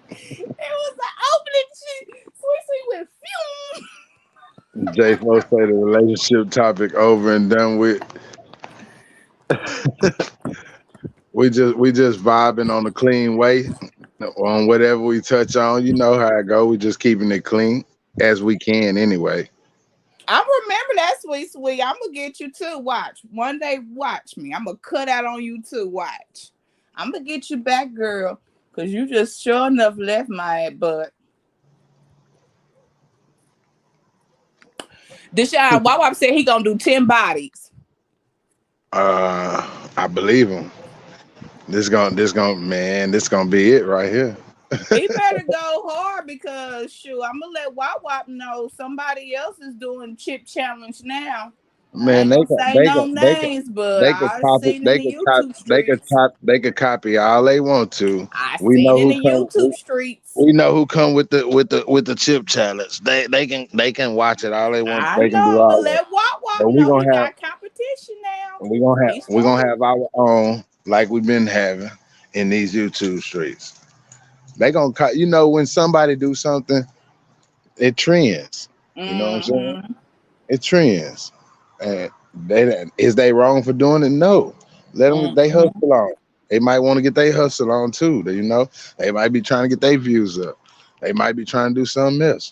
It was an opening. Sweet went phew. J4 say the relationship topic over and done with. we just vibing on a clean way on whatever we touch on. You know how it go. We just keeping it clean as we can anyway. I remember that, Sweet. I'm gonna get you too. Watch one day. Watch me. I'm gonna cut out on you too. Watch. I'm gonna get you back, girl, because you just sure enough left my butt. Deshaun, Wop said he gonna do 10 bodies. I believe him. This gonna be it right here. He better go hard because shoot, I'm gonna let Wop know somebody else is doing chip challenge now. Man, they could copy all they want to. We know who in the YouTube streets. We know who come with the chip challenge. They can watch it all they want. They can do all that. Let Wop know he got competition now. We're gonna have our own like we've been having in these YouTube streets. They gonna when somebody do something, it trends. You know what I'm saying? It trends. And is they wrong for doing it? No. Let them they hustle on. They might want to get their hustle on too. They might be trying to get their views up. They might be trying to do something else.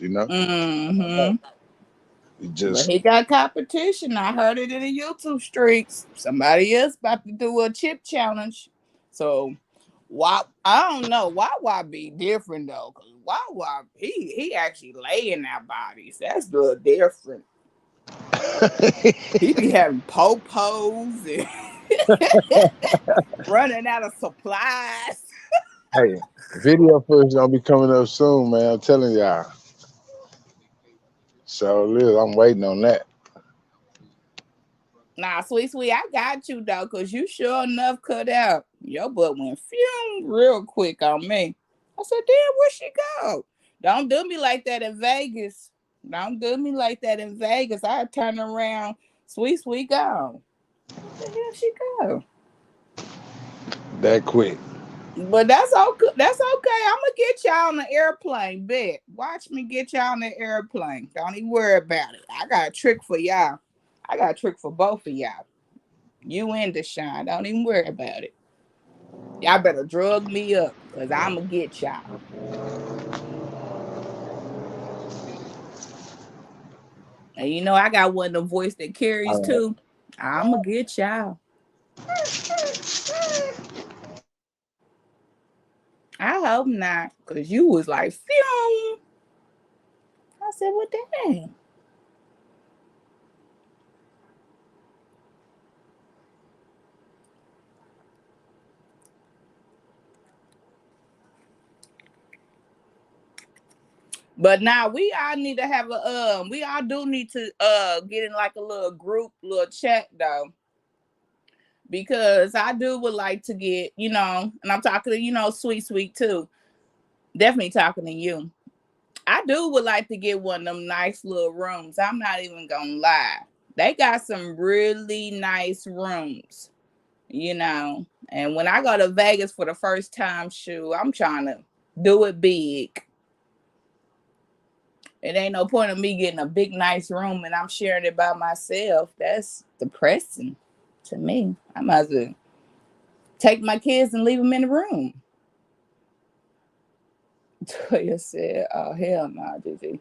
But he got competition. I heard it in the YouTube streets. Somebody else about to do a chip challenge. So I don't know. Wop be different though. Cause Wop he actually laying out bodies. That's a little different. He be having popos and running out of supplies. Hey, video footage gonna be coming up soon, man. I'm telling y'all. So Liz, I'm waiting on that. Nah, sweet, I got you though, cause you sure enough cut out. Your butt went real quick on me. I said, damn, where'd she go? Don't do me like that in Vegas. Don't do me like that in Vegas. I turn around, sweet, gone. Where the hell she go? That quick. But that's okay. That's okay. I'm gonna get y'all on the airplane. Bet. Watch me get y'all on the airplane. Don't even worry about it. I got a trick for y'all. I got a trick for both of y'all. You and Deshaun. Don't even worry about it. Y'all better drug me up, cause I'm gonna get y'all. And you know I got one of the voice that carries too. I'm gonna get y'all. I hope not, cause you was like, phew. I said, well, dang. But now we all need to have we all do need to get in like a little group, little chat though. Because I would like to get, and I'm talking to, sweet too. Definitely talking to you. I would like to get one of them nice little rooms. I'm not even gonna lie. They got some really nice rooms, And when I go to Vegas for the first time, I'm trying to do it big. It ain't no point of me getting a big, nice room and I'm sharing it by myself. That's depressing to me. I might as well take my kids and leave them in the room. Toya said, oh, hell no, Gigi.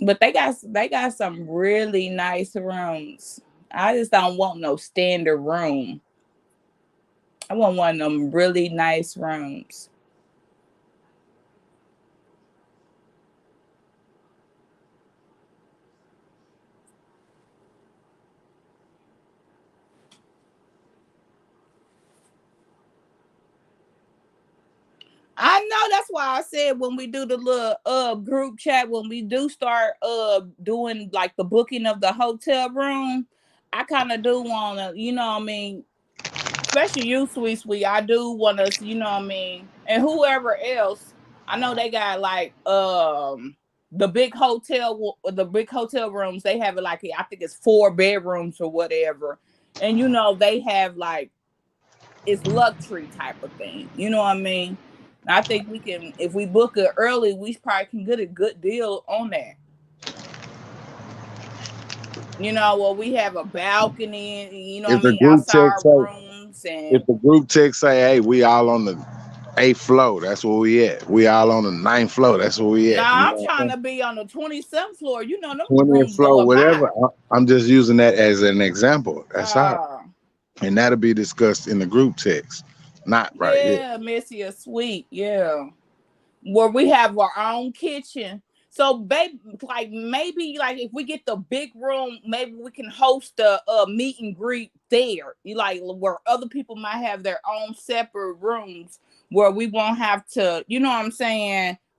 But they got some really nice rooms. I just don't want no standard room. I want one of them really nice rooms. I know, that's why I said when we do the little group chat, when we do start doing like the booking of the hotel room, I kind of do want to, especially you, sweet, I do want us, and whoever else. I know they got like the big hotel rooms. They have it like, I think it's 4 bedrooms or whatever, and they have like, it's luxury type of thing. You know what I mean? I think we can, if we book it early, we probably can get a good deal on that. We have a balcony, outside our rooms. And if the group text say, hey, we all on the 8th floor, that's where we at. We all on the 9th floor, that's where we at. Nah, I'm trying to be on the 27th floor. Them 20th floor, whatever. I'm just using that as an example. That's all. And that'll be discussed in the group text. Not right here. Yeah, Missy or Sweet, yeah. Where we have our own kitchen. So, baby, like maybe like if we get the big room, maybe we can host a meet and greet there. Where other people might have their own separate rooms where we won't have to,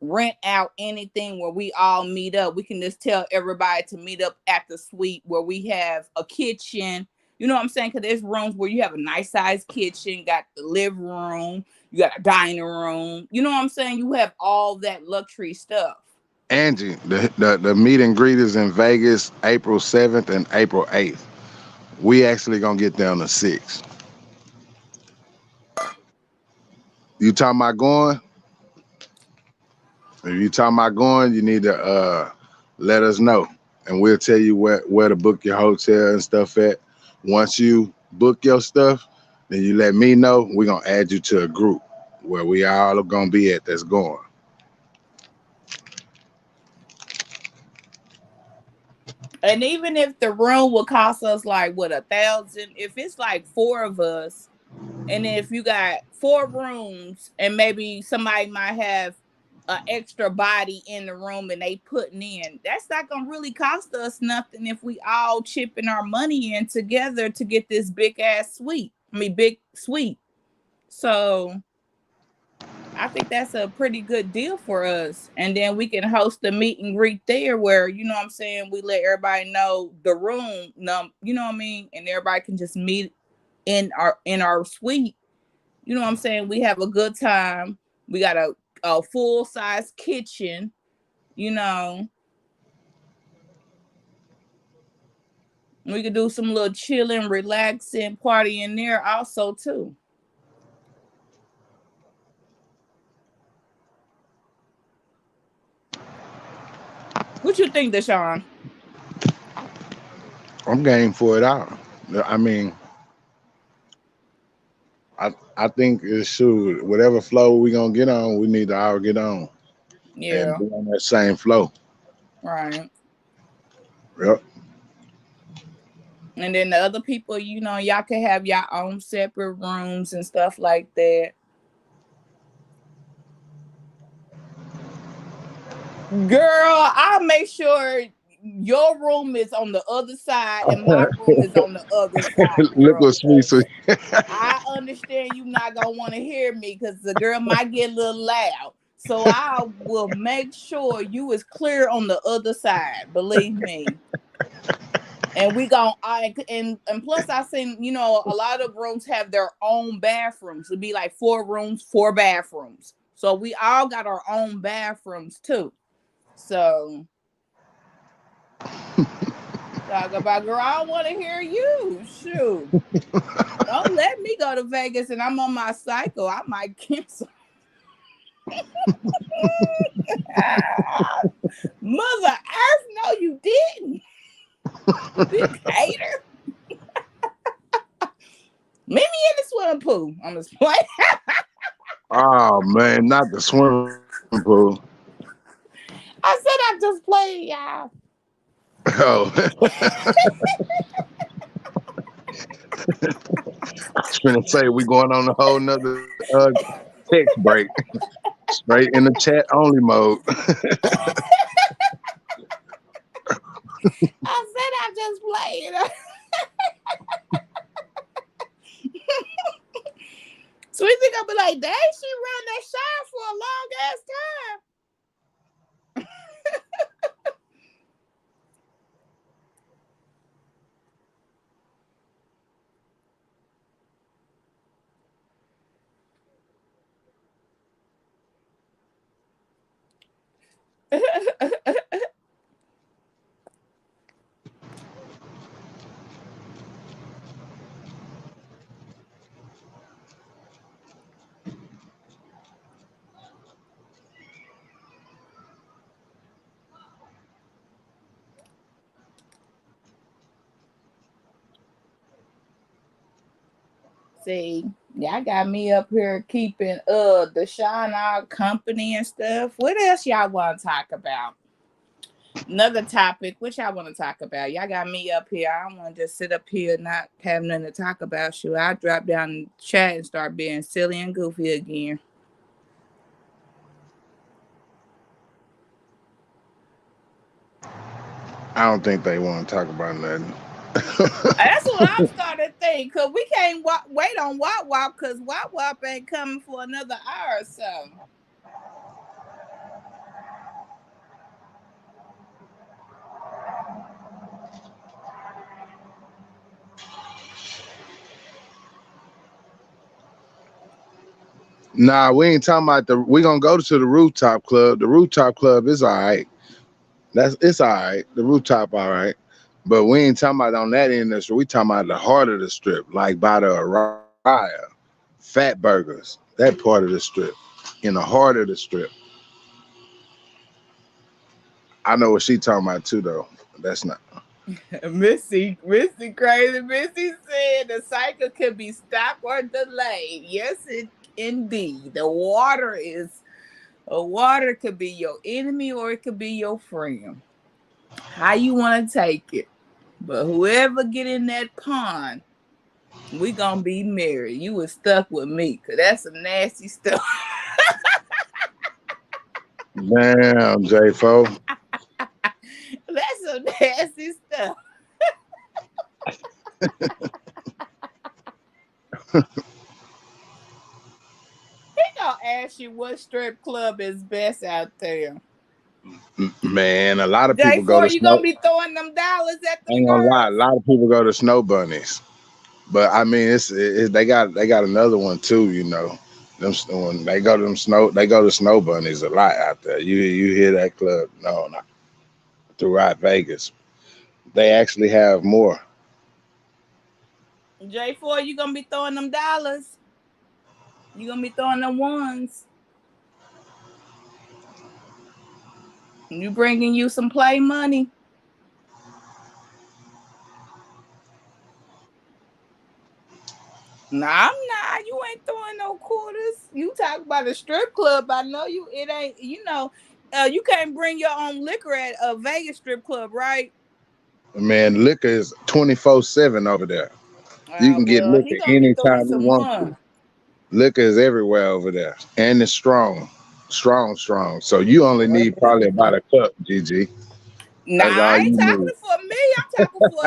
rent out anything where we all meet up. We can just tell everybody to meet up at the suite where we have a kitchen. You know what I'm saying? Because there's rooms where you have a nice sized kitchen, got the living room, you got a dining room. You know what I'm saying? You have all that luxury stuff. Angie, the meet and greet is in Vegas, April 7th and April 8th. We actually gonna get there on the 6th. You talking about going? If you talking about going, you need to let us know, and we'll tell you where to book your hotel and stuff at. Once you book your stuff, then you let me know. We're gonna add you to a group where we all are gonna be at that's going. And even if the room will cost us like $1,000, if it's like 4 of us, and if you got 4 rooms, and maybe somebody might have an extra body in the room and they putting in, that's not gonna really cost us nothing if we all chipping our money in together to get this big suite. So I think that's a pretty good deal for us. And then we can host a meet and greet there where, you know what I'm saying, we let everybody know the room, you know what I mean? And everybody can just meet in our suite. You know what I'm saying? We have a good time. We got a full-size kitchen, you know. We could do some little chilling, relaxing, party in there also too. What you think, Deshaun? I'm game for it out. I mean, I think it's shoot, whatever flow we gonna get on, we need to all get on and Yeah, be on that same flow. right. Yep. And then the other people, you know, y'all can have your own separate rooms and stuff like that. Girl, I'll make sure your room is on the other side and my room is on the other side, Look girl. what sweet. I understand you not gonna want to hear me because the girl might get a little loud. So I will make sure you is clear on the other side. Believe me. And we gon' and plus I seen, you know, a lot of rooms have their own bathrooms. It'd be like 4 rooms, 4 bathrooms. So we all got our own bathrooms too. So talk about, girl, I don't want to hear you. Shoot. Don't let me go to Vegas and I'm on my cycle. I might cancel. Mother Earth, no, you didn't. Big hater. Meet me in the swimming pool. I'm just playing. Oh man, not the swimming pool. I said I just played, y'all. Oh. I was gonna say we going on a whole nother text break. Straight in the chat only mode. I said I just played. Sweetie gonna be like, dang, she ran that shot for a long ass time. See, y'all got me up here keeping Deshaun our company and stuff. What else y'all want to talk about? Another topic. What y'all want to talk about? Y'all got me up here. I don't want to just sit up here and not have nothing to talk about. Shoot, I drop down in the chat and start being silly and goofy again. I don't think they want to talk about nothing. That's what I'm starting to think. Cause we can't wait on Wop Wop because Wop Wop ain't coming for another hour or so. Nah, we ain't talking about we gonna go to the rooftop club. The rooftop club is all right. It's all right. The rooftop all right. But we ain't talking about on that end of the strip. We talking about the heart of the strip, like by the Araya, Fat Burgers, that part of the strip, in the heart of the strip. I know what she talking about too, though. That's not. Missy crazy. Missy said the cycle could be stopped or delayed. Yes, it indeed. The water could be your enemy or it could be your friend. How you want to take it? But whoever get in that pond, we gonna be married. You was stuck with me, cause that's some nasty stuff. Damn, J4. That's some nasty stuff. He gonna ask you what strip club is best out there. Man, a lot of people go J4, to you gonna snow. be throwing them dollars at I them ain't gonna lie, a girls? lot of people go to Snow Bunnies, but I mean, they got another one too. You know, when they go to Snow Bunnies a lot out there. You hear that club? No, not throughout Vegas. They actually have more. J4, you gonna be throwing them dollars? You gonna be throwing them ones? You bringing you some play money? Nah, I'm not. You ain't throwing no quarters. You talk about a strip club. I know you. It ain't. You can't bring your own liquor at a Vegas strip club, right? Man, liquor is 24/7 over there. You can get Well, he liquor gonna be throwing anytime you some want to. ones. Liquor is everywhere over there, and it's strong. So you only need probably about a cup, GG. Nah, That's all I ain't you talking need. for me. I'm talking for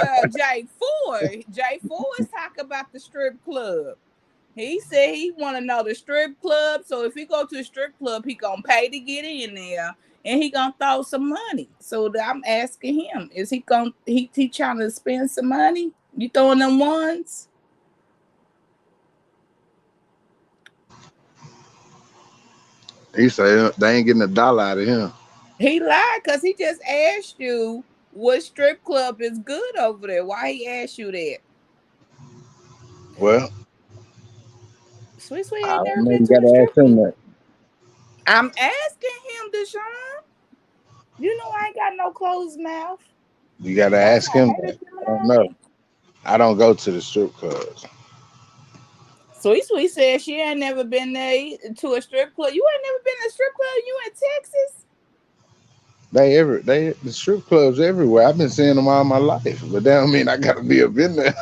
J4. J4 is talking about the strip club. He said he want to know the strip club. So if he go to a strip club, he gonna pay to get in there, and he gonna throw some money. So I'm asking him, is he gonna he trying to spend some money? You throwing them ones? He said they ain't getting $1 out of him. He lied because he just asked you what strip club is good over there. Why he asked you that? Well, Sweet I ain't don't never know. been You to a gotta strip ask him club. that. I'm asking him, Deshaun. You know I ain't got no closed mouth. You gotta That's ask how him hater that. I don't know. Gemini. I don't go to the strip clubs. Sweet said she ain't never been there to a strip club. You ain't never been to a strip club? You in Texas? The strip clubs everywhere. I've been seeing them all my life, but that don't mean I gotta be up in there.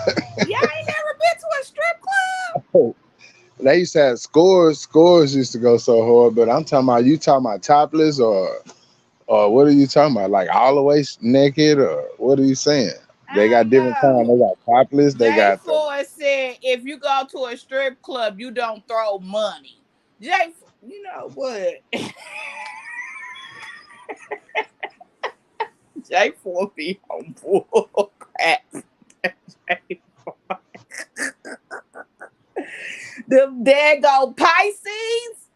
Y'all ain't never been to a strip club? They used to have scores. Scores used to go so hard, but I'm talking about, you talking about topless, or what are you talking about? Like all the way naked, or what are you saying? They I got different kinds. know. They got topless. They got the. J4 said if you go to a strip club, you don't throw money. You know what? J4 be on bull crap. Them daggone Pisces.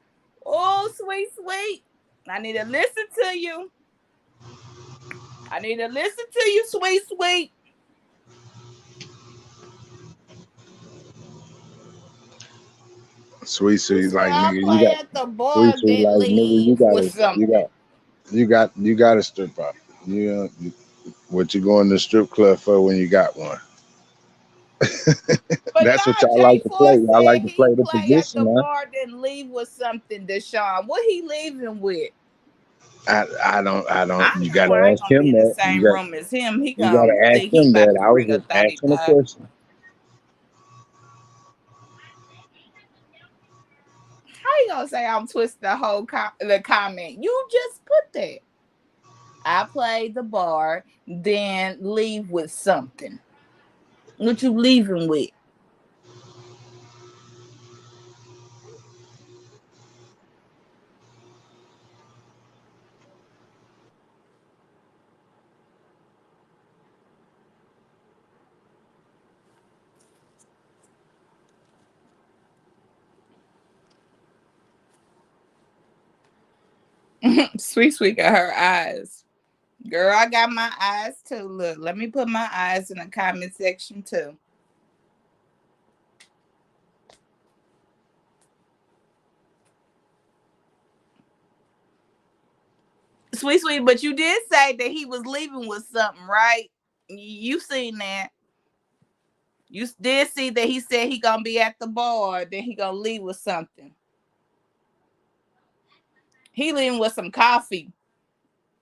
Oh, sweet. I need to listen to you. Sweet. Sweet, like I'll nigga, you play got at the bar, sweet, then like nigga, leave with something. you got a strip club. What you going to the strip club for when you got one? But That's what nah, y'all like to J4 play. Y'all said like to he play the play at position, the man. bar, then leave with something, Deshaun. What he leaving with? I don't. I You know gotta I ain't ask gonna be him in the that. same room as him. He You gonna gotta ask think he him about that. to I was bring a just asking a 35. question. How you gonna say I'm twisting the whole the comment? You just put that. I play the bar, then leave with something. What you leaving with? Sweet got her eyes. Girl, I got my eyes too. Look, let me put my eyes in the comment section too. Sweet, but you did say that he was leaving with something, right? You seen that. You did see that he said he gonna be at the bar, then he gonna leave with something. He leaving with some coffee.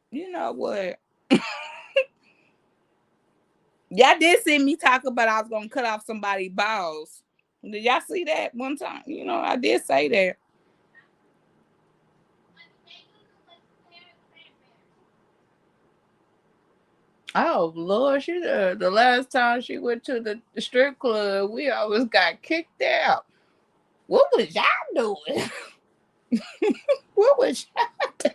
You know what? Y'all did see me talk about I was gonna cut off somebody's balls. Did y'all see that one time? You know, I did say that. Oh Lord, she the last time she went to the strip club, we always got kicked out. What was y'all doing? What was y'all doing?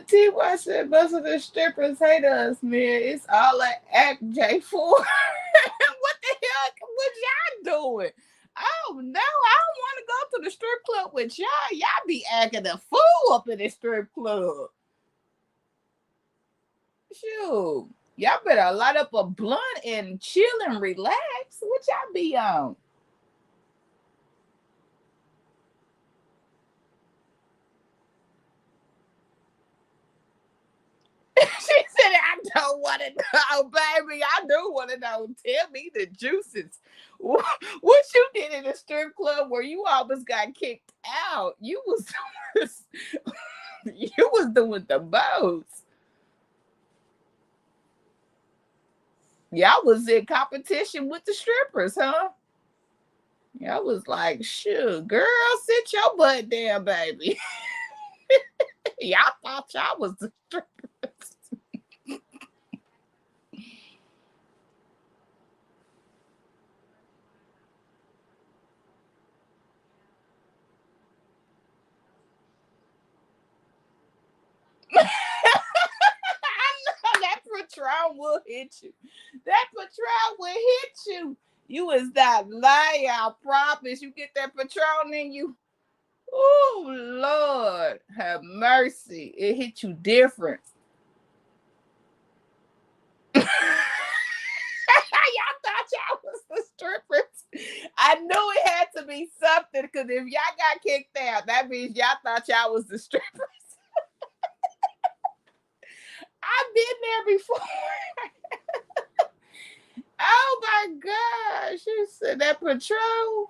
T.Y. said most of the strippers hate us, man. It's all that act, J4. What the hell was y'all doing? Oh no, I don't want to go to the strip club with y'all. Y'all be acting a fool up in the strip club. Shoot. Y'all better light up a blunt and chill and relax. What y'all be on? She said, I don't want to know, baby. I do want to know. Tell me the juices. What you did in the strip club where you almost got kicked out? You was you was doing the most. Y'all was in competition with the strippers, huh? Y'all was like, shoot, girl, sit your butt down, baby. Y'all thought y'all was the strippers. I know that Patron will hit you. That Patron will hit you. You is that lie, I promise. You get that Patron in you. Oh, Lord, have mercy. It hit you different. Y'all thought y'all was the strippers. I knew it had to be something because if y'all got kicked out, that means y'all thought y'all was the strippers. I've been there before. Oh my gosh. You said that Patron.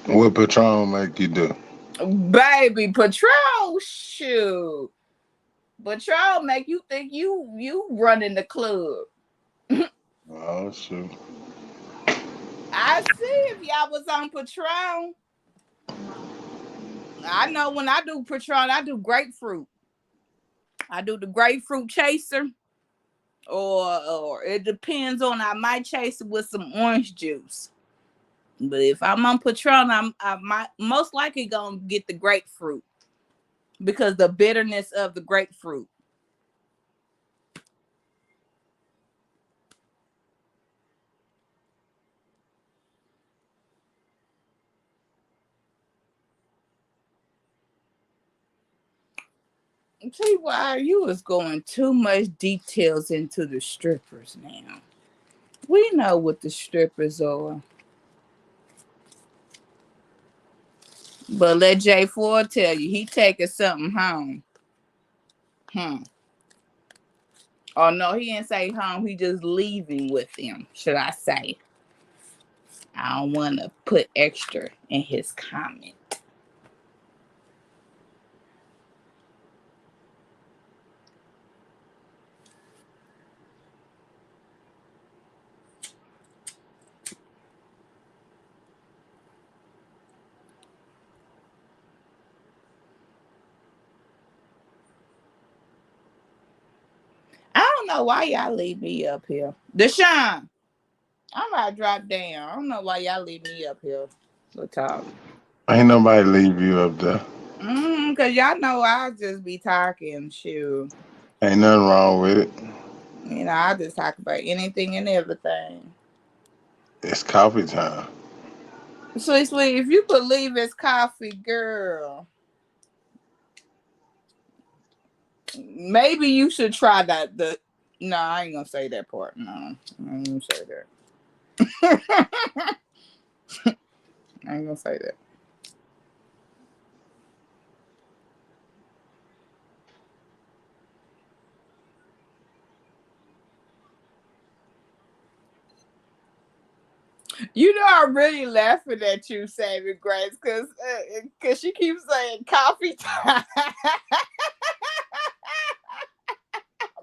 What Patron make you do? Baby, Patron, shoot. Patron make you think you running the club. Oh shoot. I see if y'all was on Patron. I know when I do Patron, I do grapefruit. I do the grapefruit chaser. Or it depends on, I might chase it with some orange juice. But if I'm on Patron, I might most likely gonna get the grapefruit because the bitterness of the grapefruit. See why you was going too much details into the strippers now. We know what the strippers are. But let J4 tell you, he taking something home. Oh no, he didn't say home, he just leaving with him, should I say. I don't want to put extra in his comment. I don't know why y'all leave me up here. Deshaun, I'm about to drop down. I don't know why y'all leave me up here to talk. Ain't nobody leave you up there. Cause y'all know I'll just be talking, shoot. Ain't nothing wrong with it. You know, I just talk about anything and everything. It's coffee time. Sweet, if you believe it's coffee, girl, maybe you should try that. No, I ain't gonna say that part. No, I ain't gonna say that. I ain't gonna say that. You know, I'm really laughing at you, Saving Grace, because she keeps saying coffee time.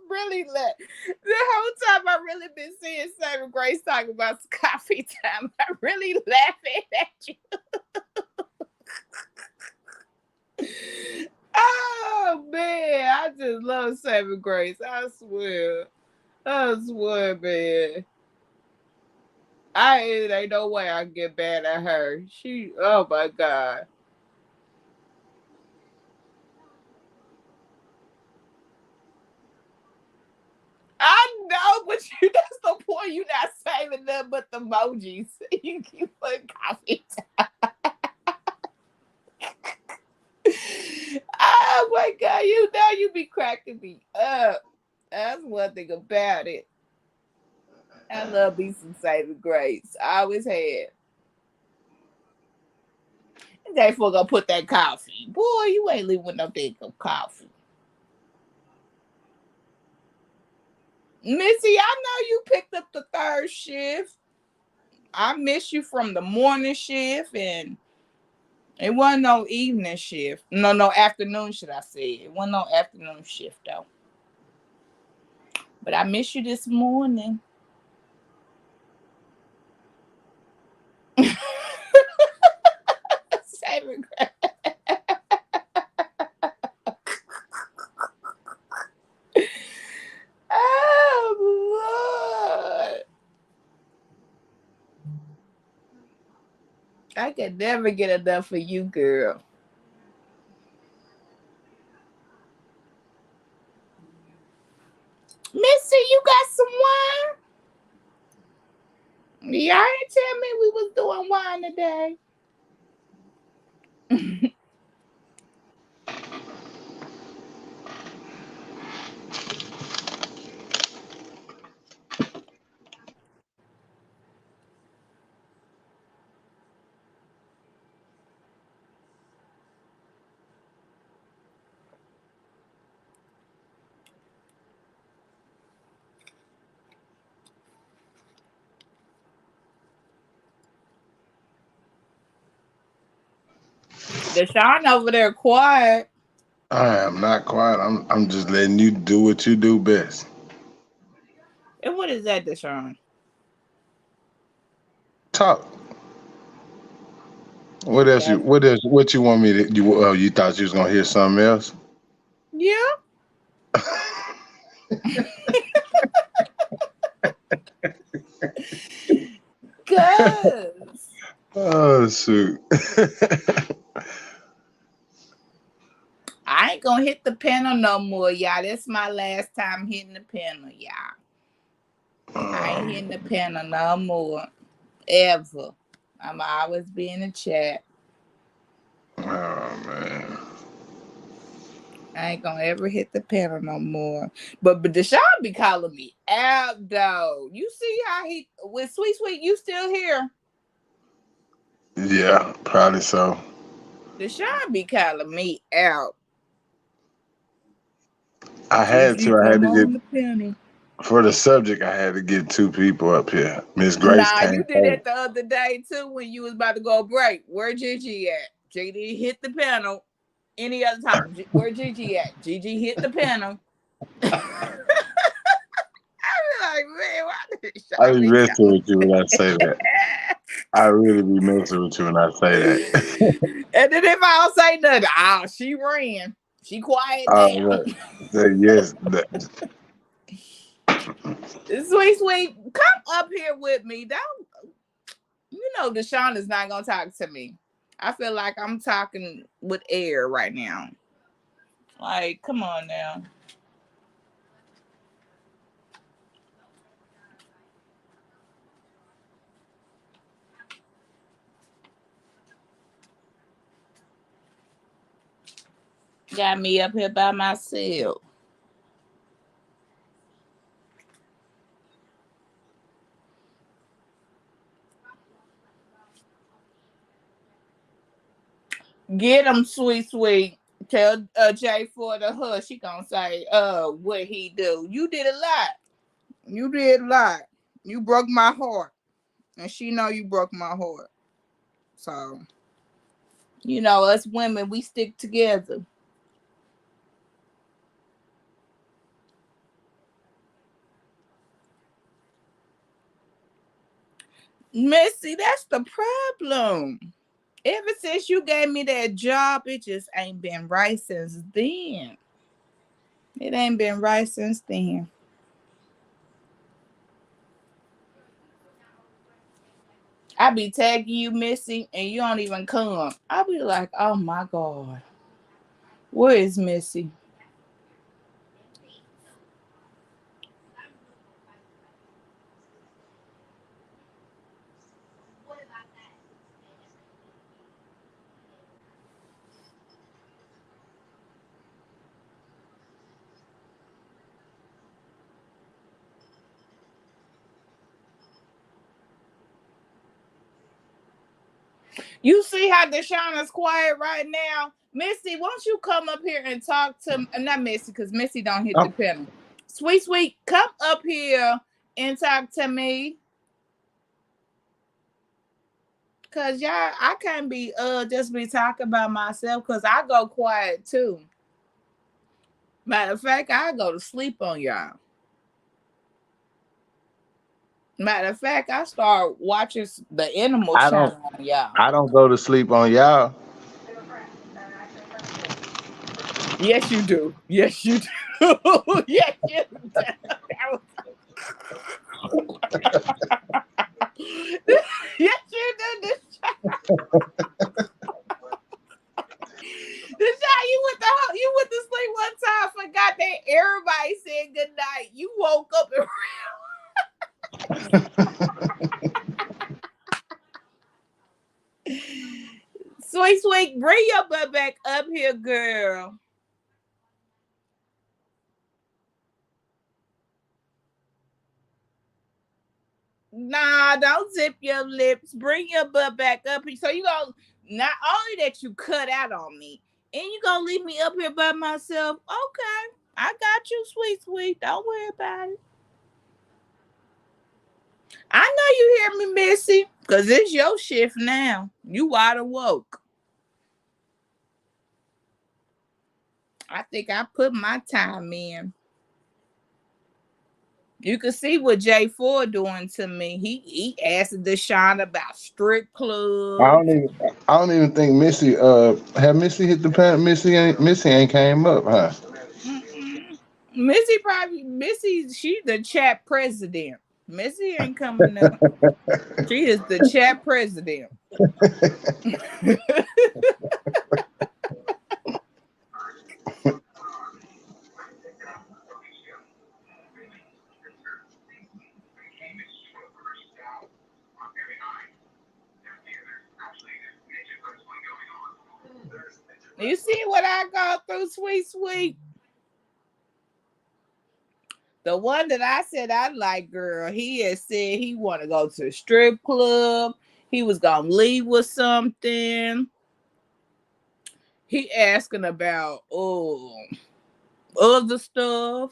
Really the whole time I really been seeing Saving Grace talking about coffee time. I'm really laughing at you. Oh man, I just love Saving Grace. I swear, man. It ain't no way I can get bad at her. Oh my God. I know, but that's the point. You're not saving them but the emojis. You keep putting coffee. Oh my God, you be cracking me up. That's one thing about it. I love me some Saving Grace. I always had. And therefore gonna put that coffee. Boy, you ain't leaving with no damn coffee. Missy, I know you picked up the third shift. I miss you from the morning shift, and it wasn't no evening shift. No afternoon, should I say. It wasn't no afternoon shift, though. But I miss you this morning. Saving Grace. Oh, Lord. I could never get enough of you, girl. Missy, you got some wine? Y'all ain't tell me we was doing wine today. Deshaun over there quiet. I am not quiet. I'm just letting you do what you do best. And what is that, Deshaun? Talk. What else you? That's, What else? What you want me to? You thought you was gonna hear something else? yeah. Cuz. Oh shoot. I ain't gonna hit the panel no more, y'all. That's my last time hitting the panel, y'all. I ain't hitting the panel no more. Ever. I'm always be in the chat. Oh man. I ain't gonna ever hit the panel no more. But Deshaun be calling me out though. You see how he with Sweet, you still here? Yeah, probably so. Deshaun be calling me out. I had Gigi, to. I had come to get on the panel. for the subject. I had to get two people up here. Miss Grace Nah, came you did first. that the other day too when you was about to go break. Where Gigi at? Gigi hit the panel. Any other time, where Gigi at? Gigi hit the panel. I be like, man, why did I Deshaun be be messing calling? with you when I say that. I really be messing with you when I say that. And then if I don't say nothing, she ran. She quiet Oh, down. right. Yes. Sweet, come up here with me. Deshaun is not gonna talk to me. I feel like I'm talking with air right now. Like, come on now. Got me up here by myself. Get him, sweet. Tell Jay for the hush. She gonna say, what he do? You did a lot. You did a lot. You broke my heart. And she know you broke my heart. So, us women, we stick together. Missy, that's the problem. Ever since you gave me that job, it just ain't been right since then. It ain't been right since then. I be tagging you, Missy, and you don't even come. I be like, oh my God. Where is Missy? You see how Deshauna's quiet right now? Missy, won't you come up here and talk to not Missy, because Missy don't hit the pedal. Sweet, come up here and talk to me. Cause y'all, I can't be just be talking about myself because I go quiet too. Matter of fact, I go to sleep on y'all. Matter of fact, I start watching the Animal Channel on y'all. I don't go to sleep on y'all. Yes, you do. Yes, you do. Yes, you do. Yes, you do. This you went to sleep one time, forgot that everybody said good night. You woke up and Sweet, bring your butt back up here, girl. Nah, don't zip your lips. Bring your butt back up here. So you gonna not only that you cut out on me, and you gonna leave me up here by myself. Okay, I got you, Sweet. Don't worry about it. I know you hear me, Missy, because it's your shift now. You wide awoke. I think I put my time in. You can see what J4 doing to me. He asked Deshaun about strip club. I don't even think Missy have Missy hit the pan. Missy ain't came up, huh? Missy, she the chat president. Missy ain't coming up. She is the chat president. You see what I go through, Sweet? The one that I said I like, girl, he had said he want to go to a strip club. He was going to leave with something. He asking about, other stuff.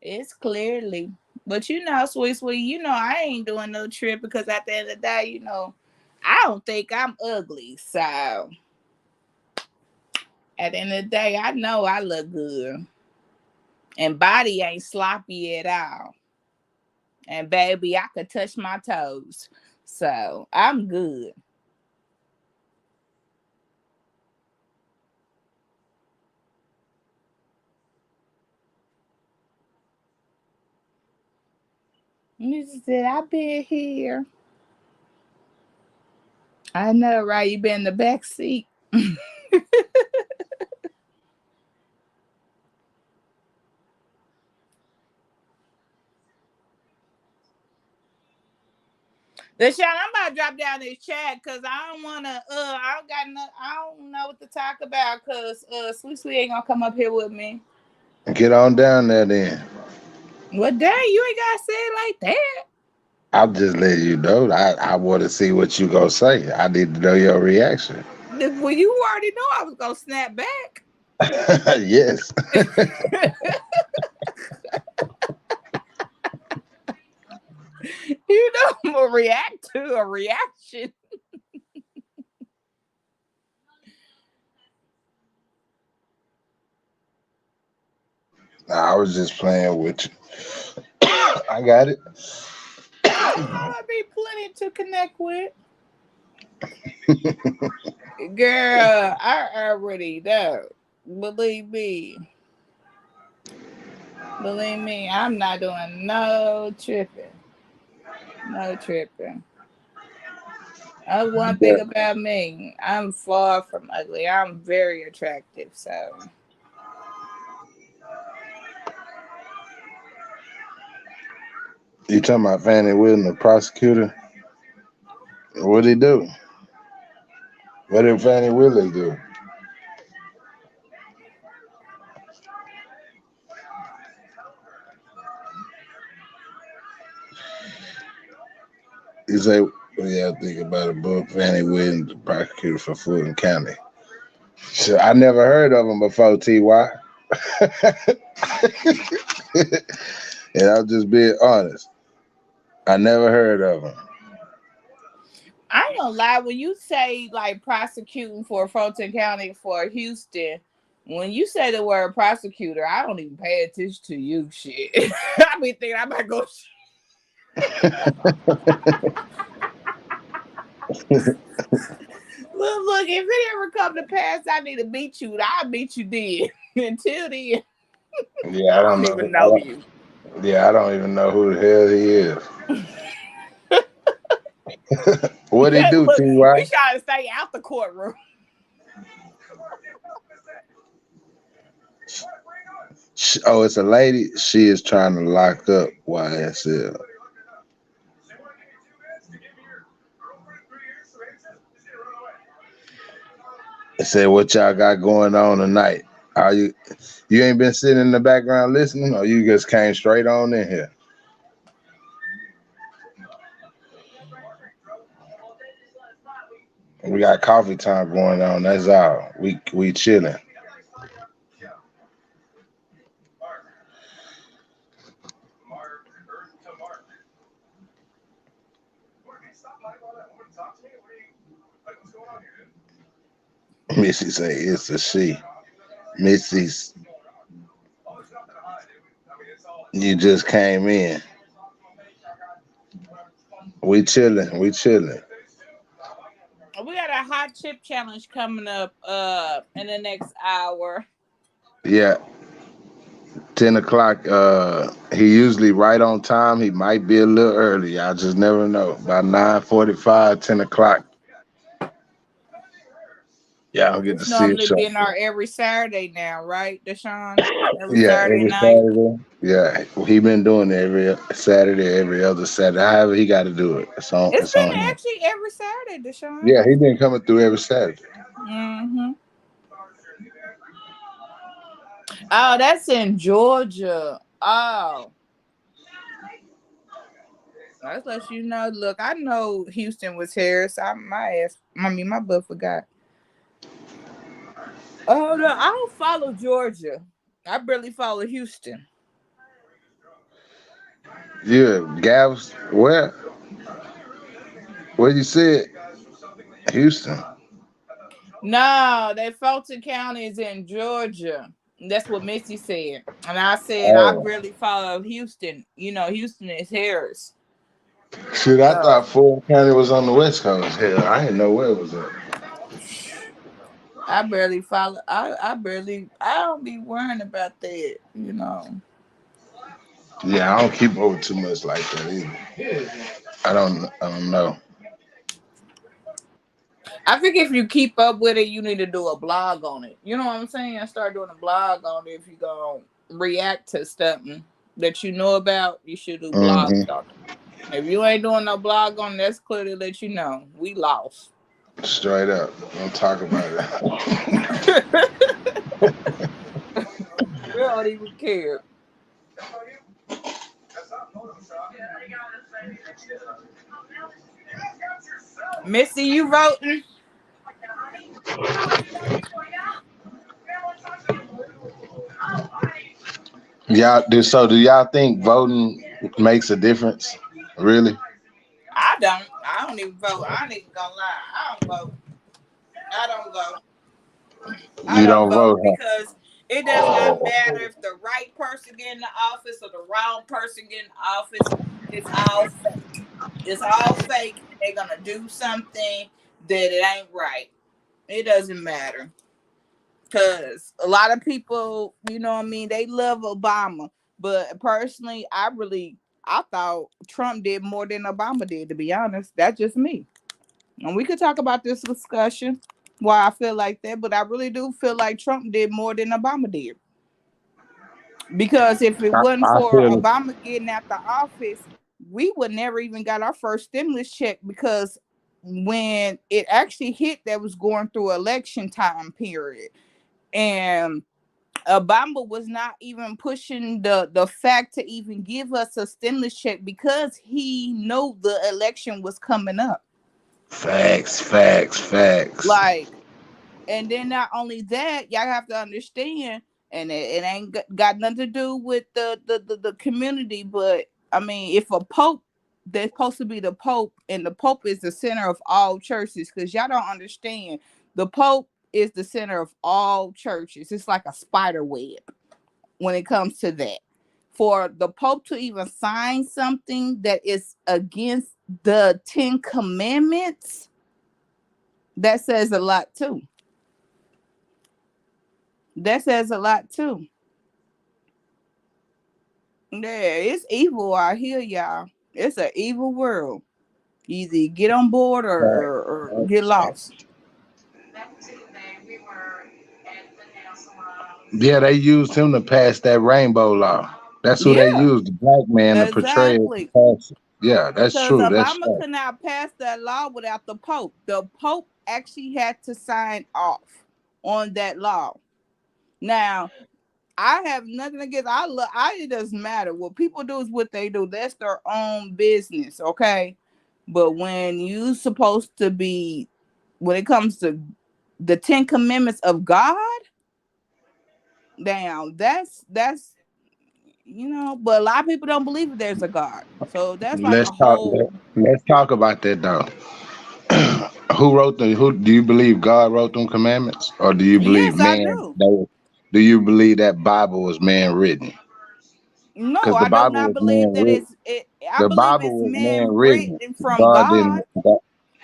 It's clearly. But you know, Sweet, you know, I ain't doing no trip because at the end of the day, you know, I don't think I'm ugly. So at the end of the day, I know I look good. And body ain't sloppy at all. And baby, I could touch my toes. So I'm good. You said, I've been here. I know, right? You been in the back seat. Deshaun, I'm about to drop down this chat because I don't wanna I don't know what to talk about because Sweet ain't gonna come up here with me. Get on down there then. Well, dang, you ain't gotta say it like that. I'll just let you know. I want to see what you gonna say. I need to know your reaction. Well, you already know I was gonna snap back. Yes. You know I'm gonna react to a reaction. Nah, I was just playing with you. I got it. I'll be plenty to connect with. Girl, I already know. Believe me. Believe me, I'm not doing no tripping. No tripping. One thing about me, I'm far from ugly. I'm very attractive, so. You talking about Fannie Wilson, the prosecutor? What'd he do? What did Fannie Willis do? He said, what do y'all think about a book, Fannie Wilson, the prosecutor for Fulton County? So I never heard of him before, T.Y. And I'll just be honest. I never heard of him. I ain't gonna lie, when you say like prosecuting for Fulton County for Houston, when you say the word prosecutor, I don't even pay attention to you shit. I be thinking I might go Look, if it ever come to pass, I need to beat you. I'll beat you then. Until then, Yeah, I don't even know you. Yeah, I don't even know who the hell he is. What'd he do, Look, T.Y.? we trying to stay out the courtroom. Oh, it's a lady. She is trying to lock up YSL. It said, what y'all got going on tonight? Are you ain't been sitting in the background listening, or you just came straight on in here? We got coffee time going on. That's all. We chilling. Missy say it's a she. Missy's. You just came in. We chilling. We chilling. We got a hot chip challenge coming up in the next hour. Yeah. 10 o'clock. He usually right on time. He might be a little early. I just never know. About 9:45, 10 o'clock. Yeah, I'll get to It's see it. normally been our every Saturday now, right, Deshaun? Every Yeah, Saturday every night. Saturday. Yeah, he been doing it every Saturday, every other Saturday. However, he got to do it. It's on It's been him. actually every Saturday, Deshaun. Yeah, he been coming through every Saturday. Mm-hmm. Oh, that's in Georgia. Oh. Let's let you know. Look, I know Houston was here, so my butt forgot. Oh no, I don't follow Georgia. I barely follow Houston. Yeah, Gavs, where you said? Houston. No, that Fulton County is in Georgia. That's what Missy said. And I said, I barely follow Houston. You know, Houston is Harris. Shit, I thought Fulton County was on the West Coast. Hell, I didn't know where it was at. I barely follow. I don't be worrying about that, you know. Yeah, I don't keep over too much like that either. I don't know. I think if you keep up with it, you need to do a blog on it. You know what I'm saying? Start doing a blog on it. If you're going to react to something that you know about, you should do blogs on it. If you ain't doing no blog on it, that's clear to let you know. We lost. Straight up. Don't talk about it. We don't even care. Missy, you voting? Do y'all think voting makes a difference? Really? I don't even vote. I ain't even gonna lie. I don't vote. I don't vote because it does not matter if the right person get in the office or the wrong person get in the office. It's all fake. It's all fake. They're gonna do something that it ain't right. It doesn't matter. Cause a lot of people, you know what I mean, they love Obama. But personally, I thought Trump did more than Obama did, to be honest. That's just me. And we could talk about this discussion why I feel like that, but I really do feel like Trump did more than Obama did. Because if it wasn't I for feel Obama getting out the office, we would never even got our first stimulus check because when it actually hit, that was going through election time period. And Obama was not even pushing the fact to even give us a stimulus check because he knew the election was coming up. facts. Like, and then not only that, y'all have to understand, and it ain't got nothing to do with the community, but I mean, if a pope, they're supposed to be the pope, and the pope is the center of all churches, because y'all don't understand, the pope is the center of all churches. It's like a spider web when it comes to that. For the pope to even sign something that is against the 10 Commandments, that says a lot too. That says a lot too. Yeah, it's evil out here, y'all. It's an evil world. Either get on board or get lost. Yeah, they used him to pass that rainbow law. That's who they Yeah, used, the black man, to portray it. To exactly. pass it. Yeah, that's Because true. That's Obama fact. could not pass that law without the Pope. The Pope actually had to sign off on that law. Now, I have nothing against. It doesn't matter. What people do is what they do. That's their own business, okay? But when you supposed to be, when it comes to the 10 Commandments of God, damn, that's But a lot of people don't believe that there's a God. So that's like a Let's talk. whole. Let's talk about that though. Who wrote the? Who do you believe God wrote them commandments, or do you believe Yes, I man? do. Do you believe that Bible was man written? No, Because the I do Bible not was believe man that written. I The believe Bible it's was man man written. written from God God. didn't.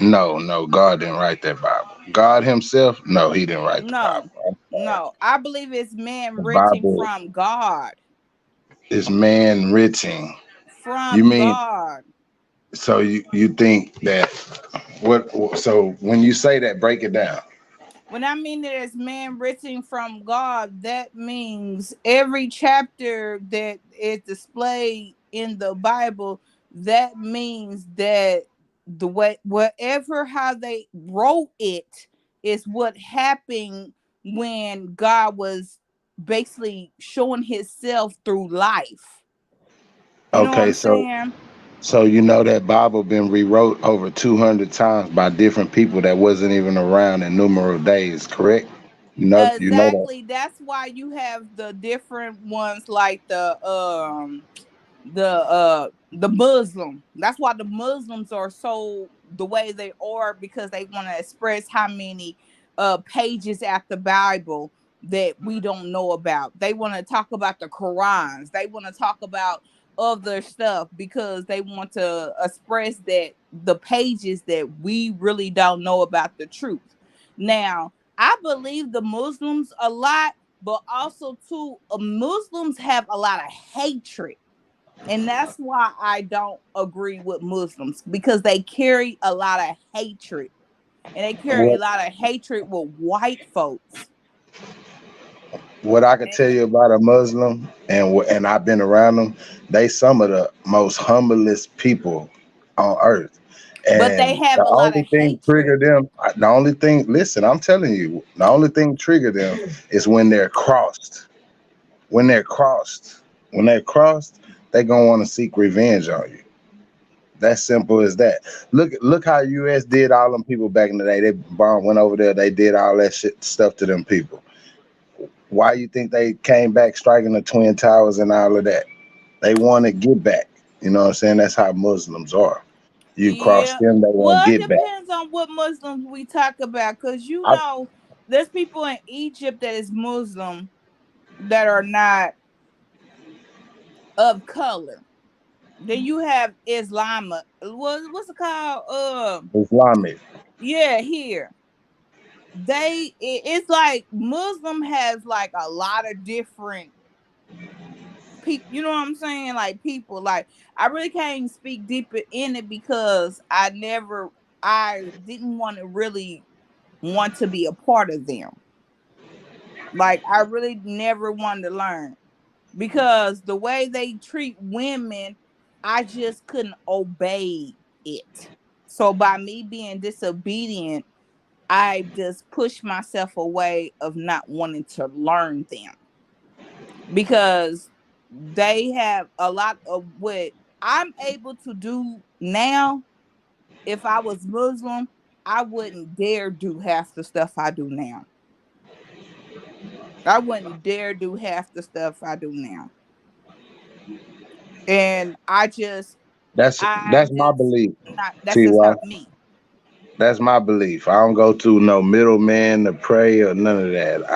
No, God didn't write that Bible. God Himself, no, He didn't write the No, Bible. I'm sorry. no, I believe it's man The written Bible from God. is man written. You From mean God. so? You think that what? So when you say that, break it down. When I mean that it's man written from God, that means every chapter that is displayed in the Bible, that means that the way whatever how they wrote it is what happened when God was basically showing himself through life. You know what Okay, I'm so saying? you know that Bible been rewrote over 200 times by different people that wasn't even around in numerous days, correct? You know that. Exactly. That's why you have the different ones like the Muslim. That's why the Muslims are so the way they are, because they want to express how many pages at the Bible that we don't know about. They want to talk about the Qurans. They want to talk about other stuff because they want to express that the pages that we really don't know about the truth. Now, I believe the Muslims a lot, but also too, Muslims have a lot of hatred, and that's why I don't agree with Muslims, because they carry a lot of hatred. And they carry a What lot of hatred with white folks. what I could tell And you about a Muslim, and I've been around them, they some of the most humblest people on earth. but they And have the a lot only of thing hatred. trigger them, the only thing, listen, I'm telling you, the only thing trigger them is when they're crossed. When they're crossed, when they're crossed, they gonna want to seek revenge on you. That simple as that. Look how US did all them people back in the day. They bomb went over there, they did all that shit stuff to them people. Why you think they came back striking the Twin Towers and all of that? They want to get back. You know what I'm saying? That's how Muslims are. You cross Yeah. them, they want to Well, it get back. depends on what Muslims we talk about. Because, I, there's people in Egypt that is Muslim that are not of color. Then you have Islam. What's it called? Islamic. Yeah, here it's like Muslim has like a lot of different people. You know what I'm saying? Like people. Like I really can't speak deeper in it because I didn't want to really want to be a part of them. Like I really never wanted to learn because the way they treat women, I just couldn't obey it. So by me being disobedient, I just pushed myself away of not wanting to learn them because they have a lot of what I'm able to do now. If I was Muslim, I wouldn't dare do half the stuff I do now. I wouldn't dare do half the stuff I do now. And I That's my just belief. not that's just Ty. not me. That's my belief. I don't go to no middleman to pray or none of that.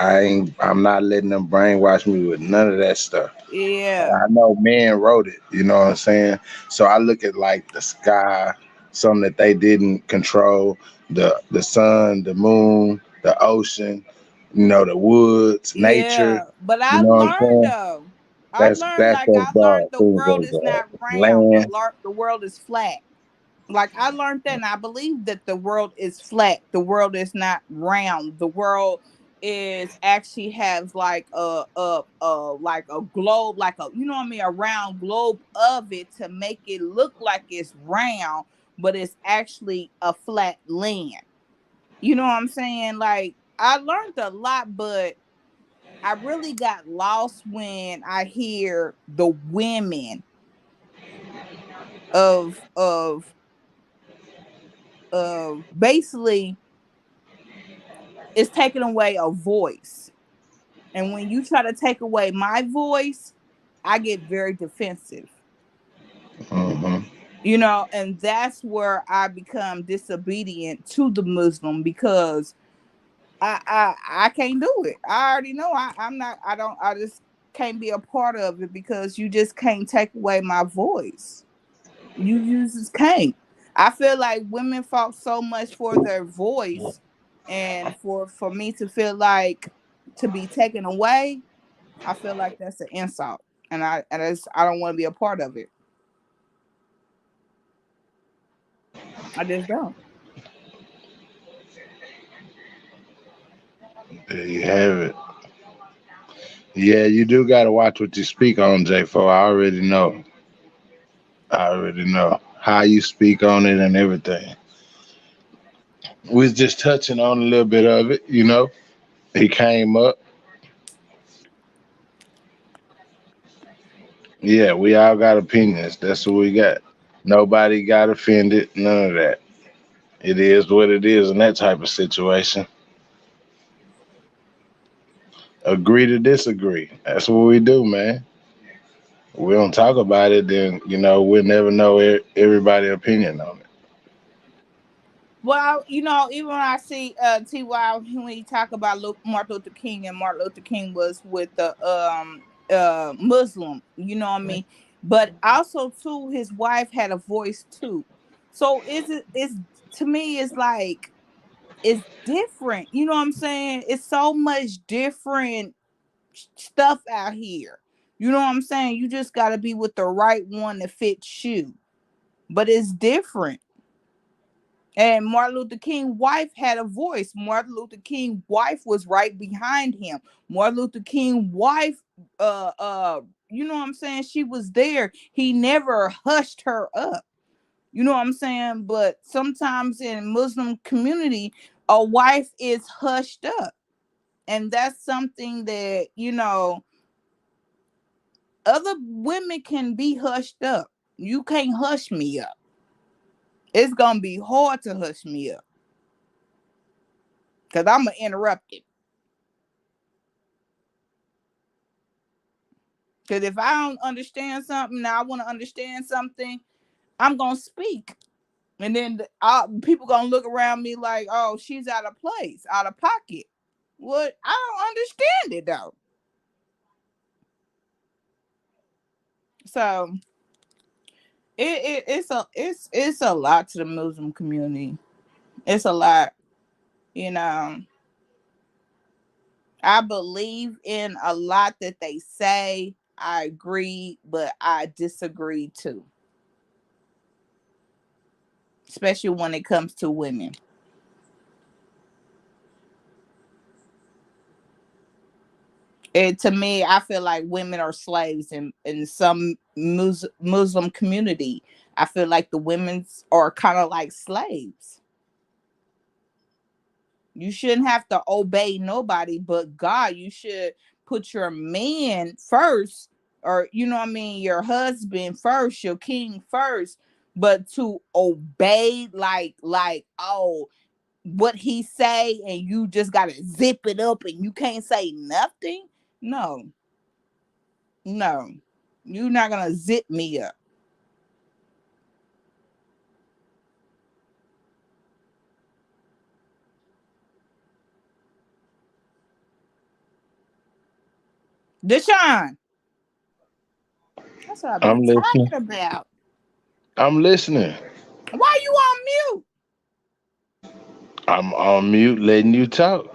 I'm not letting them brainwash me with none of that stuff. Yeah. I know man wrote it, you know what I'm saying? So I look at like the sky, something that they didn't control, the sun, the moon, the ocean, the woods, nature, Yeah. But you I know what I'm learned saying? though. I That's learned that's like of I God, learned the things world of is God. not round. Land. The world is flat. Like I learned that and I believe that the world is flat. The world is not round. The world is actually has like a globe, like a you know what I mean, a round globe of it to make it look like it's round, but it's actually a flat land. You know what I'm saying? Like I learned a lot, but I really got lost when I hear the women of basically it's taking away a voice. And when you try to take away my voice, I get very defensive. Hmm. And that's where I become disobedient to the Muslim because I can't do it. I already know I'm not I just can't be a part of it because you just can't take away my voice. You just can't. I feel like women fought so much for their voice and for me to feel like to be taken away, I feel like that's an insult. And I don't want to be a part of it. I just don't. There you have it. Yeah, you do gotta watch what you speak on, J4. I already know how you speak on it and everything. We was just touching on a little bit of it, He came up. Yeah, we all got opinions. That's what we got. Nobody got offended. None of that. It is what it is in that type of situation. Agree to disagree. That's what we do, man. We don't talk about it, then we'll never know everybody's opinion on it. Well, even when I see Ty when he talk about Martin Luther King and Martin Luther King was with the Muslim, you know what I mean? But also too, his wife had a voice too. So it's to me it's like it's different. You know what I'm saying? It's so much different stuff out here. You know what I'm saying? You just gotta be with the right one that fits you. But it's different. And Martin Luther King's wife had a voice. Martin Luther King's wife was right behind him. Martin Luther King's wife, you know what I'm saying? She was there. He never hushed her up. You know what I'm saying? But sometimes in Muslim community, a wife is hushed up. And that's something that, other women can be hushed up. You can't hush me up. It's gonna be hard to hush me up. Because I'm gonna interrupt it. Because if I don't understand something, now I want to understand something, I'm gonna speak, and then people gonna look around me like, "Oh, she's out of place, out of pocket." What? I don't understand it though. So It's a lot to the Muslim community. It's a lot, you know. I believe in a lot that they say. I agree, but I disagree too, especially when it comes to women. And to me, I feel like women are slaves in some Muslim community. I feel like the women's are kind of like slaves. You shouldn't have to obey nobody but God. You should put your man first, or you know what I mean, your husband first, your king first. But to obey like oh what he say and you just gotta zip it up and you can't say nothing. No, no. You're not gonna zip me up. Deshaun, that's what I've I'm been listening. talking about. I'm listening. Why you on mute? I'm on mute, letting you talk,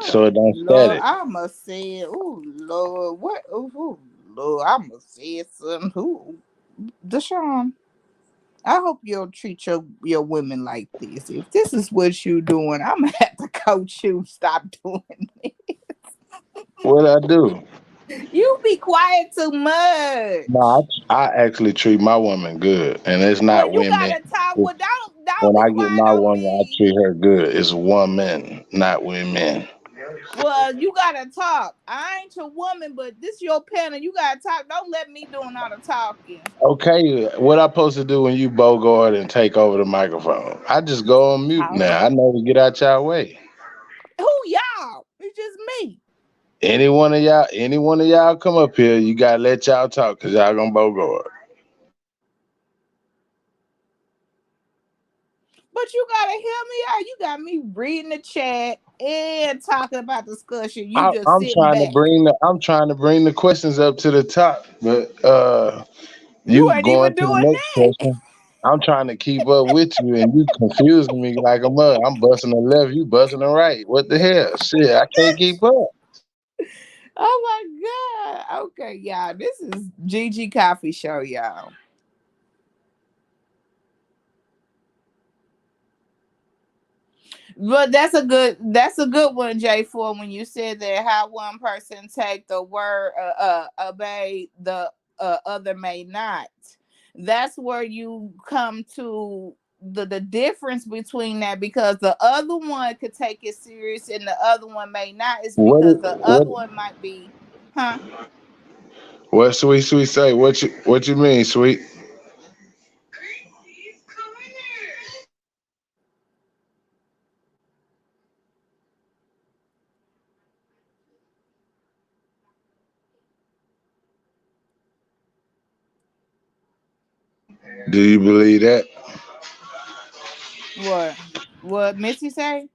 so Oh it don't Lord, static. I must say, oh Lord, what? Oh Lord, I must say something. Who, Deshaun? I hope you don't treat your women like this. If this is what you doing, I'm gonna have to coach you. Stop doing it. What I do? You be quiet too No, much. I actually treat my woman good, and it's Well, not you women. gotta talk. It's, Well, don't when be I get quiet my on woman, I me. treat her good. It's woman, not women. Well, you gotta talk. I ain't your woman, but this your pen, and you gotta talk. Don't let me doing all the talking. Okay, what I supposed to do when you bogart and take over the microphone? I just go on mute Talk. now. I know to get out y'all way. Who y'all? It's just me. Any one of y'all come up here, you gotta let y'all talk because y'all gonna bogart. But you gotta hear me out. You got me reading the chat and talking about discussion. You just sitting back. I'm trying to bring the questions up to the top, but You you ain't going even to the doing next that. question. I'm trying to keep up with you, and you confusing me like a mug. I'm busting the left, you busting the right. What the hell? Shit, I can't keep up. Oh my God. Okay, y'all. This is Gigi Coffee Show, y'all. But that's a good one, J4, when you said that how one person take the word obey, the other may not. That's where you come to the difference between that, because the other one could take it serious and the other one may not, is What because the what other one might be, huh? what sweet say? What you mean, sweet? Do you believe that? What? What Missy say?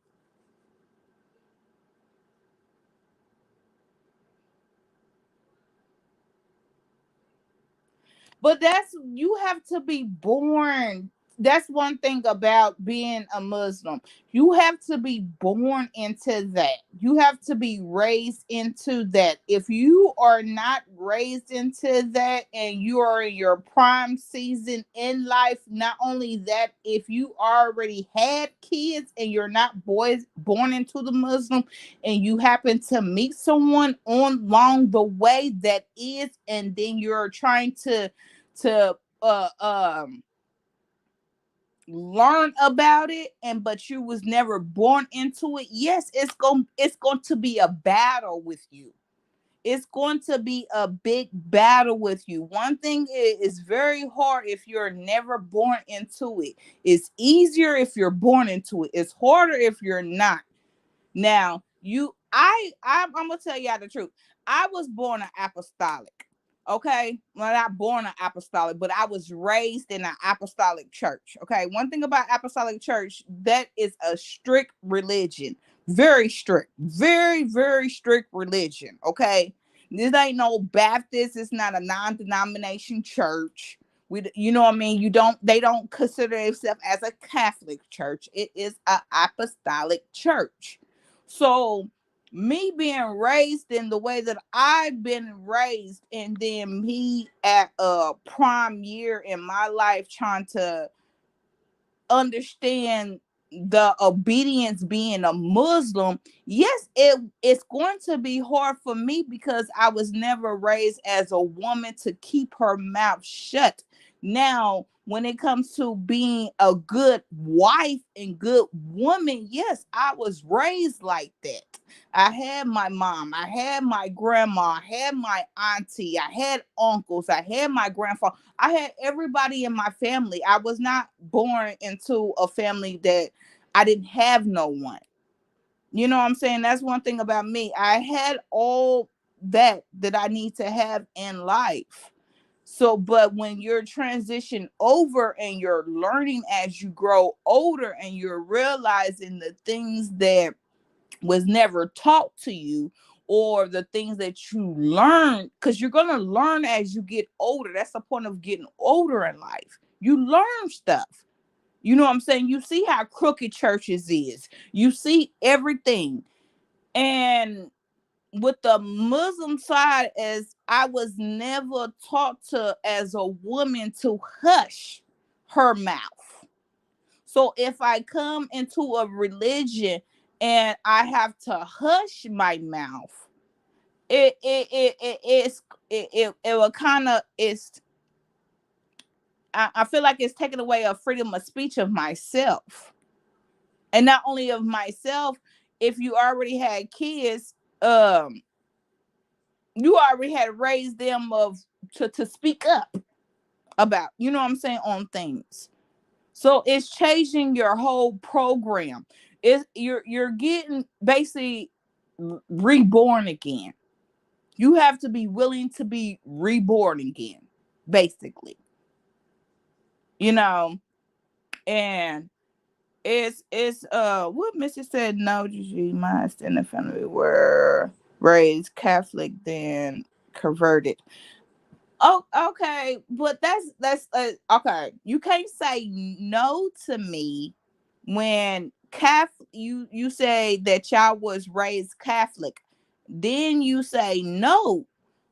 But that's, you have to be born. That's one thing about being a Muslim. You have to be born into that. You have to be raised into that. If you are not raised into that and you are in your prime season in life, not only that, if you already had kids and you're not boys born into the Muslim, and you happen to meet someone on along the way that is, and then you're trying to learn about it, and but you was never born into it, yes, it's going to be a battle with you. It's going to be a big battle with you. One thing is very hard if you're never born into it. It's easier if you're born into it. It's harder if you're not. Now, I'm gonna tell y'all the truth. I was born an apostolic. Okay, well, not born an apostolic, but I was raised in an apostolic church. Okay, one thing about apostolic church, that is a strict religion, very strict, very strict religion. Okay, this ain't no Baptist. It's not a non-denomination church. You know what I mean? They don't consider themselves as a Catholic church. It is an apostolic church. So me being raised in the way that I've been raised, and then me at a prime year in my life trying to understand the obedience being a Muslim, yes, it's going to be hard for me because I was never raised as a woman to keep her mouth shut. Now, when it comes to being a good wife and good woman, yes, I was raised like that. I had my mom, I had my grandma, I had my auntie, I had uncles, I had my grandfather. I had everybody in my family. I was not born into a family that I didn't have no one. You know what I'm saying? That's one thing about me. I had all that I need to have in life. So, but when you're transition over and you're learning as you grow older and you're realizing the things that was never taught to you, or the things that you learn, because you're going to learn as you get older. That's the point of getting older in life. You learn stuff. You know what I'm saying? You see how crooked churches is. You see everything. And with the Muslim side, as I was never taught to, as a woman, to hush her mouth. So if I come into a religion and I have to hush my mouth, it will kind of, I feel like it's taking away a freedom of speech of myself. And not only of myself, if you already had kids, you already had raised them to speak up about, you know what I'm saying, on things. So it's changing your whole program. You're getting basically reborn again. You have to be willing to be reborn again, basically. You know, and it's what Missy said, no, Gigi, my extended family were raised Catholic, then converted. Oh, okay, but that's okay. You can't say no to me when you say that y'all was raised Catholic. Then you say no.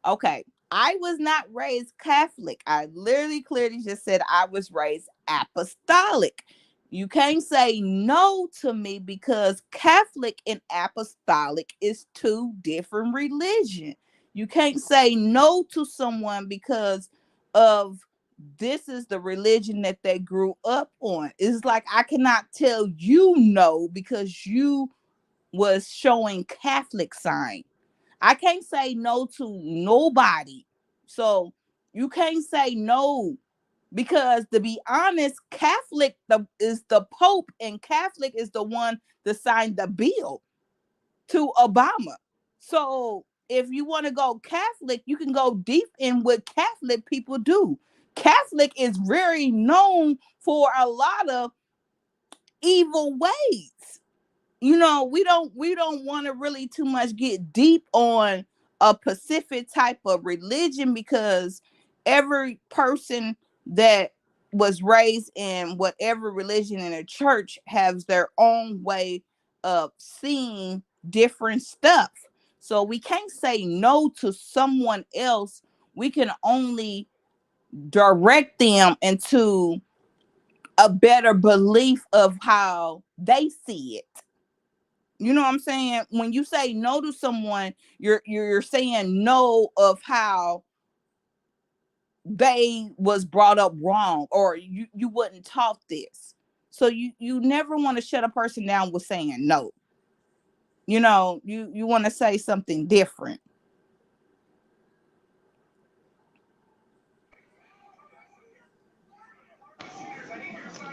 Okay, I was not raised Catholic. I literally clearly just said I was raised apostolic. You can't say no to me because Catholic and apostolic is two different religions. You can't say no to someone because of this is the religion that they grew up on. It's like I cannot tell you no because you was showing Catholic sign. I can't say no to nobody. So you can't say no because, to be honest, Catholic is the Pope, and Catholic is the one that signed the bill to Obama. So if you want to go Catholic, you can go deep in what Catholic people do. Catholic is very known for a lot of evil ways. You know, we don't want to really too much get deep on a specific type of religion because every person that was raised in whatever religion in a church has their own way of seeing different stuff. So we can't say no to someone else. We can only direct them into a better belief of how they see it. You know what I'm saying? When you say no to someone, you're saying no of how they was brought up wrong, or you wasn't taught this. So you never want to shut a person down with saying no. You know, you want to say something different.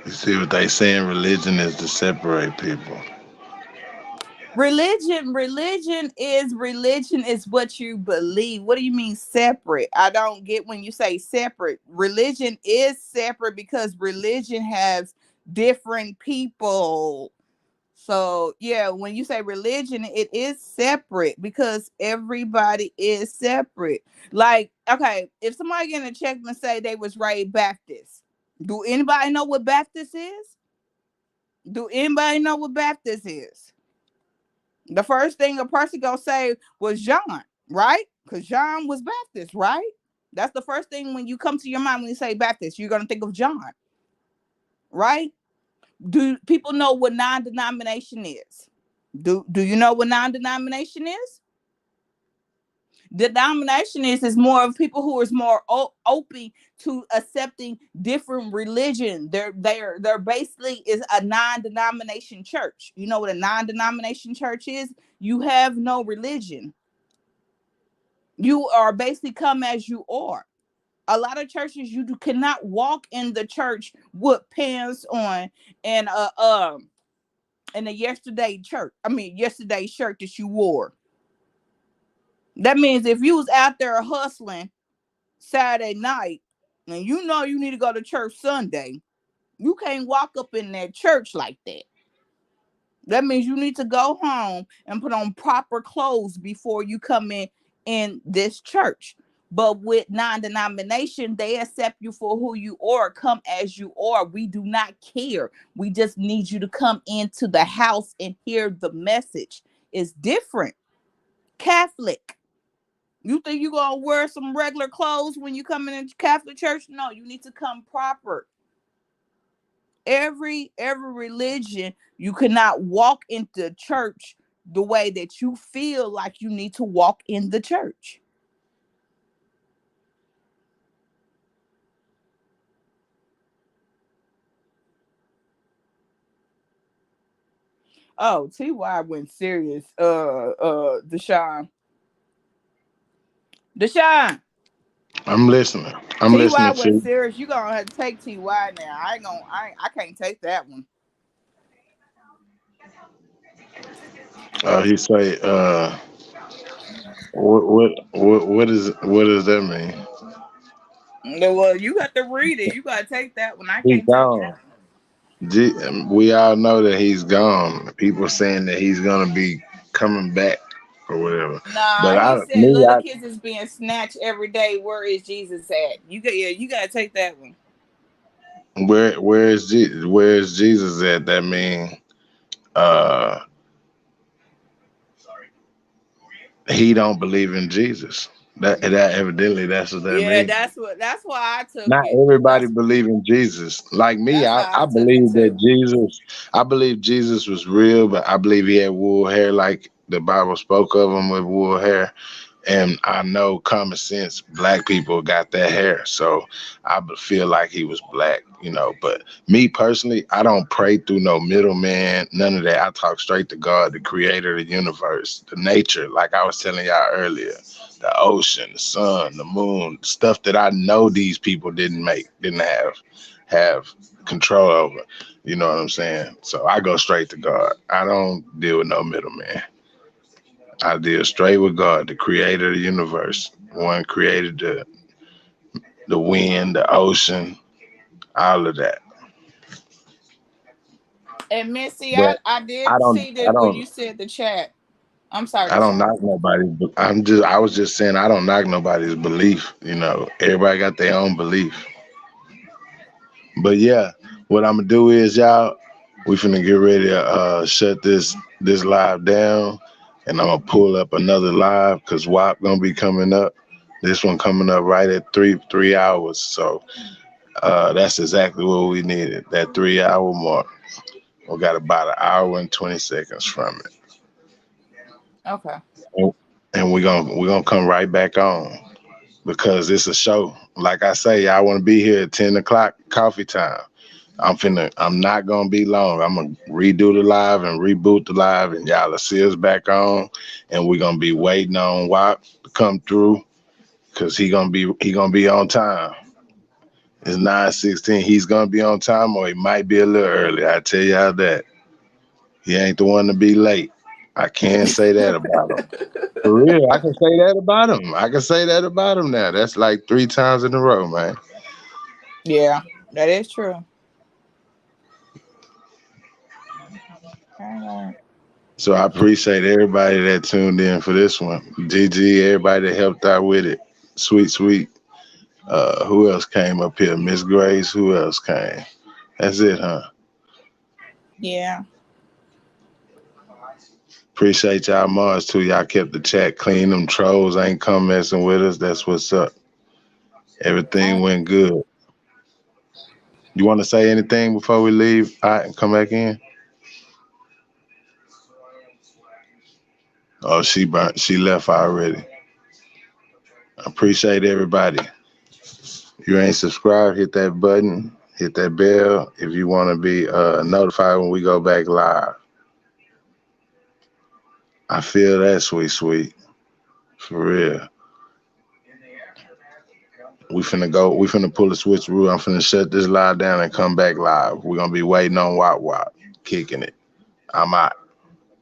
You see what they saying? Religion is to separate people. Religion is what you believe. What do you mean separate? I don't get when you say separate. Religion is separate because religion has different people. So yeah, when you say religion, it is separate because everybody is separate. Like, okay, if somebody getting a check and say they was raised Baptist, do anybody know what Baptist is? Do anybody know what Baptist is? The first thing a person gonna say was John, right? Because John was Baptist, right? That's the first thing when you come to your mind when you say Baptist, you're gonna think of John, right? Do people know what non-denomination is? Do you know what non-denomination is? Denomination is more of people who is more open to accepting different religion. They're basically is a non-denomination church. You know what a non-denomination church is? You have no religion. You are basically come as you are. A lot of churches you cannot walk in the church with pants on and in a yesterday shirt that you wore. That means if you was out there hustling Saturday night and you know you need to go to church Sunday, you can't walk up in that church like that. That means you need to go home and put on proper clothes before you come in this church. But with non-denomination, they accept you for who you are. Come as you are. We do not care. We just need you to come into the house and hear the message. It's different. Catholic. You think you're going to wear some regular clothes when you come in Catholic church? No, you need to come proper. Every religion, you cannot walk into church the way that you feel like you need to walk in the church. Oh, TY went serious. Deshaun. I'm listening. I'm TY listening went to. serious. You gonna have to take TY now. I can't take that one. He say, what does that mean? Well, you got to read it. You gotta take that one. I He's can't take that gone. We all know that he's gone. People saying that he's gonna be coming back or whatever. one. Nah, But he I, said me, little I, kids is being snatched every day. Where is Jesus at? You gotta take that one. where is Jesus at? That mean, uh, he don't believe in Jesus. That evidently that's what that Yeah, means. that's why I took Not it. everybody believe in Jesus. Like me, That's I, how I I took it believe that too. I believe Jesus was real, but I believe he had wool hair like the Bible spoke of him with wool hair. And I know common sense, black people got that hair. So feel like he was black, But me personally, I don't pray through no middleman, none of that. I talk straight to God, the creator of the universe, the nature, like I was telling y'all earlier, the ocean, the sun, the moon, stuff that I know these people didn't have control over. You know what I'm saying? So I go straight to God. I don't deal with no middleman. I deal straight with God, the creator of the universe, one created the wind, the ocean, all of that. And Missy, But I I did don't see I that when don't you said the chat. I'm sorry, I don't Deshaun. knock nobody. I was just saying I don't knock nobody's belief. Everybody got their own belief. But yeah, what I'm gonna do is y'all, we finna get ready to shut this live down, and I'm gonna pull up another live because WAP gonna be coming up. This one coming up right at three hours. So that's exactly what we needed. That 3 hour mark. We got about an hour and 20 seconds from it. Okay. And we're gonna come right back on because it's a show. Like I say, I want to be here at 10 o'clock coffee time. I'm not gonna be long. I'm gonna redo the live and reboot the live, and y'all will see us back on, and we're gonna be waiting on WAP to come through because he gonna be on time. It's 9:16. He's gonna be on time, or he might be a little early. I tell y'all that. He ain't the one to be late. I can't say that about him. For real, I can say that about him. I can say that about him now. That's like 3 times in a row, man. Yeah, that is true. So I appreciate everybody that tuned in for this one. GG, everybody that helped out with it. Sweet. Who else came up here? Miss Grace. Who else came? That's it, huh? Yeah. Appreciate y'all Mars too. Y'all kept the chat clean. Them trolls ain't come messing with us. That's what's up. Everything went good. You want to say anything before we leave? All right, and come back in. Oh, she left already. I appreciate everybody. If you ain't subscribed, hit that button, hit that bell if you want to be notified when we go back live. I feel that sweet. For real. We finna pull the switcheroo. I'm finna shut this live down and come back live. We're gonna be waiting on Wop Wop, kicking it. I'm out.